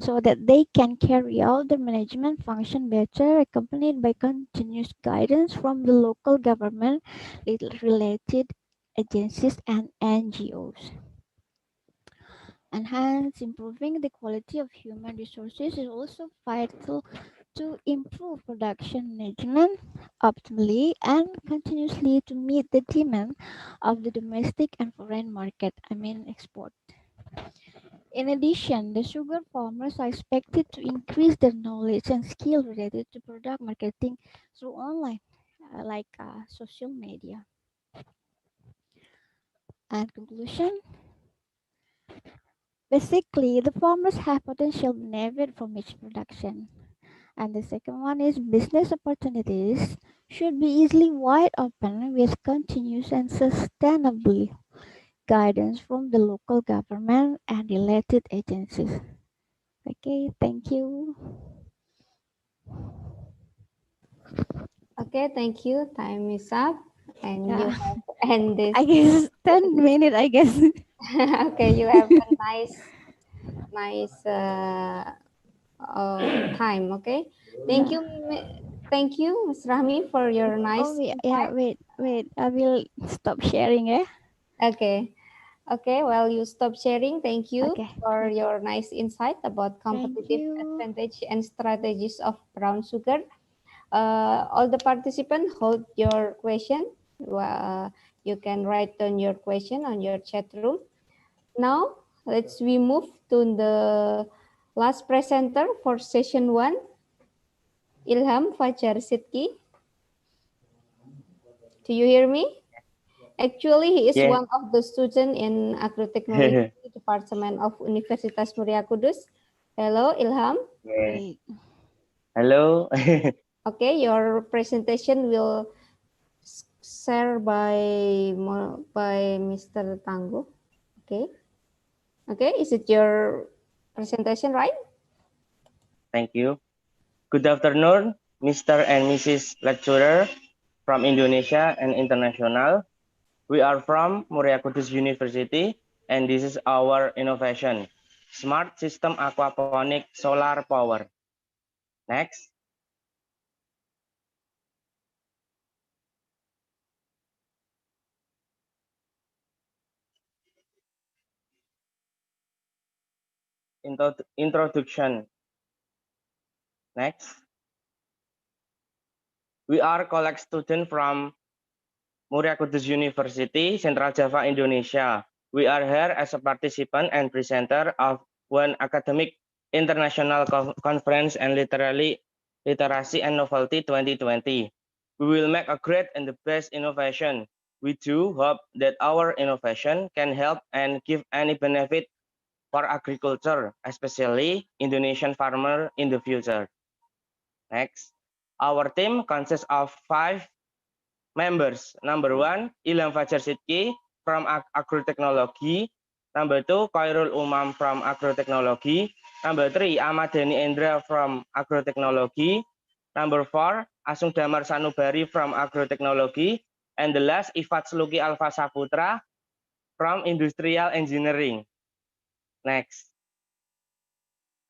so that they can carry out the management function better, accompanied by continuous guidance from the local government related agencies and NGOs. And hence, improving the quality of human resources is also vital to improve production management optimally and continuously to meet the demand of the domestic and foreign market, export. In addition, the sugar farmers are expected to increase their knowledge and skill related to product marketing through online, like social media. And conclusion, basically, the farmers have potential benefit from each production. And the second one is business opportunities should be easily wide open with continuous and sustainable guidance from the local government and related agencies. Okay, thank you. Okay, thank you. Time is up, and you Yeah, have to end this. I guess 10 minutes, I guess. Okay, you have a nice time. Okay, thank you, thank you, Ms. Rahmi, for your nice Yeah, insight. wait. I will stop sharing, eh? Okay. Okay, well, you stop sharing. Thank you Okay, for your nice insight about thank competitive you. advantage and strategies of brown sugar. All the participants hold your question. You can write down your question on your chat room. Now, we move to the last presenter for session 1, Ilham Fajar Sidki. Do you hear me? Actually, he is Yes. one of the students in Agrotechnology Department of Universitas Muria Kudus. Hello, Ilham. Yes. Hello. Okay, your presentation will share by Mr. Tangguh. Okay. Okay, is it your presentation, right? Thank you. Good afternoon, Mr. and Mrs. Lecturer from Indonesia and international. We are from Muria Kudus University, and this is our innovation, Smart System Aquaponic Solar Power. Next. Introduction. Next. We are college student from Muria Kudus University, Central Java, Indonesia. We are here as a participant and presenter of one academic international conference and literacy and novelty 2020. We will make a great and the best innovation. We do hope that our innovation can help and give any benefit for agriculture, especially Indonesian farmer in the future. Next. Our team consists of 5 members. Number 1, Ilham Fajar Sidki from Agrotechnology. Number 2, Khairul Umam from Agrotechnology. Number 3, Ahmad Dhani Endra from Agrotechnology. Number 4, Asung Damar Sanubari from Agrotechnology. And the last, Ifat Sluki Alfa Saputra from Industrial Engineering. Next.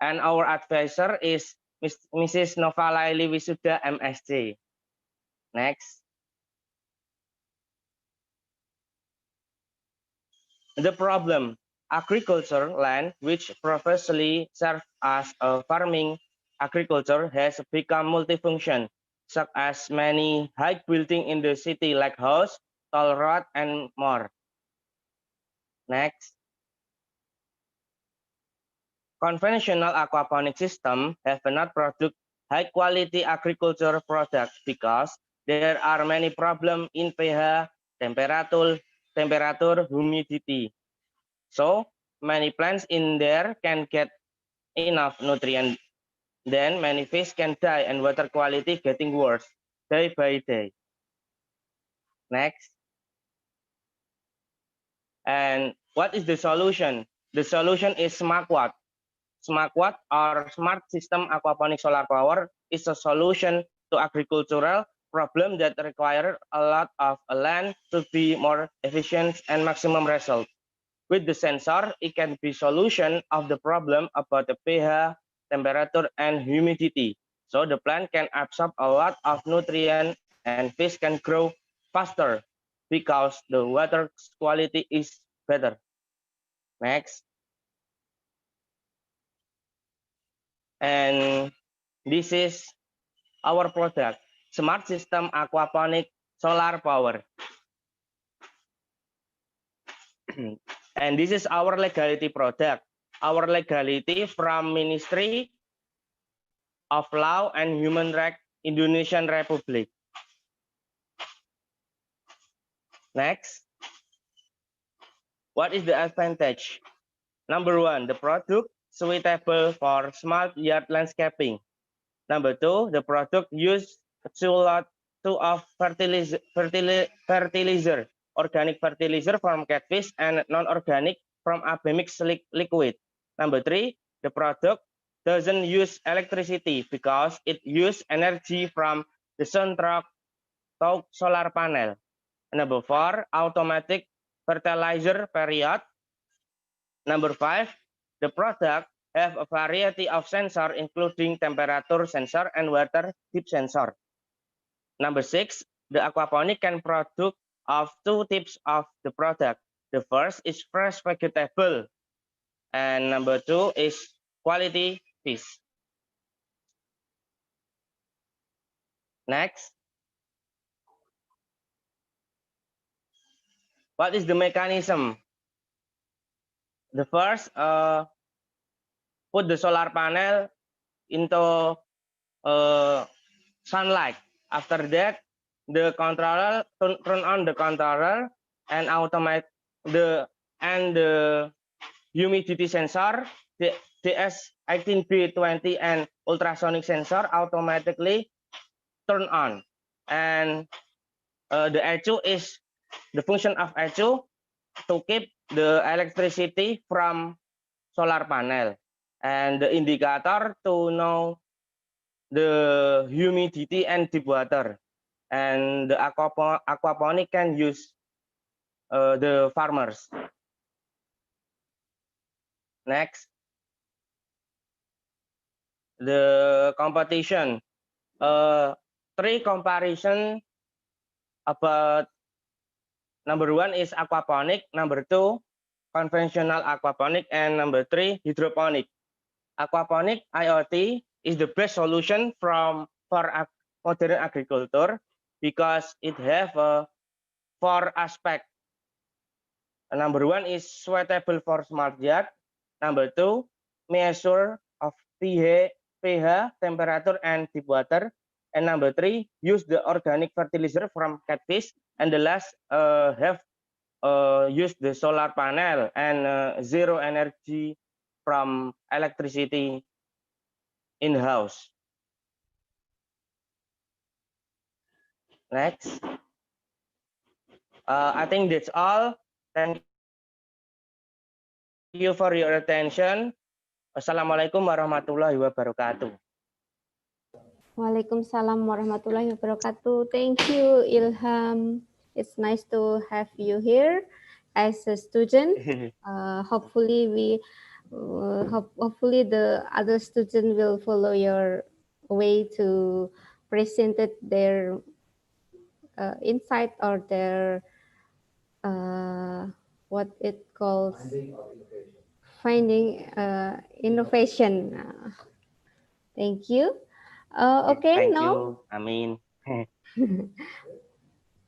And our advisor is Mrs. Nova Laili Wisuda, MSc. Next. The problem, agriculture land, which previously served as a farming agriculture, has become multifunction, such as many high buildings in the city like house, toll road, and more. Next. Conventional aquaponic system have not produced high quality agriculture products because there are many problems in pH, temperature, humidity. So many plants in there can get enough nutrient. Then many fish can die and water quality getting worse day by day. Next. And what is the solution? The solution is smart watt. Smart watt or smart system aquaponic solar power is a solution to agricultural problem that require a lot of land to be more efficient and maximum result. With the sensor, it can be solution of the problem about the pH, temperature, and humidity. So the plant can absorb a lot of nutrient and fish can grow faster because the water quality is better. Next. And this is our product, Smart System Aquaponic Solar Power. And this is our legality product. Our legality from Ministry of Law and Human Rights, Indonesian Republic. Next. What is the advantage? Number 1, the product suitable for smart yard landscaping. Number 2, the product used to lot of fertilizer, organic fertilizer from catfish and non-organic from mixed liquid. Number 3, the product doesn't use electricity because it uses energy from the sun truck to solar panel. Number 4, automatic fertilizer period. Number 5, the product have a variety of sensor including temperature sensor and water depth sensor. Number 6, the aquaponic can produce of 2 types of the product. The first is fresh vegetable and number 2 is quality fish. Next. What is the mechanism? The first, put the solar panel into sunlight. After that, the controller, turn on the controller, and automate the humidity sensor, the DS18B20 and ultrasonic sensor automatically turn on. And the ECU is the function of ECU to keep the electricity from solar panel, and the indicator to know the humidity and deep water. And the aquaponic can use the farmers. Next, the competition. Three comparison about number one is aquaponic, number two conventional aquaponic, and number three hydroponic. Aquaponic IoT is the best solution for modern agriculture because it have four aspects. Number one is suitable for smart yard. Number two, measure of pH, temperature, and deep water. And number three, use the organic fertilizer from catfish. And the last have use the solar panel and zero energy from electricity in-house. Next. I think that's all. Thank you for your attention. Assalamualaikum warahmatullahi wabarakatuh. Waalaikumsalam warahmatullahi wabarakatuh. Thank you, Ilham. It's nice to have you here as a student. Hopefully hopefully the other students will follow your way to present their insight or their what it calls finding innovation. Thank you. Okay, Thank now. you. Amin.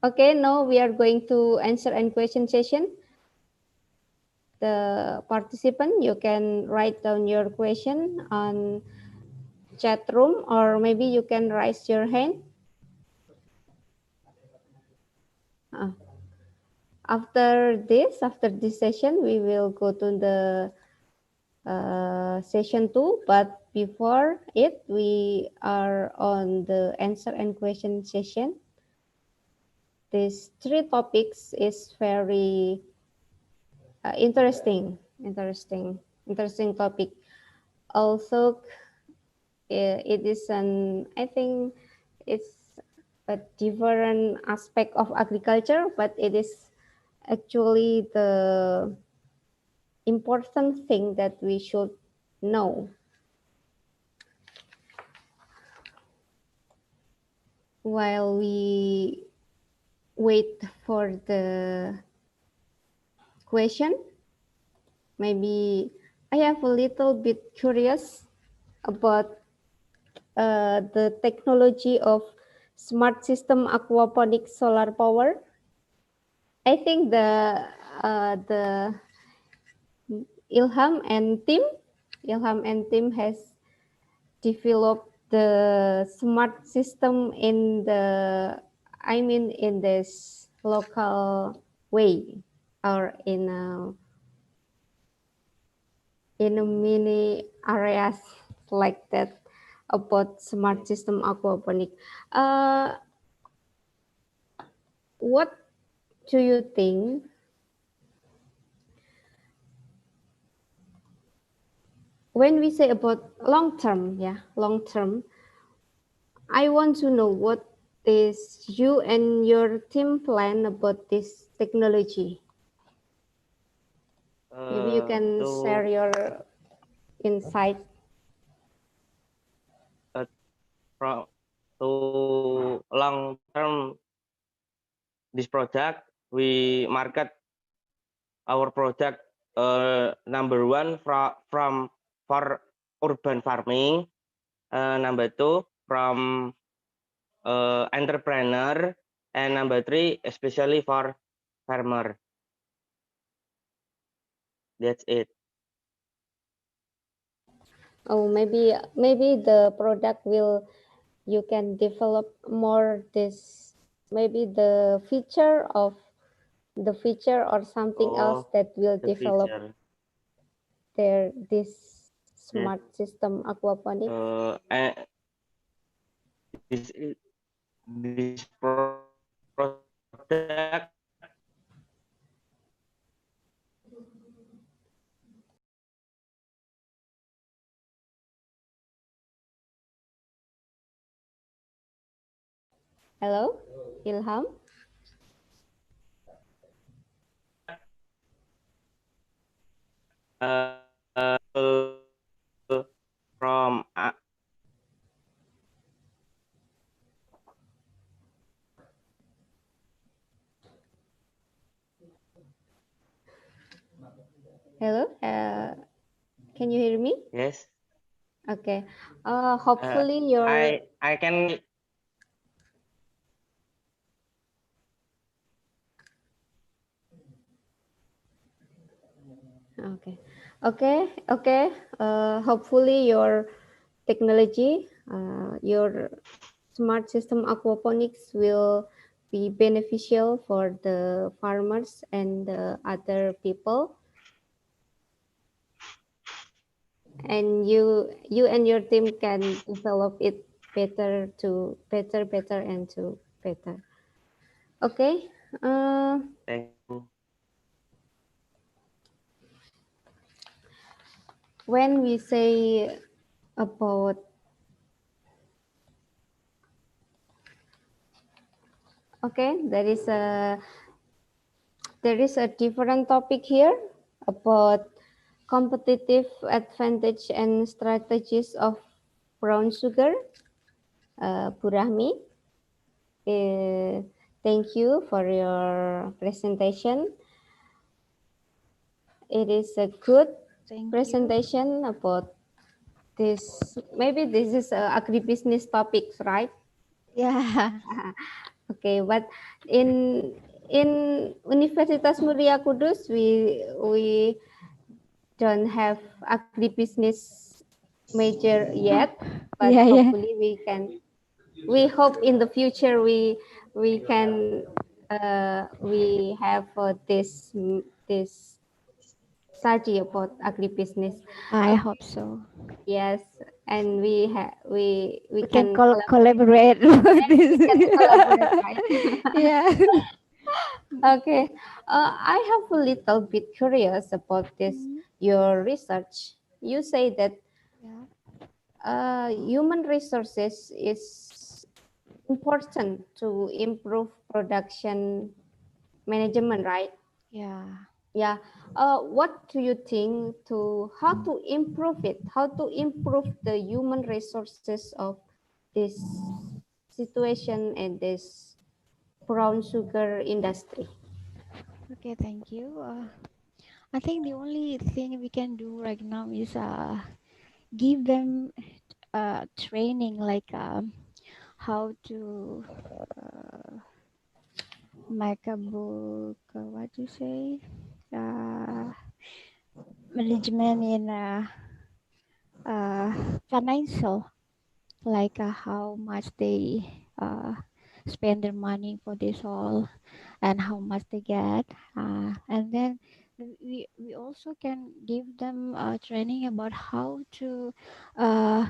Okay, now we are going to answer and question session. The participant, you can write down your question on chat room, or maybe you can raise your hand. After this session, we will go to the session 2, but before it, we are on the answer and question session. These three topics is very interesting topic. Also, it is I think it's a different aspect of agriculture, but it is actually the important thing that we should know. While we wait for the question, maybe I have a little bit curious about the technology of smart system aquaponic solar power. I think the Ilham and team has developed the smart system in this local way, or in a mini areas like that about smart system aquaponic. What do you think? When we say about long term, I want to know what is you and your team plan about this technology. Maybe you can share your insight. To long term this project, we market our project number one for urban farming, number two from entrepreneur, and number three especially for farmer. That's it. Oh, maybe the product you can develop more this maybe the feature or something else Oh, that will the develop feature. this Yes. smart system aquaponics. And this product Hello, Ilham. uh, from Hello. Can you hear me? yes. Okay. Hopefully your I can. okay. Okay. Hopefully your technology, your smart system aquaponics will be beneficial for the farmers and the other people. And you and your team can develop it better and to better. Okay. Thank you. When we say about okay, there is a different topic here about competitive advantage and strategies of brown sugar. Burahmi, thank you for your presentation. It is a good Thank you. presentation about this. Maybe this is agribusiness topics, right? Yeah. Okay, but in Universitas Muria Kudus, we don't have agribusiness major yet, but Yeah, yeah. hopefully we can. We hope in the future we can we have this study about agribusiness. I Okay, hope so. yes, and we We can can collaborate. collaborate with Yes, we can collaborate, this. right? Yeah. Okay, I have a little bit curious about this Mhm. your research. You say that Yeah. human resources is important to improve production management, right? Yeah. Yeah. What do you think to how to improve it? How to improve the human resources of this situation and this brown sugar industry? Okay, thank you. I think the only thing we can do right now is give them training like how to make a book, what do you say? Uh, Management in uh, financial, like how much they uh, spend their money for this all and how much they get. And then we also can give them training about how to uh,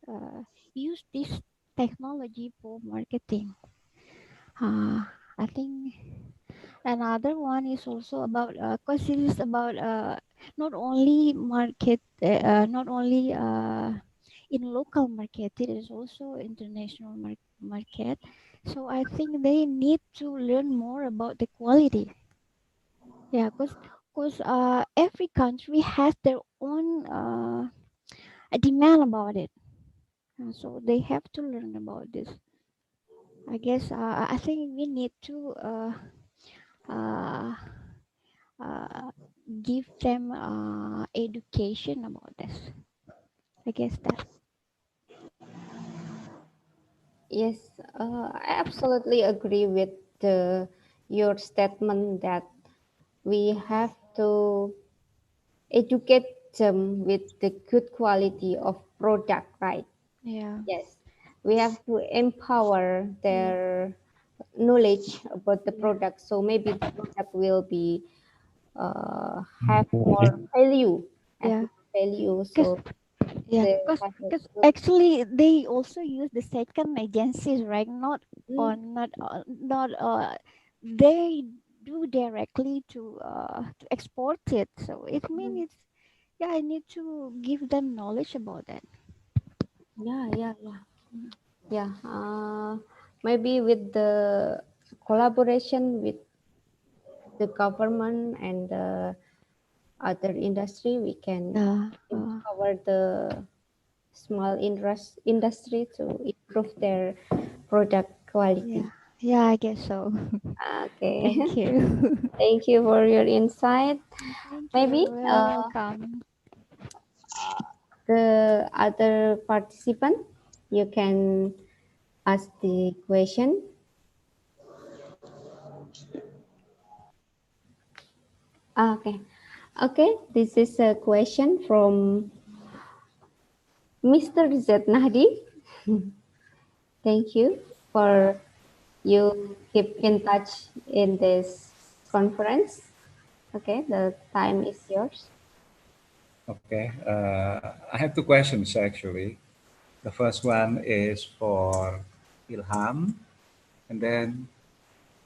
uh, use this technology for marketing. I think another one is also about because it is about not only not only in local market, it is also international market. So I think they need to learn more about the quality. Yeah, because every country has their own demand about it. So they have to learn about this. I guess I think we need to uh, uh, give them education about this. I guess that. Yes, I absolutely agree with your statement that we have to educate them with the good quality of product, right? Yeah. Yes, we have to empower Yeah. their knowledge about the product. So maybe the product will be have more value. Yeah. Value. So Yeah, the because actually they also use the second agencies, right? Not on, not they do directly to export it. So it means it's, yeah, I need to give them knowledge about that. Yeah. Maybe with the collaboration with the government and the other industry, we can empower the small industry to improve their product quality. Yeah, I guess so. Okay. Thank you. Thank you for your insight. Thank Maybe you. You're welcome. the other participant, you can ask the question. Okay. Okay, this is a question from Mr. Z Nahdi. Thank you for you keep in touch in this conference. Okay, the time is yours. Okay, I have two questions actually. The first one is for Ilham, and then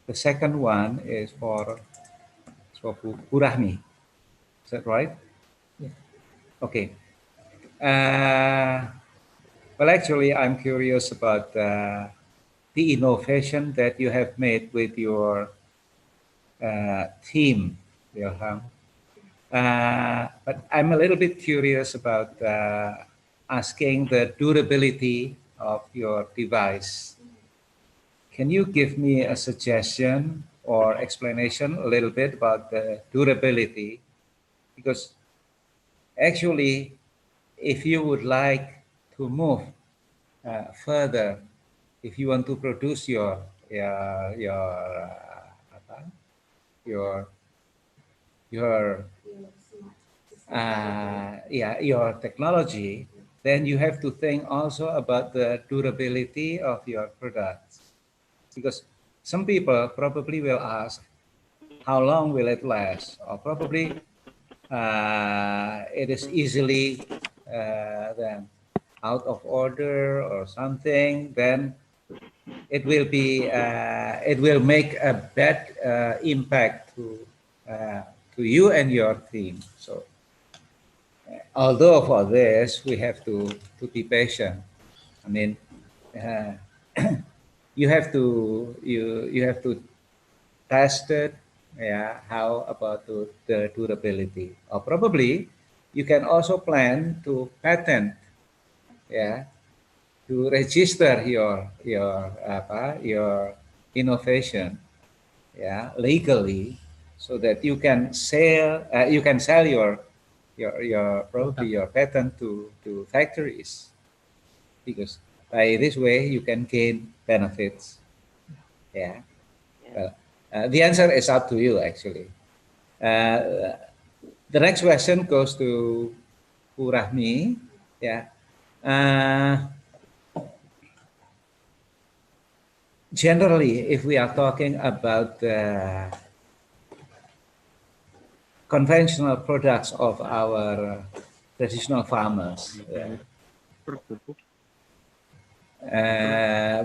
the second one is for Purahmi. Is that right? Yeah. Okay. Well, actually, I'm curious about the innovation that you have made with your team, Ilham. But I'm a little bit curious about asking the durability of your device. Can you give me a suggestion or explanation a little bit about the durability? Because actually, if you would like to move further, if you want to produce your your technology, then you have to think also about the durability of your products. Because some people probably will ask, how long will it last? Or probably it is easily then out of order or something, then it will make a bad impact to you and your team. So although for this we have to be patient. I mean, you have to test it. Yeah, how about the durability? Or probably you can also plan to patent. Yeah, to register your innovation, yeah, legally, so that you can sell your probably your patent to factories, because by this way you can gain benefits. Yeah. Well, the answer is up to you actually. The next question goes to Purahmi. Yeah. Generally, if we are talking about conventional products of our traditional farmers,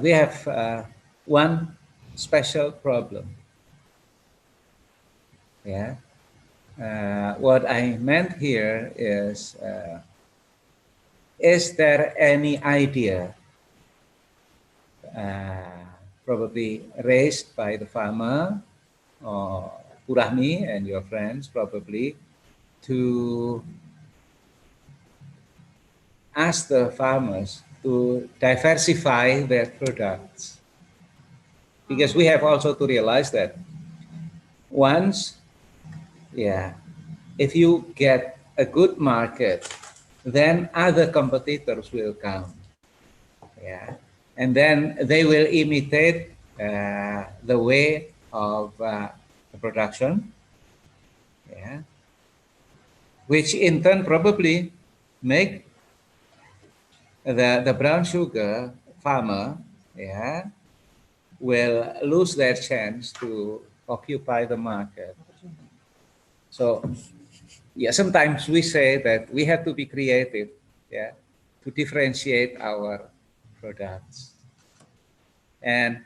we have one special problem. Yeah. What I meant here is there any idea probably raised by the farmer or Purahmi and your friends probably to ask the farmers to diversify their products? Because we have also to realize that once, yeah, if you get a good market, then other competitors will come. Yeah, and then they will imitate the way of the production. Yeah, which in turn probably make the brown sugar farmer, yeah, will lose their chance to occupy the market. So, yeah, sometimes we say that we have to be creative, yeah, to differentiate our products. And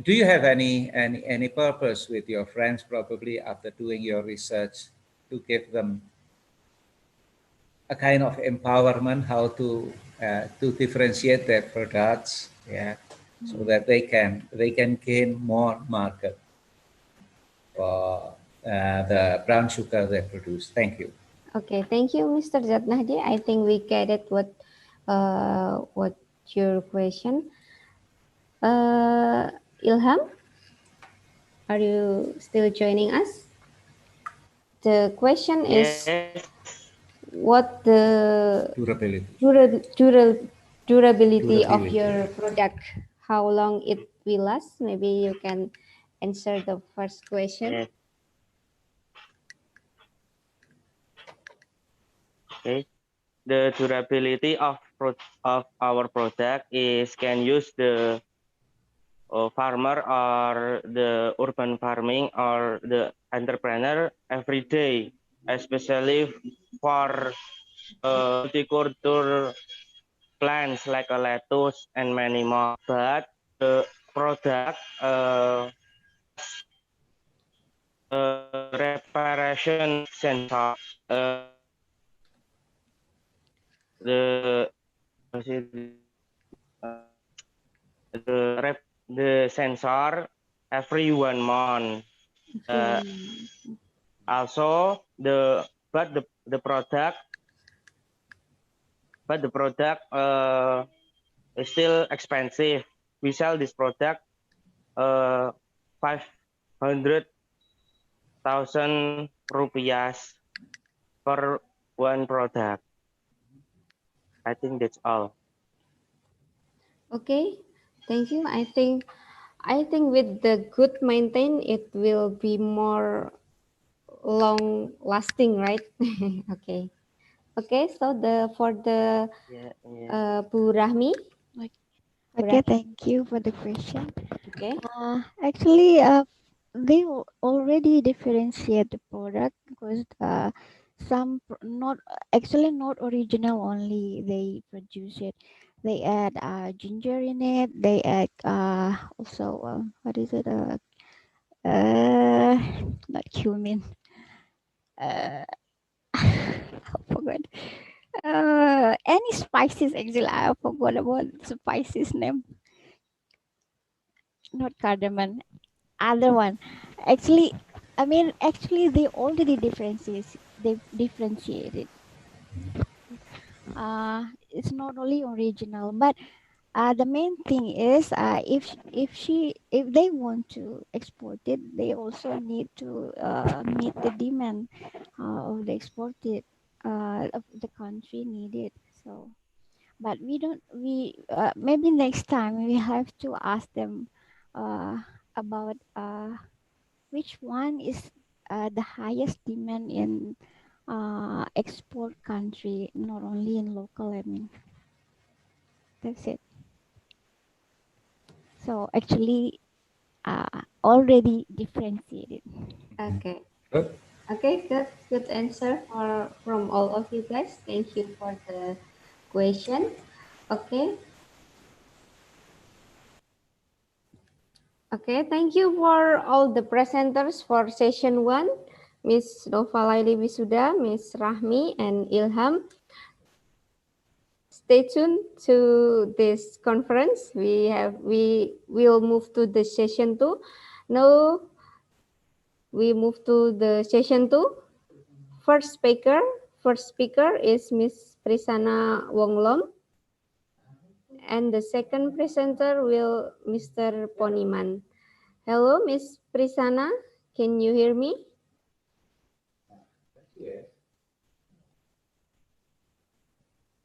do you have any purpose with your friends, probably after doing your research, to give them a kind of empowerment how to differentiate their products, yeah, so that they can gain more market for the brown sugar they produce. Thank you. Okay, thank you, Mr. Zatnahdi. I think we get it what your question. Ilham, are you still joining us? The question is Yes. what the Durability. durability of Durability. your product, how long it will last. Maybe you can answer the first question. Yes. Okay. The durability of our product is can use the farmer or the urban farming or the entrepreneur every day, especially for horticulture plants like a lettuce and many more. But the product reparation sensor, the the sensor every 1 month. Also the product is still expensive. We sell this product 500,000 rupiah per one product. I think that's all. Okay, thank you. I think with the good maintain, it will be more long lasting, right? Okay. Okay, so for the Bu Rahmi. Okay, thank you for the question. Okay. Actually, they already differentiate the product because some not original only they produce it. They add ginger in it. They add also what is it? Not cumin. I forgot. Any spices actually? I forgot about spices name. Not cardamom. Other one. Actually, actually they already differentiate. They differentiated. It's not only original, but the main thing is if they want to export it, they also need to meet the demand of the exported of the country needed. So, but we maybe next time we have to ask them about which one is the highest demand in export country, not only in local. I mean, that's it. So actually, already differentiated. Okay. Good. Okay, good answer from all of you guys. Thank you for the question. Okay. Okay, thank you for all the presenters for session 1, Ms. Novalaili Wisuda, Ms. Rahmi, and Ilham. Stay tuned to this conference. We will move to the session 2. Now we move to the session 2. First speaker is Ms. Prisana Wonglom. And the second presenter will Mr. Poniman. Hello, Ms. Prisana. Can you hear me? Yes.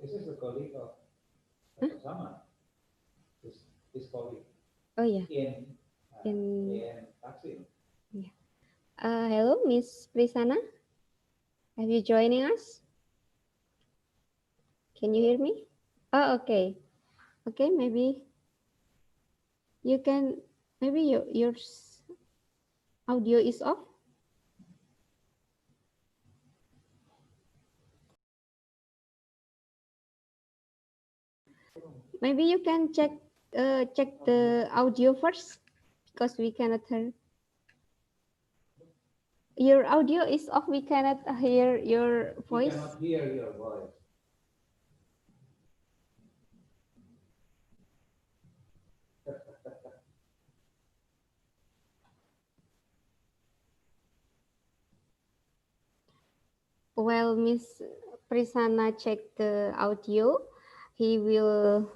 This is a colleague of Sama. This colleague. Oh yeah. In Taksim. Yeah. Hello, Miss Prisana. Have you joining us? Can you hear me? Oh, okay. Okay, maybe you can Maybe your audio is off. Maybe you can check the audio first because we cannot hear. Your audio is off. We cannot hear your voice. We cannot hear your voice. While Miss Prisana check the audio, he will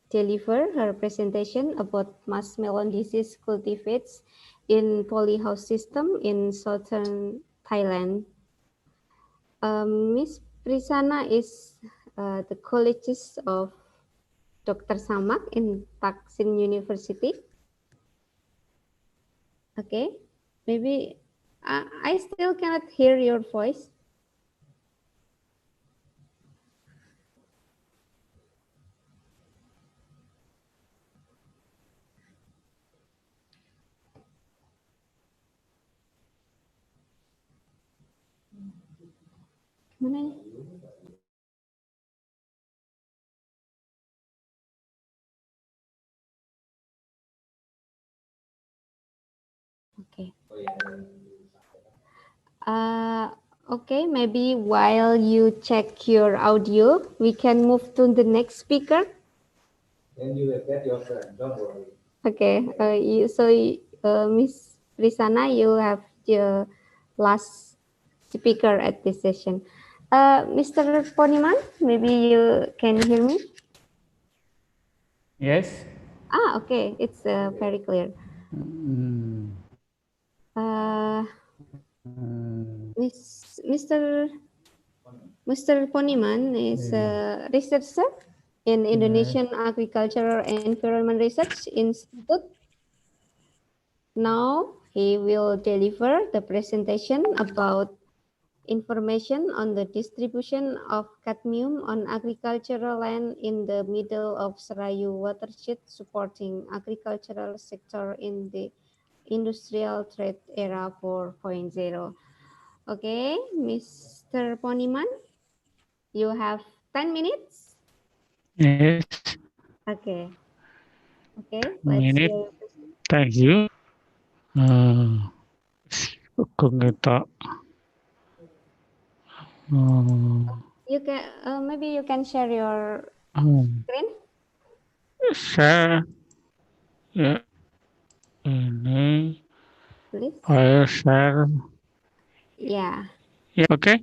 deliver her presentation about muskmelon disease cultivates in polyhouse system in southern Thailand. Miss Prisana is the colleagues of Dr. Samak in Taksin University. Okay, maybe I still cannot hear your voice. Mana nih? Okay. Okay, maybe while you check your audio, we can move to the next speaker. Then you will get your turn, don't worry. Okay, Miss Prisana, you have the last speaker at this session. Mr. Poniman, maybe you can hear me? Yes. Okay, it's very clear. Mr. Poniman is a researcher in Indonesian Agricultural Environment Research Institute. Now he will deliver the presentation about information on the distribution of cadmium on agricultural land in the middle of Serayu watershed, supporting agricultural sector in the industrial trade era 4.0. Okay, Mr. Poniman, you have 10 minutes. Yes. Okay. Okay, let's Minute. hear. Thank you. Kung ito. You can maybe you can share your screen. Share. Ya. Ini. Please. File share. Yeah. Ya, oke.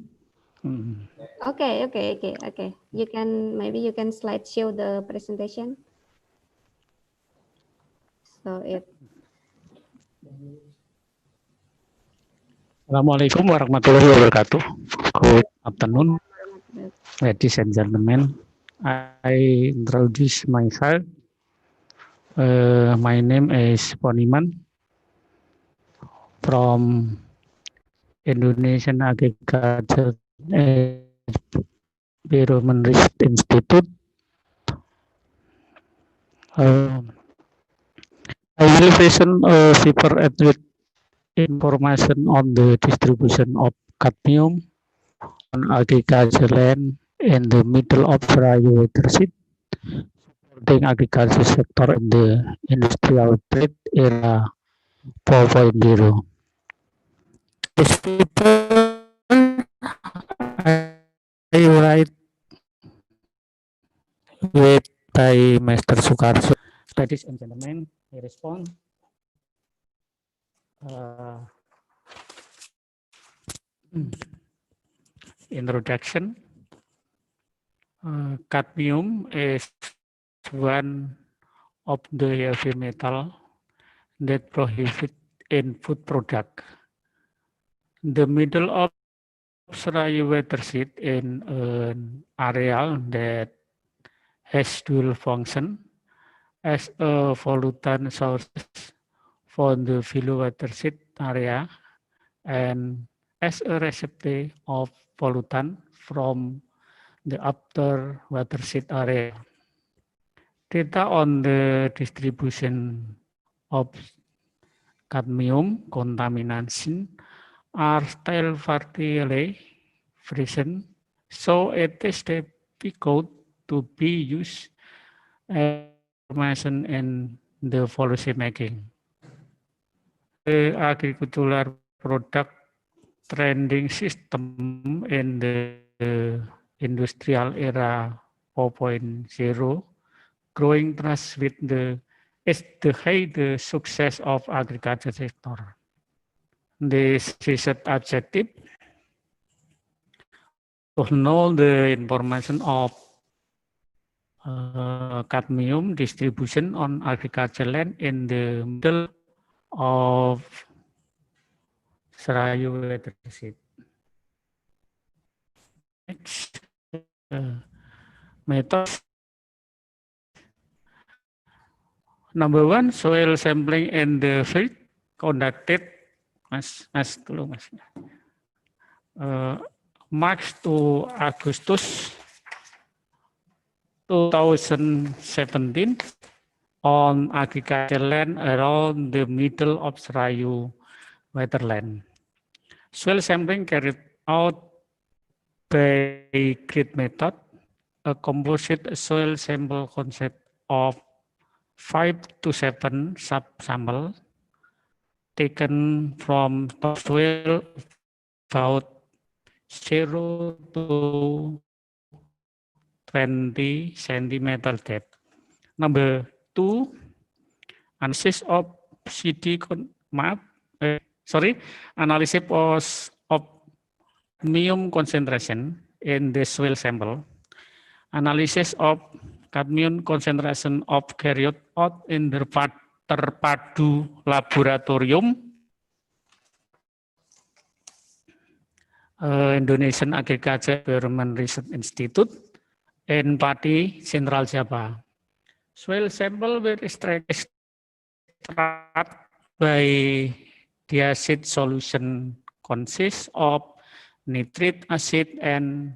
Okay. You can maybe you can slideshow the presentation. So it. Assalamualaikum warahmatullahi wabarakatuh. Good afternoon, ladies and gentlemen. I introduce myself. My name is Poniman from Indonesian Agriculture Environment Research Institute. I will present a paper with information on the distribution of cadmium on agriculture land in the middle of Serayu watershed, supporting agriculture sector in the industrial trade era 4.0. This paper I write with by Mr. Sukarso. Ladies and gentlemen, I respond. Introduction. Cadmium is one of the heavy metal that prohibit in food product. The middle of Serayu watershed in an area that has dual function as a pollutant source for the below watershed area and as a receptacle of pollutant from the upper watershed area. Data on the distribution of cadmium contamination are still fairly present, so it is difficult to be used as information in the policy making. The agricultural product trending system in the industrial era 4.0, growing trust with is the high the success of agriculture sector. This research objective to know the information of cadmium distribution on agriculture land in the middle of Serayu watershed. Next, methods. Number one, soil sampling in the field conducted, Mas tolong Mas. March to Agustus 2017 on agricultural land around the middle of Serayu waterland. Soil sampling carried out by grid method, a composite soil sample concept of 5 to 7 sub-samples taken from topsoil about 0 to 20 centimeter depth. Number 2, analysis of analysis of cadmium concentration in the soil sample. Analysis of cadmium concentration of carried out in the terpadu laboratorium Indonesian Agriculture Environment Research Institute in Pati, Central Java. Soil sample were extracted by diacid solution consists of nitric acid and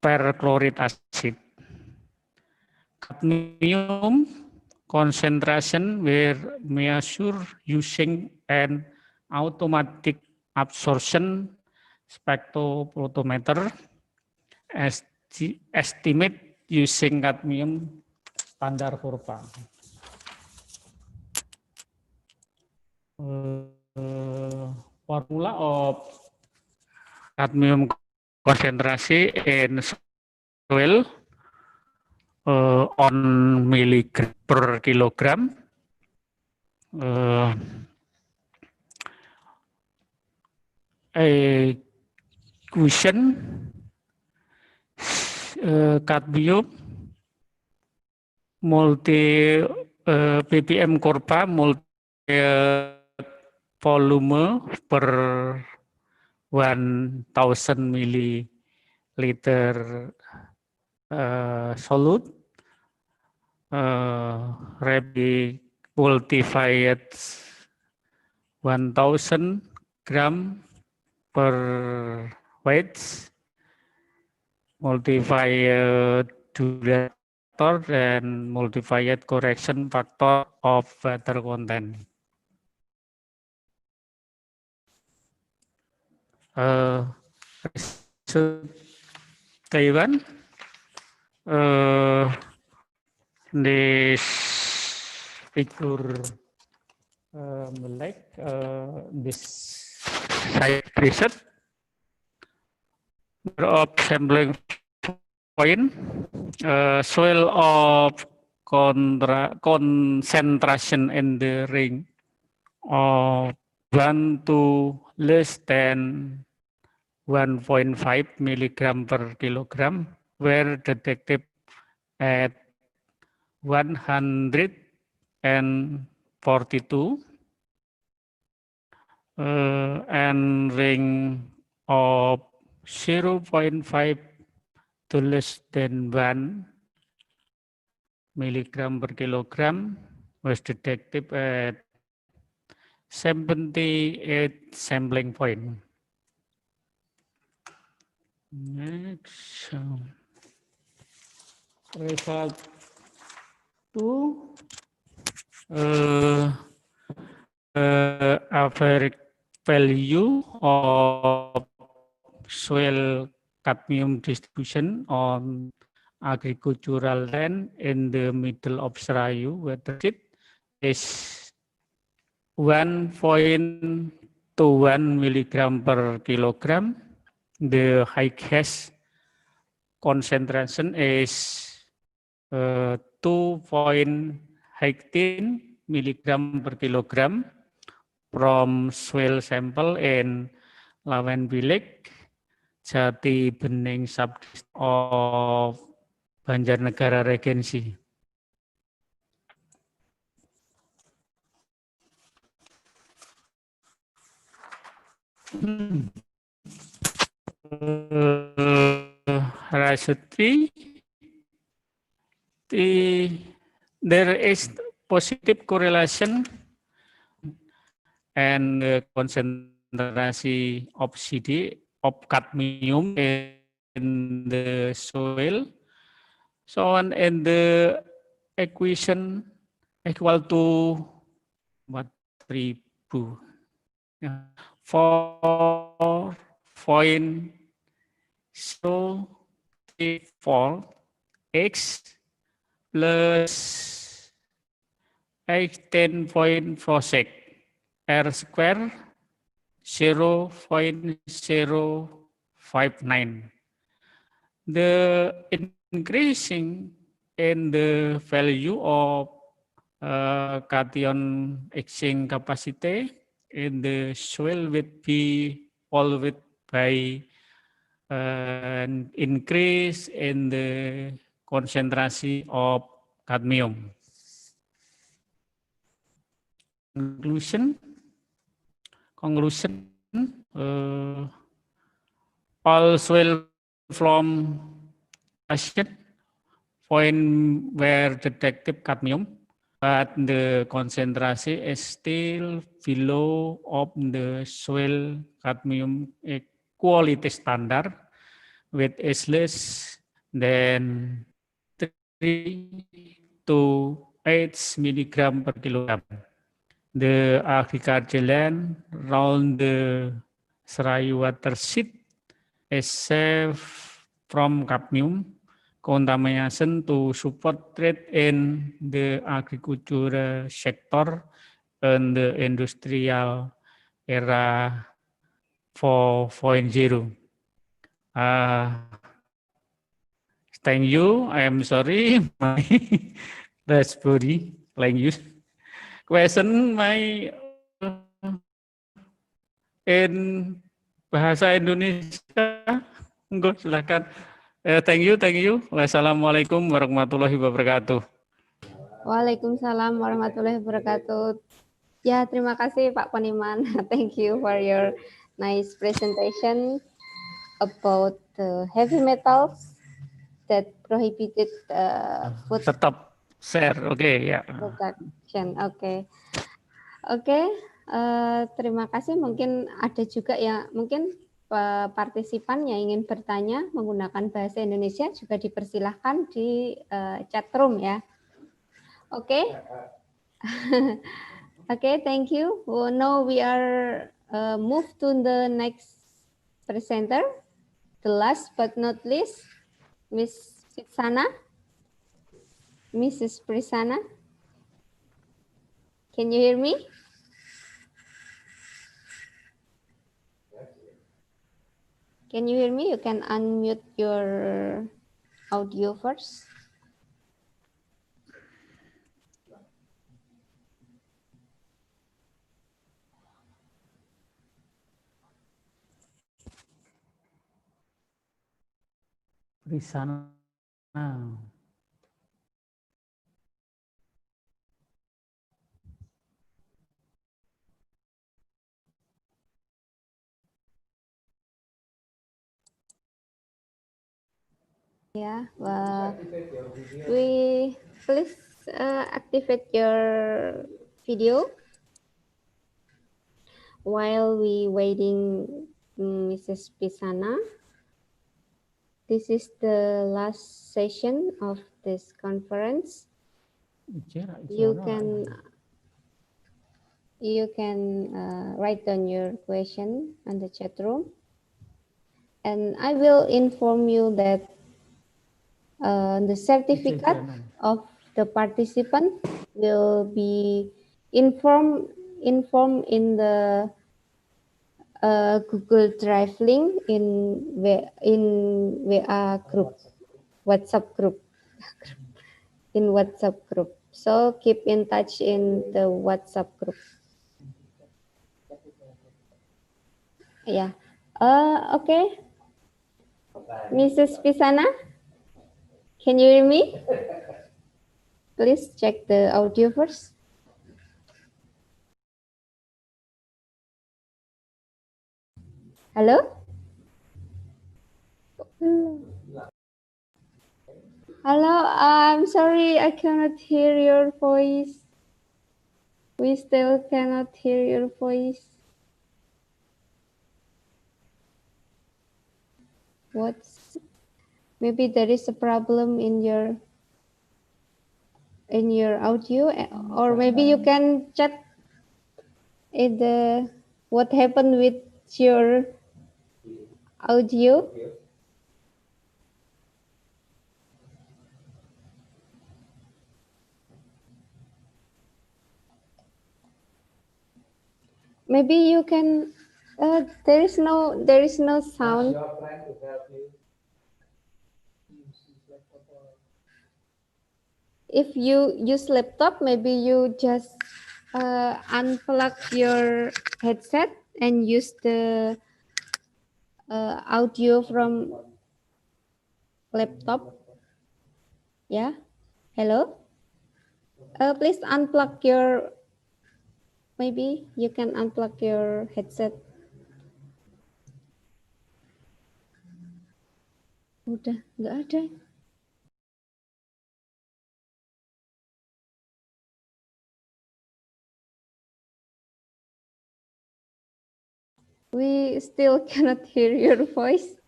perchlorate acid. Cadmium concentration were measured using an automatic absorption spectrophotometer, estimate using cadmium standar kurva. Formula of cadmium concentration in soil on milligram per kilogram. A question cadmium multi ppm kurva multi volume per 1000 milliliter solute multiplied 1000 gram per weight multiplied durator dan multiplied correction factor of water content. Taiwan, this figure like this site research of sampling point, soil of concentration in the ring of 1 to less than 1.5 milligram per kilogram were detected at 142 and ring of 0.5 to less than 1 milligram per kilogram was detected at 78 sampling point. Next, result 2 average value of soil cadmium distribution on agricultural land in the middle of Serayu watershed is 1.21 milligram per kilogram. The highest concentration is 2.18 milligram per kilogram from soil sample in Lawen Bilik, Jati Bening subdistrict of Banjarnegara Regency. Rasutri, there is positive correlation and concentration of CD of cadmium in the soil. So on in the equation equal to what 3,000 4.034 x plus 18.46 r square 0.059. The increasing in the value of cation exchange capacity in the soil will be followed by an increase in the concentration of cadmium. Conclusion, all soil from point where detected cadmium, but the concentration is still below of the soil cadmium quality standard, which is less than 3 to 8 milligram per kilogram. The agricultural land around the Serayu watershed is safe from cadmium contamination to support trade in the agriculture sector and the industrial era 4.0. Thank you. I am sorry, my raspberry language question my in bahasa Indonesia. Enggak, silakan. Thank you. Wassalamualaikum warahmatullahi wabarakatuh. Waalaikumsalam warahmatullahi wabarakatuh. Ya, terima kasih Pak Poniman. Thank you for your nice presentation about the heavy metals that prohibited food Tetap share, oke ya. production. Oke. Terima kasih. Mungkin ada juga ya, mungkin partisipan yang ingin bertanya menggunakan bahasa Indonesia juga dipersilahkan di chat room ya. Oke. Okay, thank you. Well, now we are move to the next presenter. The last but not least, Miss Prisana. Mrs. Prisana. Can you hear me? Can you hear me? You can unmute your audio first. Prisana. Yeah, we please activate your video while we waiting Mrs. Pisana. This is the last session of this conference. You can you can write down your question on the chat room. And I will inform you that the certificate of the participant will be informed in the Google Drive link in VA group, WhatsApp group, in WhatsApp group. So keep in touch in the WhatsApp group. Yeah. Okay. Mrs. Pisana, can you hear me? Please check the audio first. Hello? Hello, I'm sorry, I cannot hear your voice. We still cannot hear your voice. What's maybe there is a problem in your audio, or maybe you can chat in the what happened with your audio. Maybe you can there is no sound. If you use laptop, maybe you just unplug your headset and use the audio from laptop. Yeah. Hello. Please unplug your. Maybe you can unplug your headset. Udah nggak ada. We still cannot hear your voice.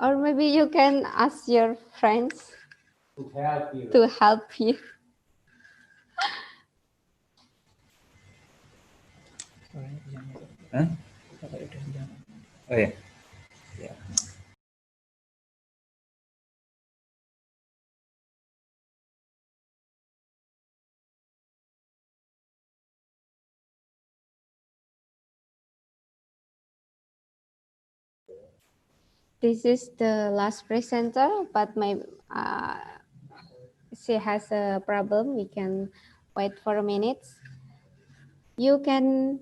Or maybe you can ask your friends to help you. Huh? Oh yeah. Yeah. This is the last presenter, but she has a problem. We can wait for a minute. You can,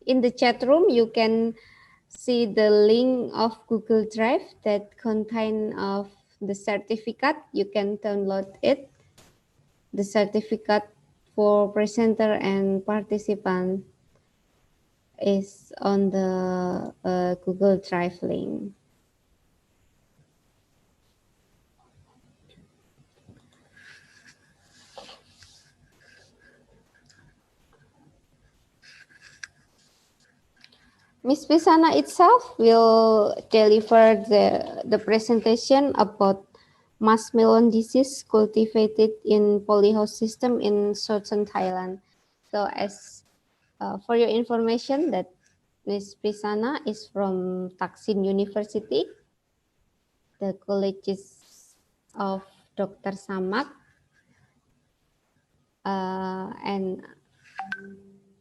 in the chat room, you can see the link of Google Drive that contain of the certificate. You can download it. The certificate for presenter and participant is on the Google Drive link. Ms. Pisana itself will deliver the presentation about musk melon disease cultivated in polyhouse system in southern Thailand. So as for your information that Ms. Pisana is from Taksin University, the colleges of Dr. Samak, and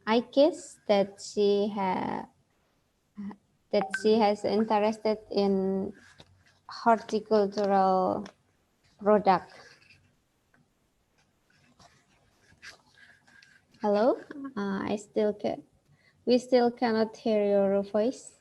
I guess that she has interested in horticultural product. Hello, we still cannot hear your voice.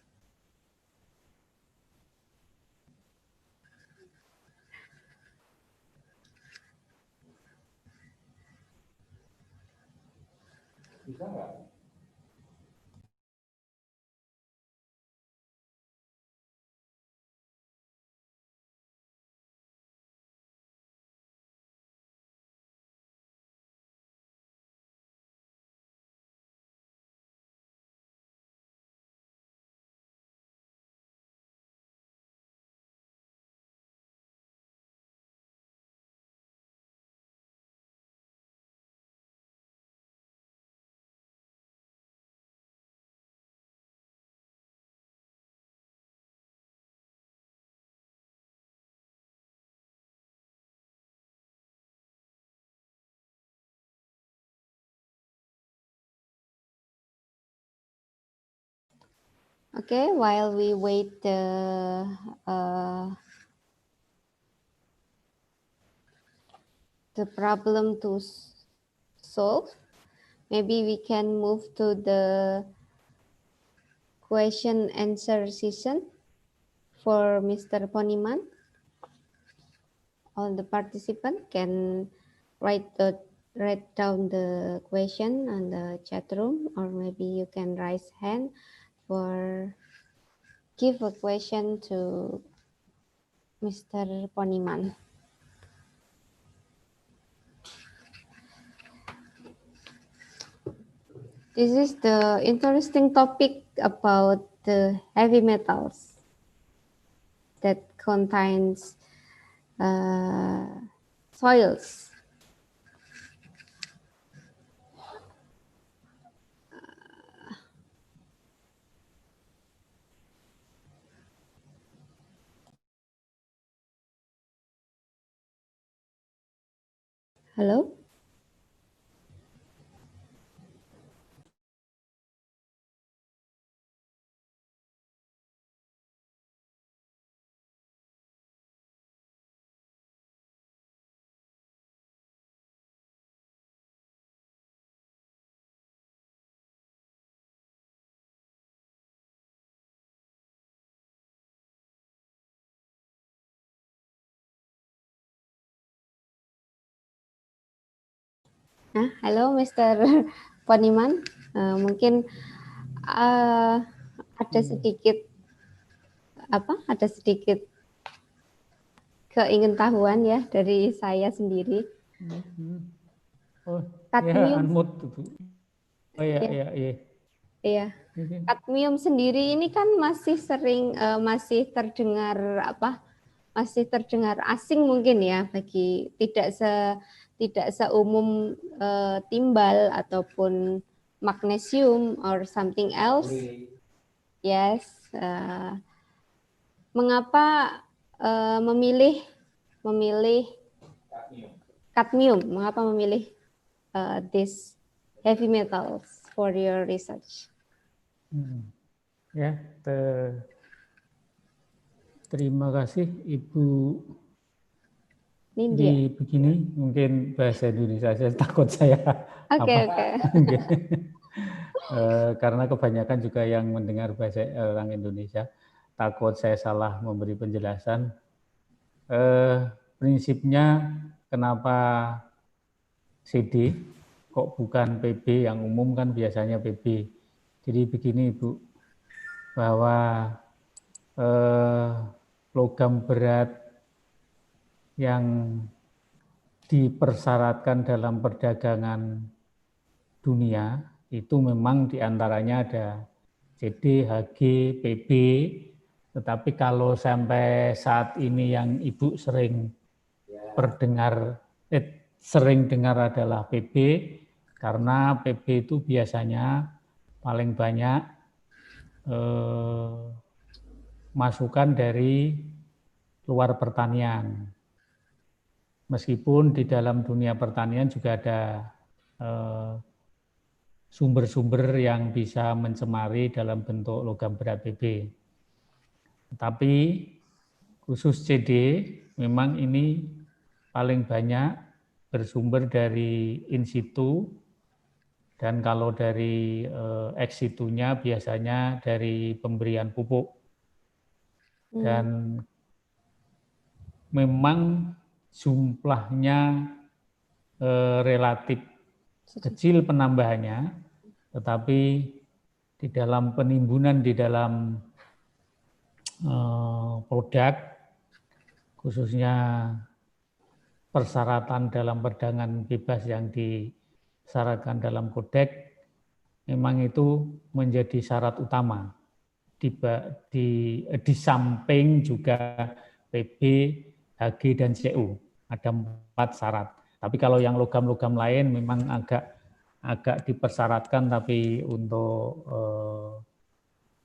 Okay, while we wait the problem to solve, maybe we can move to the question answer session for Mr. Poniman. All the participants can write down the question on the chat room, or maybe you can raise hand for give a question to Mr. Poniman. This is the interesting topic about the heavy metals that contains soils. Hello? Halo, Mr. Poniman. Mungkin ada sedikit keingintahuan ya dari saya sendiri. Oh, Kadmium. ya, unmute itu. Oh ya, Ya. ya, ya. Iya. Kadmium sendiri ini kan masih sering masih terdengar asing mungkin ya, bagi tidak seumum timbal ataupun magnesium or something else. Yes. Mengapa memilih kadmium? Mengapa memilih this heavy metals for your research? Ya, terima kasih Ibu Nindya. Jadi begini, mungkin bahasa Indonesia saya takut saya Oke. Karena kebanyakan juga yang mendengar bahasa orang Indonesia, takut saya salah memberi penjelasan. Prinsipnya kenapa CD, kok bukan PB, yang umum kan biasanya PB. Jadi begini Ibu, bahwa logam berat yang dipersyaratkan dalam perdagangan dunia itu memang diantaranya ada CD, HG, PB, tetapi kalau sampai saat ini yang Ibu sering dengar adalah PB, karena PB itu biasanya paling banyak masukan dari luar pertanian. Meskipun di dalam dunia pertanian juga ada sumber-sumber yang bisa mencemari dalam bentuk logam berat PB. Tapi khusus CD memang ini paling banyak bersumber dari in situ, dan kalau dari ex situnya biasanya dari pemberian pupuk. Dan memang jumlahnya relatif kecil penambahannya, tetapi di dalam penimbunan di dalam produk, khususnya persyaratan dalam perdagangan bebas yang disyaratkan dalam kodeks, memang itu menjadi syarat utama. Di samping juga PB, HG, dan CO. Ada 4 syarat. Tapi kalau yang logam-logam lain memang agak dipersyaratkan, tapi untuk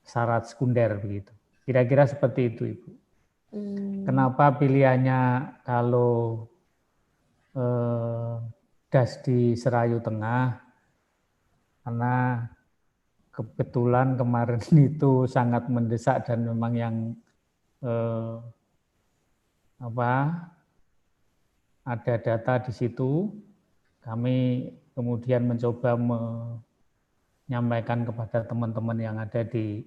syarat sekunder begitu. Kira-kira seperti itu, Ibu. Kenapa pilihannya kalau das di Serayu Tengah? Karena kebetulan kemarin itu sangat mendesak dan memang yang ada data di situ, kami kemudian mencoba menyampaikan kepada teman-teman yang ada di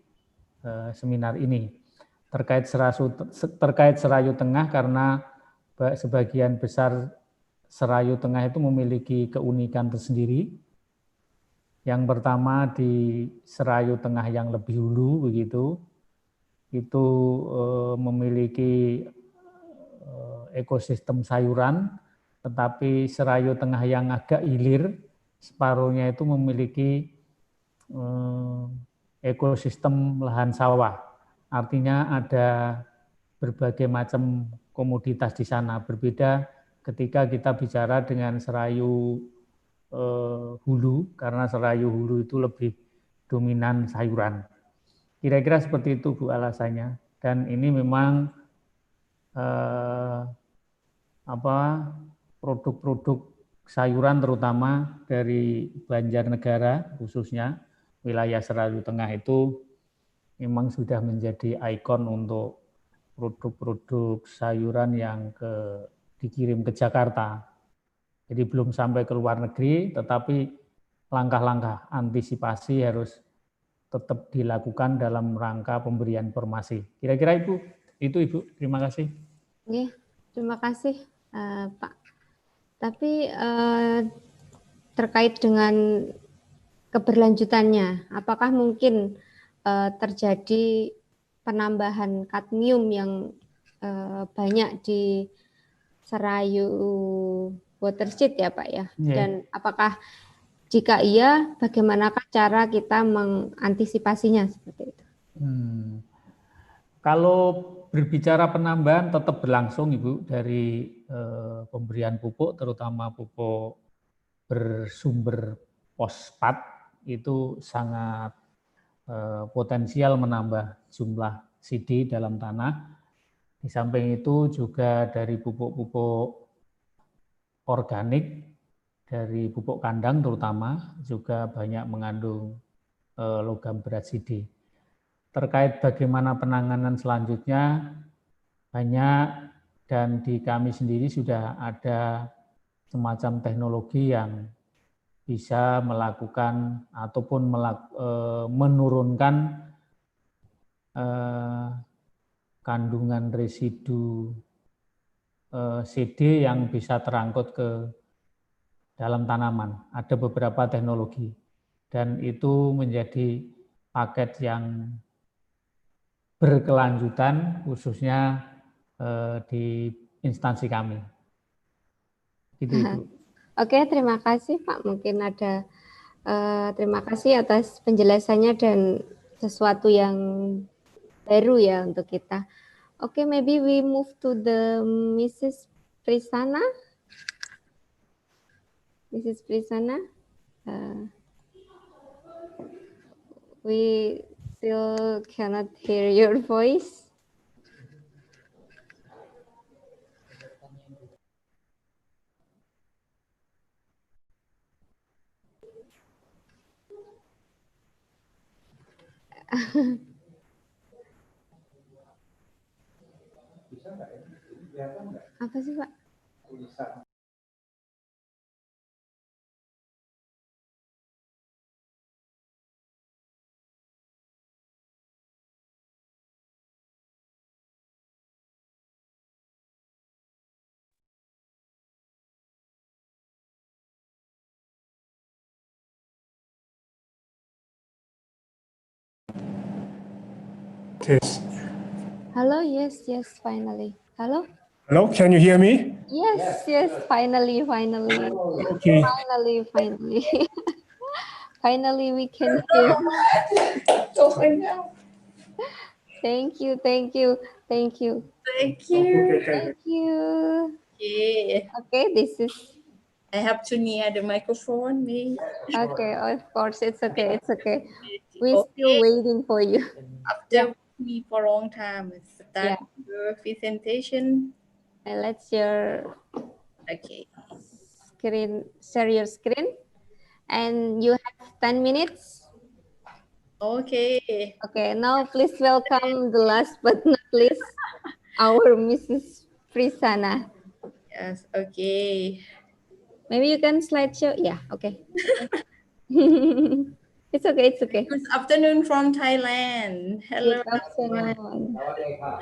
seminar ini terkait Serayu Tengah, karena sebagian besar Serayu Tengah itu memiliki keunikan tersendiri. Yang pertama di Serayu Tengah yang lebih hulu begitu, itu memiliki ekosistem sayuran, tetapi Serayu Tengah yang agak hilir, separuhnya itu memiliki ekosistem lahan sawah. Artinya ada berbagai macam komoditas di sana. Berbeda ketika kita bicara dengan Serayu hulu, karena Serayu hulu itu lebih dominan sayuran. Kira-kira seperti itu Bu alasannya. Dan ini memang produk-produk sayuran terutama dari Banjarnegara khususnya wilayah Serayu Tengah itu memang sudah menjadi ikon untuk produk-produk sayuran yang dikirim ke Jakarta. Jadi belum sampai ke luar negeri, tetapi langkah-langkah antisipasi harus tetap dilakukan dalam rangka pemberian informasi. Kira-kira itu Ibu. Terima kasih. Oke, terima kasih Pak. Tapi terkait dengan keberlanjutannya, apakah mungkin terjadi penambahan kadmium yang banyak di Serayu watershed ya Pak ya? Dan apakah jika iya, bagaimanakah cara kita mengantisipasinya seperti itu? Kalau berbicara penambahan tetap berlangsung Ibu, dari pemberian pupuk, terutama pupuk bersumber fosfat itu sangat potensial menambah jumlah CD dalam tanah. Di samping itu juga dari pupuk-pupuk organik, dari pupuk kandang terutama juga banyak mengandung logam berat CD. Terkait bagaimana penanganan selanjutnya, banyak dan di kami sendiri sudah ada semacam teknologi yang bisa melakukan ataupun menurunkan kandungan residu CD yang bisa terangkut ke dalam tanaman. Ada beberapa teknologi dan itu menjadi paket yang berkelanjutan khususnya di instansi kami. Gitu, Ibu. Oke, terima kasih Pak. Mungkin ada terima kasih atas penjelasannya dan sesuatu yang baru ya untuk kita. Oke, maybe we move to the Mrs. Prisana. Mrs. Prisana, we still cannot hear your voice. Apa sih Pak? Yes. Hello, yes, finally. Hello? Hello, can you hear me? Yes, finally. Okay. Finally. Finally, we can hear. Thank you. Okay, this is. I have to near the microphone, maybe. Okay, of course, it's okay. We're still waiting for you. After me for a long time, start your presentation. Let's share. Okay. Share your screen, and you have 10 minutes. Okay. Okay, now please welcome the last but not least, our Mrs. Prisana. Yes, okay. Maybe you can slideshow. Yeah, okay. It's okay, it's okay. Good afternoon from Thailand. Hello, Good everyone. afternoon.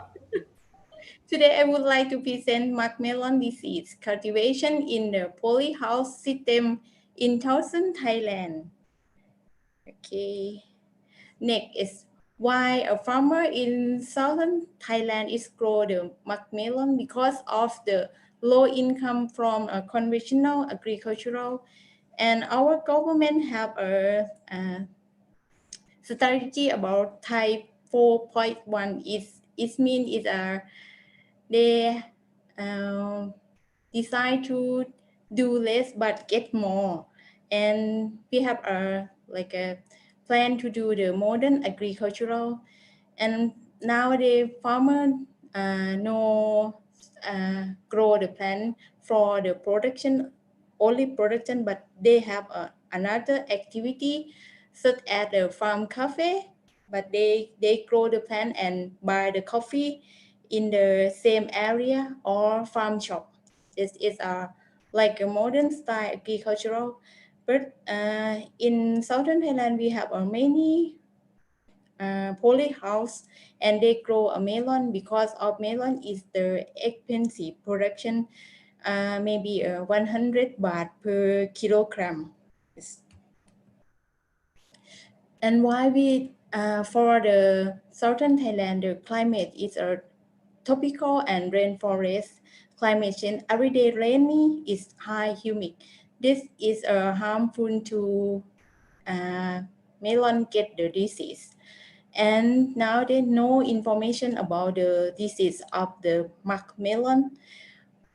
Today I would like to present Macmillan disease cultivation in the polyhouse system in southern Thailand. Okay. Next is why a farmer in southern Thailand is grow the Macmillan because of the low income from a conventional agricultural, and our government have a strategy about type 4.1 is it means is they decide to do less but get more, and we have a like a plan to do the modern agricultural, and now the farmer no grow the plant for the production only production, but they have another activity such as the farm cafe, but they grow the plant and buy the coffee in the same area or farm shop. This is like a modern style agricultural, but in southern Thailand we have many polyhouse, and they grow a melon because of melon is the expensive production, maybe 100 baht per kilogram. Yes. And why we for the southern Thailand the climate is a tropical and rainforest climate change. Every day rainy is high humid. This is harmful to melon get the disease. And now there's no information about the disease of the Macmillan.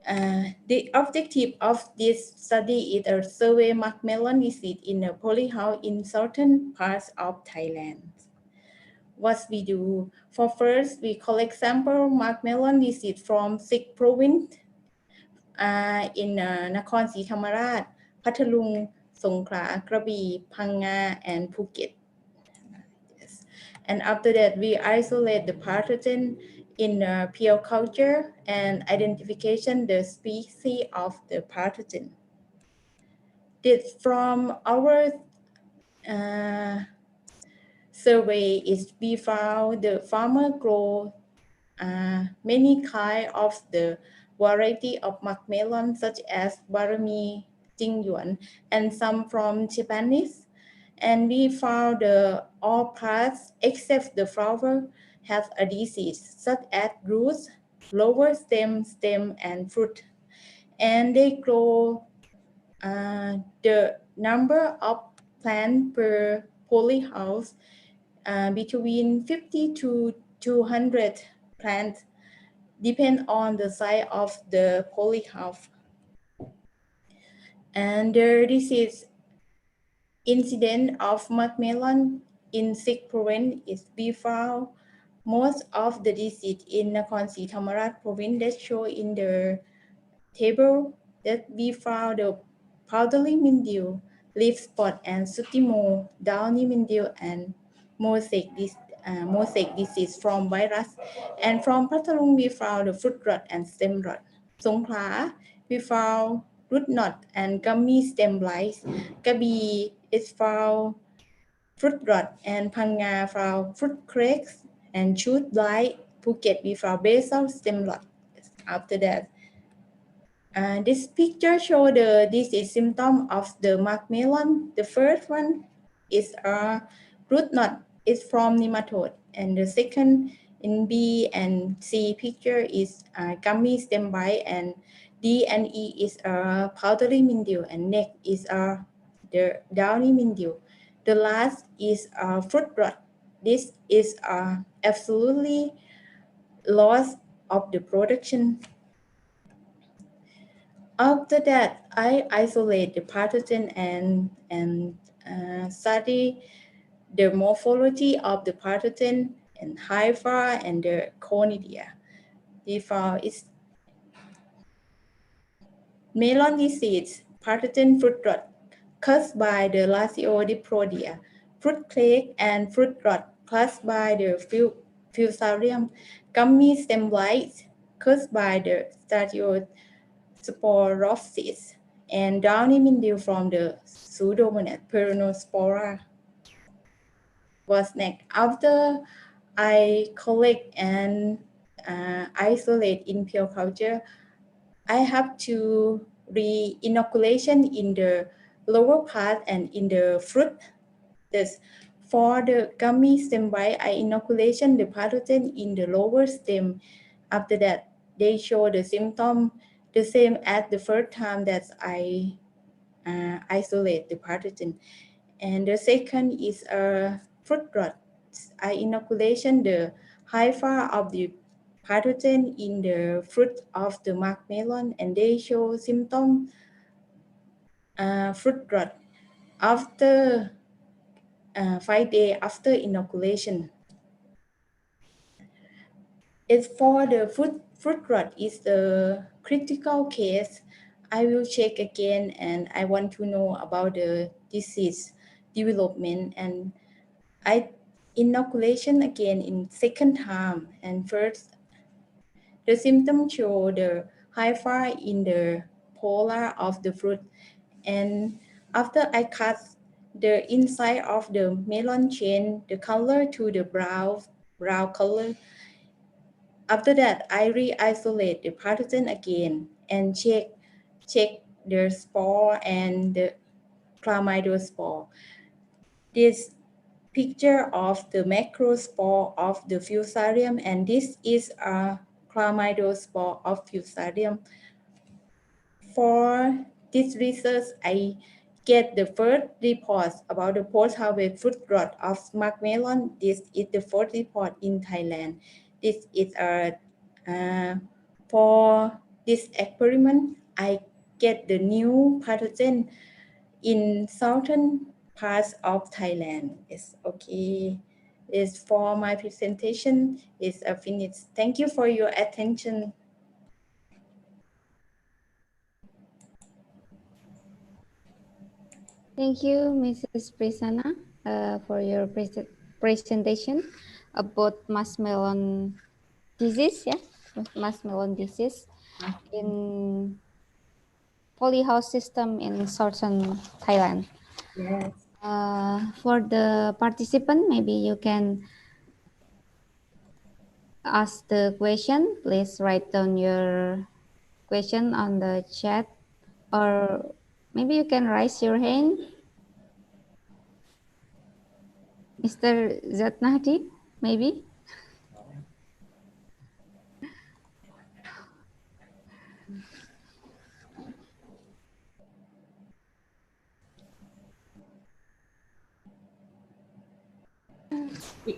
The objective of this study is to survey Macmillan disease in a polyhouse in certain parts of Thailand. What we do? For first, we collect sample Macmillan disease from 6 provinces in Nakhon Si Thammarat, Phathalung, Songkhla, Krabi, Phang Nga, and Phuket. Yes. And after that, we isolate the pathogen in pure culture and identification the species of the pathogen. This from our survey is we found the farmer grow many kind of the variety of Macmillan such as Barami, Jingyuan, and some from Japanese. And we found all parts except the flower have a disease such as roots, lower stem, and fruit. And they grow the number of plants per polyhouse between 50 to 200 plants, depend on the size of the polyhouse. And the disease incidence of Macmillan in 6 provinces is we found most of the disease in Nakhon Si Thammarat province that show in the table that we found the powdery mildew, leaf spot, and sooty mole, downy mildew, and mosaic disease from virus. And from Phathalung, we found the fruit rot and stem rot. Songkhla, we found root knot and gummy stem blight. Krabi is found fruit rot, and Phang Nga found fruit cracks and shoot blight. Phuket, we found basal stem rot. After that, this picture shows this is symptom of the Macmillan. The first one is a root knot. It's from nematode, and the second in B and C picture is gummy stem bite, and D and E is a powdery mildew, and next is the downy mildew. The last is fruit rot. This is absolutely loss of the production. After that, I isolate the pathogen and study the morphology of the pathogen and hypha and the conidia. We found it's melon disease, pathogen fruit rot, caused by the Lasiodiprodia. fruit cake, and fruit rot caused by the fusarium, gummy stem blight caused by the stratiosporopsis, and downy mildew from the Pseudomonas peronospora was next. After I collect and isolate in pure culture, I have to re-inoculation in the lower part and in the fruit. Thus, for the gummy stem blight, I inoculation the pathogen in the lower stem. After that, they show the symptom the same as the first time that I isolate the pathogen. And the second is a fruit rot. I inoculation the hypha of the pathogen in the fruit of the mark melon, and they show symptom fruit rot after 5 days after inoculation. As for the fruit rot is the critical case, I will check again and I want to know about the disease development, and I inoculation again in second time. And first, the symptoms show the hypha in the polar of the fruit, and after I cut the inside of the melon change the color to the brown color. After that, I re-isolate the pathogen again and check the spore and the chlamydospore. This picture of the macrospore of the fusarium, and this is a chlamydospore of fusarium. For this research, I get the first report about the post-harvest fruit rot of mark melon. This is the fourth report in Thailand. This is for this experiment, I get the new pathogen in southern parts of Thailand. It's okay. It's for my presentation. It's finished. Thank you for your attention. Thank you, Mrs. Prisana, for your presentation about muskmelon disease, yeah, muskmelon disease in polyhouse system in southern Thailand. Yes. For the participant, maybe you can ask the question. Please write down your question on the chat, or maybe you can raise your hand. Mr. Zatnahdi, maybe?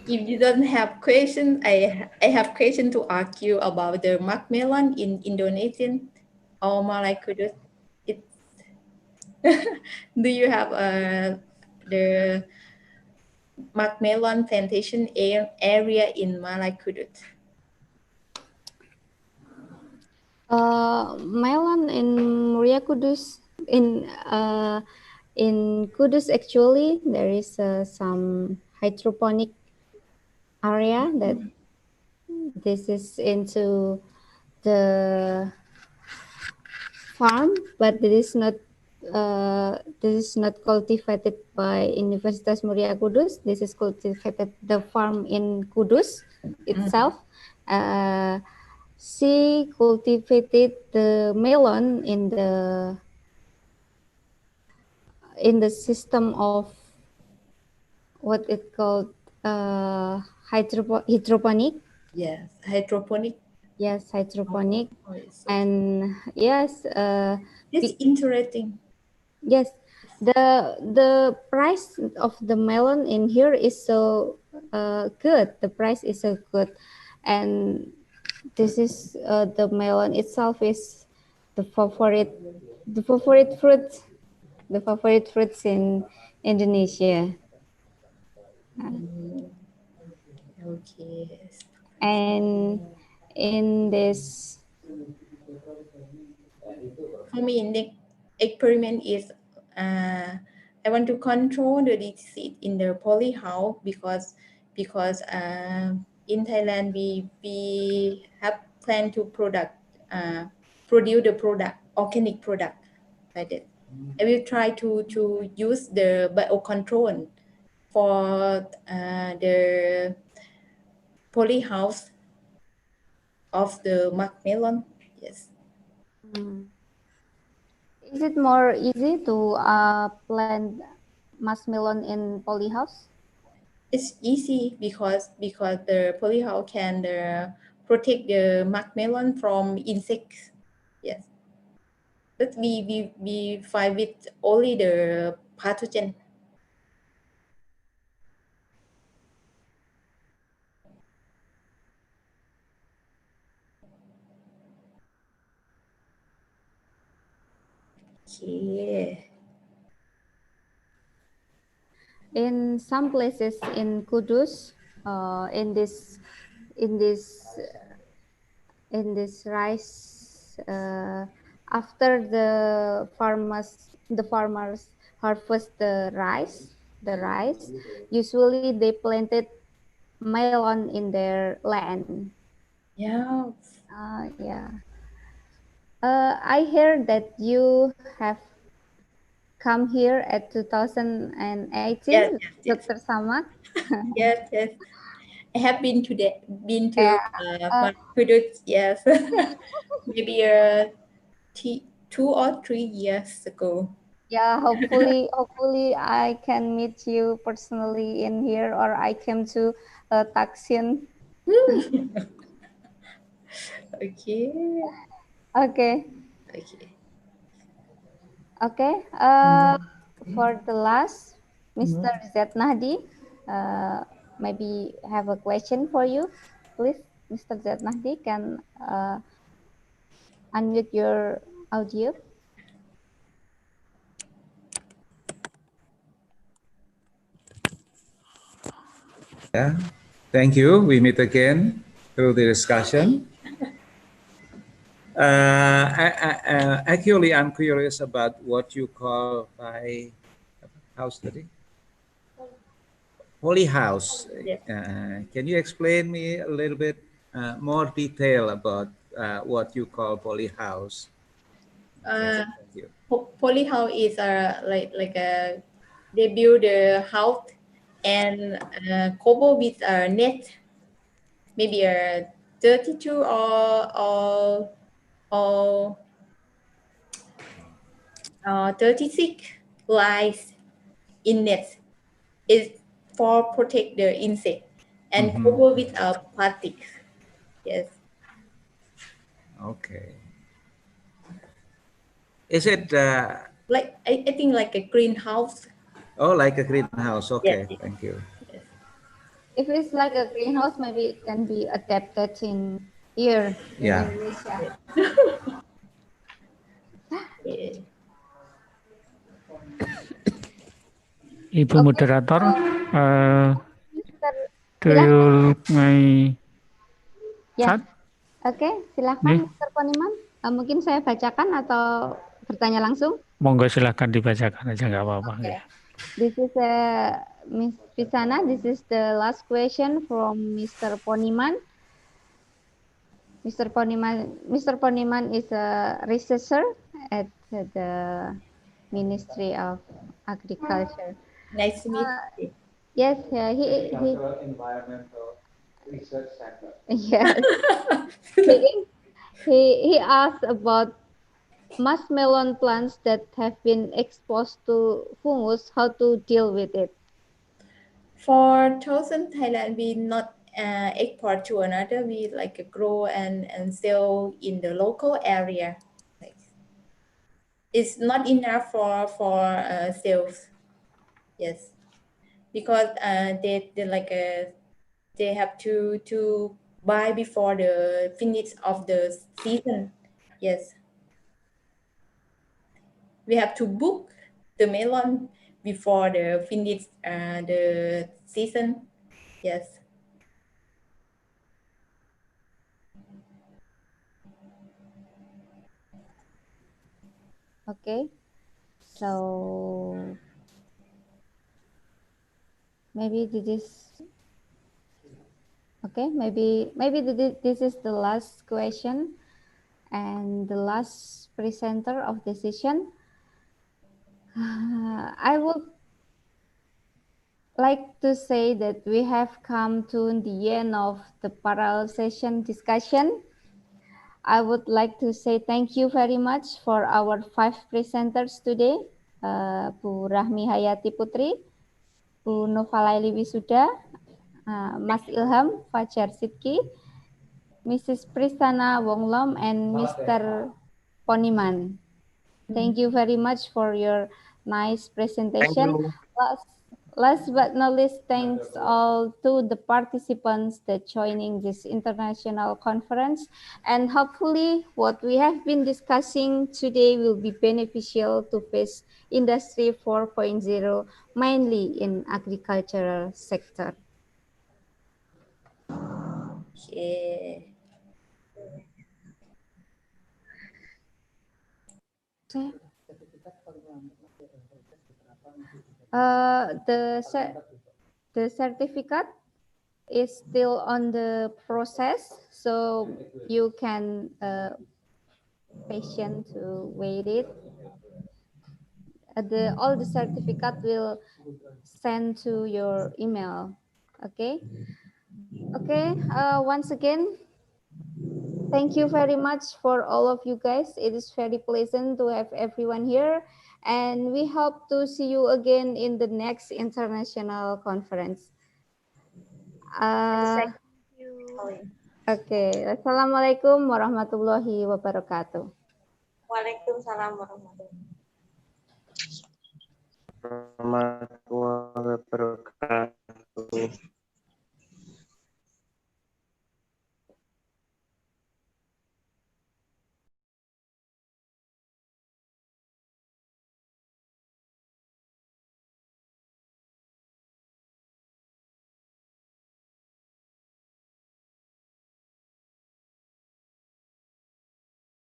If you don't have questions, I have question to ask you about the mark melon in Indonesian or Malay Kudus. Do you have the mark melon plantation area in Malay Kudus? Melon in Muria Kudus, in Kudus actually there is some hydroponic area that this is into the farm, but this is not cultivated by Universitas Muria Kudus. This is cultivated the farm in Kudus itself. She cultivated the melon in the system of what it called hydroponic. Yes, hydroponic. Yes, hydroponic. Oh, yes. And yes, it's interesting. Yes, the price of the melon in here is so good. The price is so good, and this is the melon itself is the favorite fruits in Indonesia. Okay. And in this, for me, the experiment is I want to control the disease in the polyhouse because in Thailand we have planned to produce the product, organic product like that. I will try to use the biocontrol for the polyhouse of the melon. Yes. Is it more easy to plant muskmelon in polyhouse? It's easy because the polyhouse can protect the melon from insects. Yes. But we fight with only the pathogen. Okay. In some places in Kudus, in this rice, after the farmers harvest the rice, usually they planted melon in their land. Yeah. Yeah. I hear that you have come here at 2018, Yes. Dr. Samak. Yes. I have been to Yeah. Kudus, yes. Maybe 2 or 3 years ago. Yeah, hopefully I can meet you personally in here, or I came to Taksin. Okay. Okay. Okay. For the last, Mr. Z Nahdi, maybe have a question for you. Please, Mr. Z Nahdi, can unmute your audio. Yeah, thank you. We meet again through the discussion. Actually, I'm curious about what you call by house study. Polyhouse. Can you explain me a little bit more detail about what you call polyhouse? Yes, thank you. Polyhouse is like a they build a house and cover with a net, maybe a 32 or 36 lines in net is for protect the insect and cover with a plastic. Yes. Okay. Is it Like I think like a greenhouse. oh, like a greenhouse? Okay, Yes. thank you. Yes. If it's like a greenhouse, maybe it can be adapted in here in Yeah. Indonesia. Yeah. Ibu moderator, do Silakan. you look my Ya. chat? Oke, silakan Mr. Poniman. Mungkin saya bacakan atau bertanya langsung? Monggo silahkan dibacakan aja, nggak apa-apa. Okay. This is Miss Pisana. This is the last question from Mr. Poniman. Mr. Poniman is a researcher at the Ministry of Agriculture. Nice to meet you. Yes, he Environmental Research Center. yes. he asked about muskmelon plants that have been exposed to fungus, how to deal with it. For thousand Thailand, we not export to another. We like grow and sell in the local area. Like, it's not enough for sales. Yes, because they like they have to buy before the finish of the season. Yes, we have to book the melon before the finish the season. Yes. Okay, so Maybe this is okay. Maybe this is the last question and the last presenter of the session. I would like to say that we have come to the end of the parallel session discussion. I would like to say thank you very much for our 5 presenters today, Bu Rahmi Hayati Putri, Bu Novalaili Wisuda, Mas Ilham Fajar Sidki, Mrs. Pristana Wonglom, and Mr. Poniman. Thank you very much for your nice presentation. Last but not least, thanks all to the participants that joining this international conference. And hopefully what we have been discussing today will be beneficial to face Industry 4.0, mainly in agricultural sector. Okay. The certificate is still on the process, so you can patient to wait it. All the certificate will send to your email. Okay. Once again, thank you very much for all of you guys. It is very pleasant to have everyone here, and we hope to see you again in the next international conference. Thank you. Okay. Assalamualaikum warahmatullahi wabarakatuh. Waalaikumsalam warahmatullahi Warahmatullahi wabarakatuh.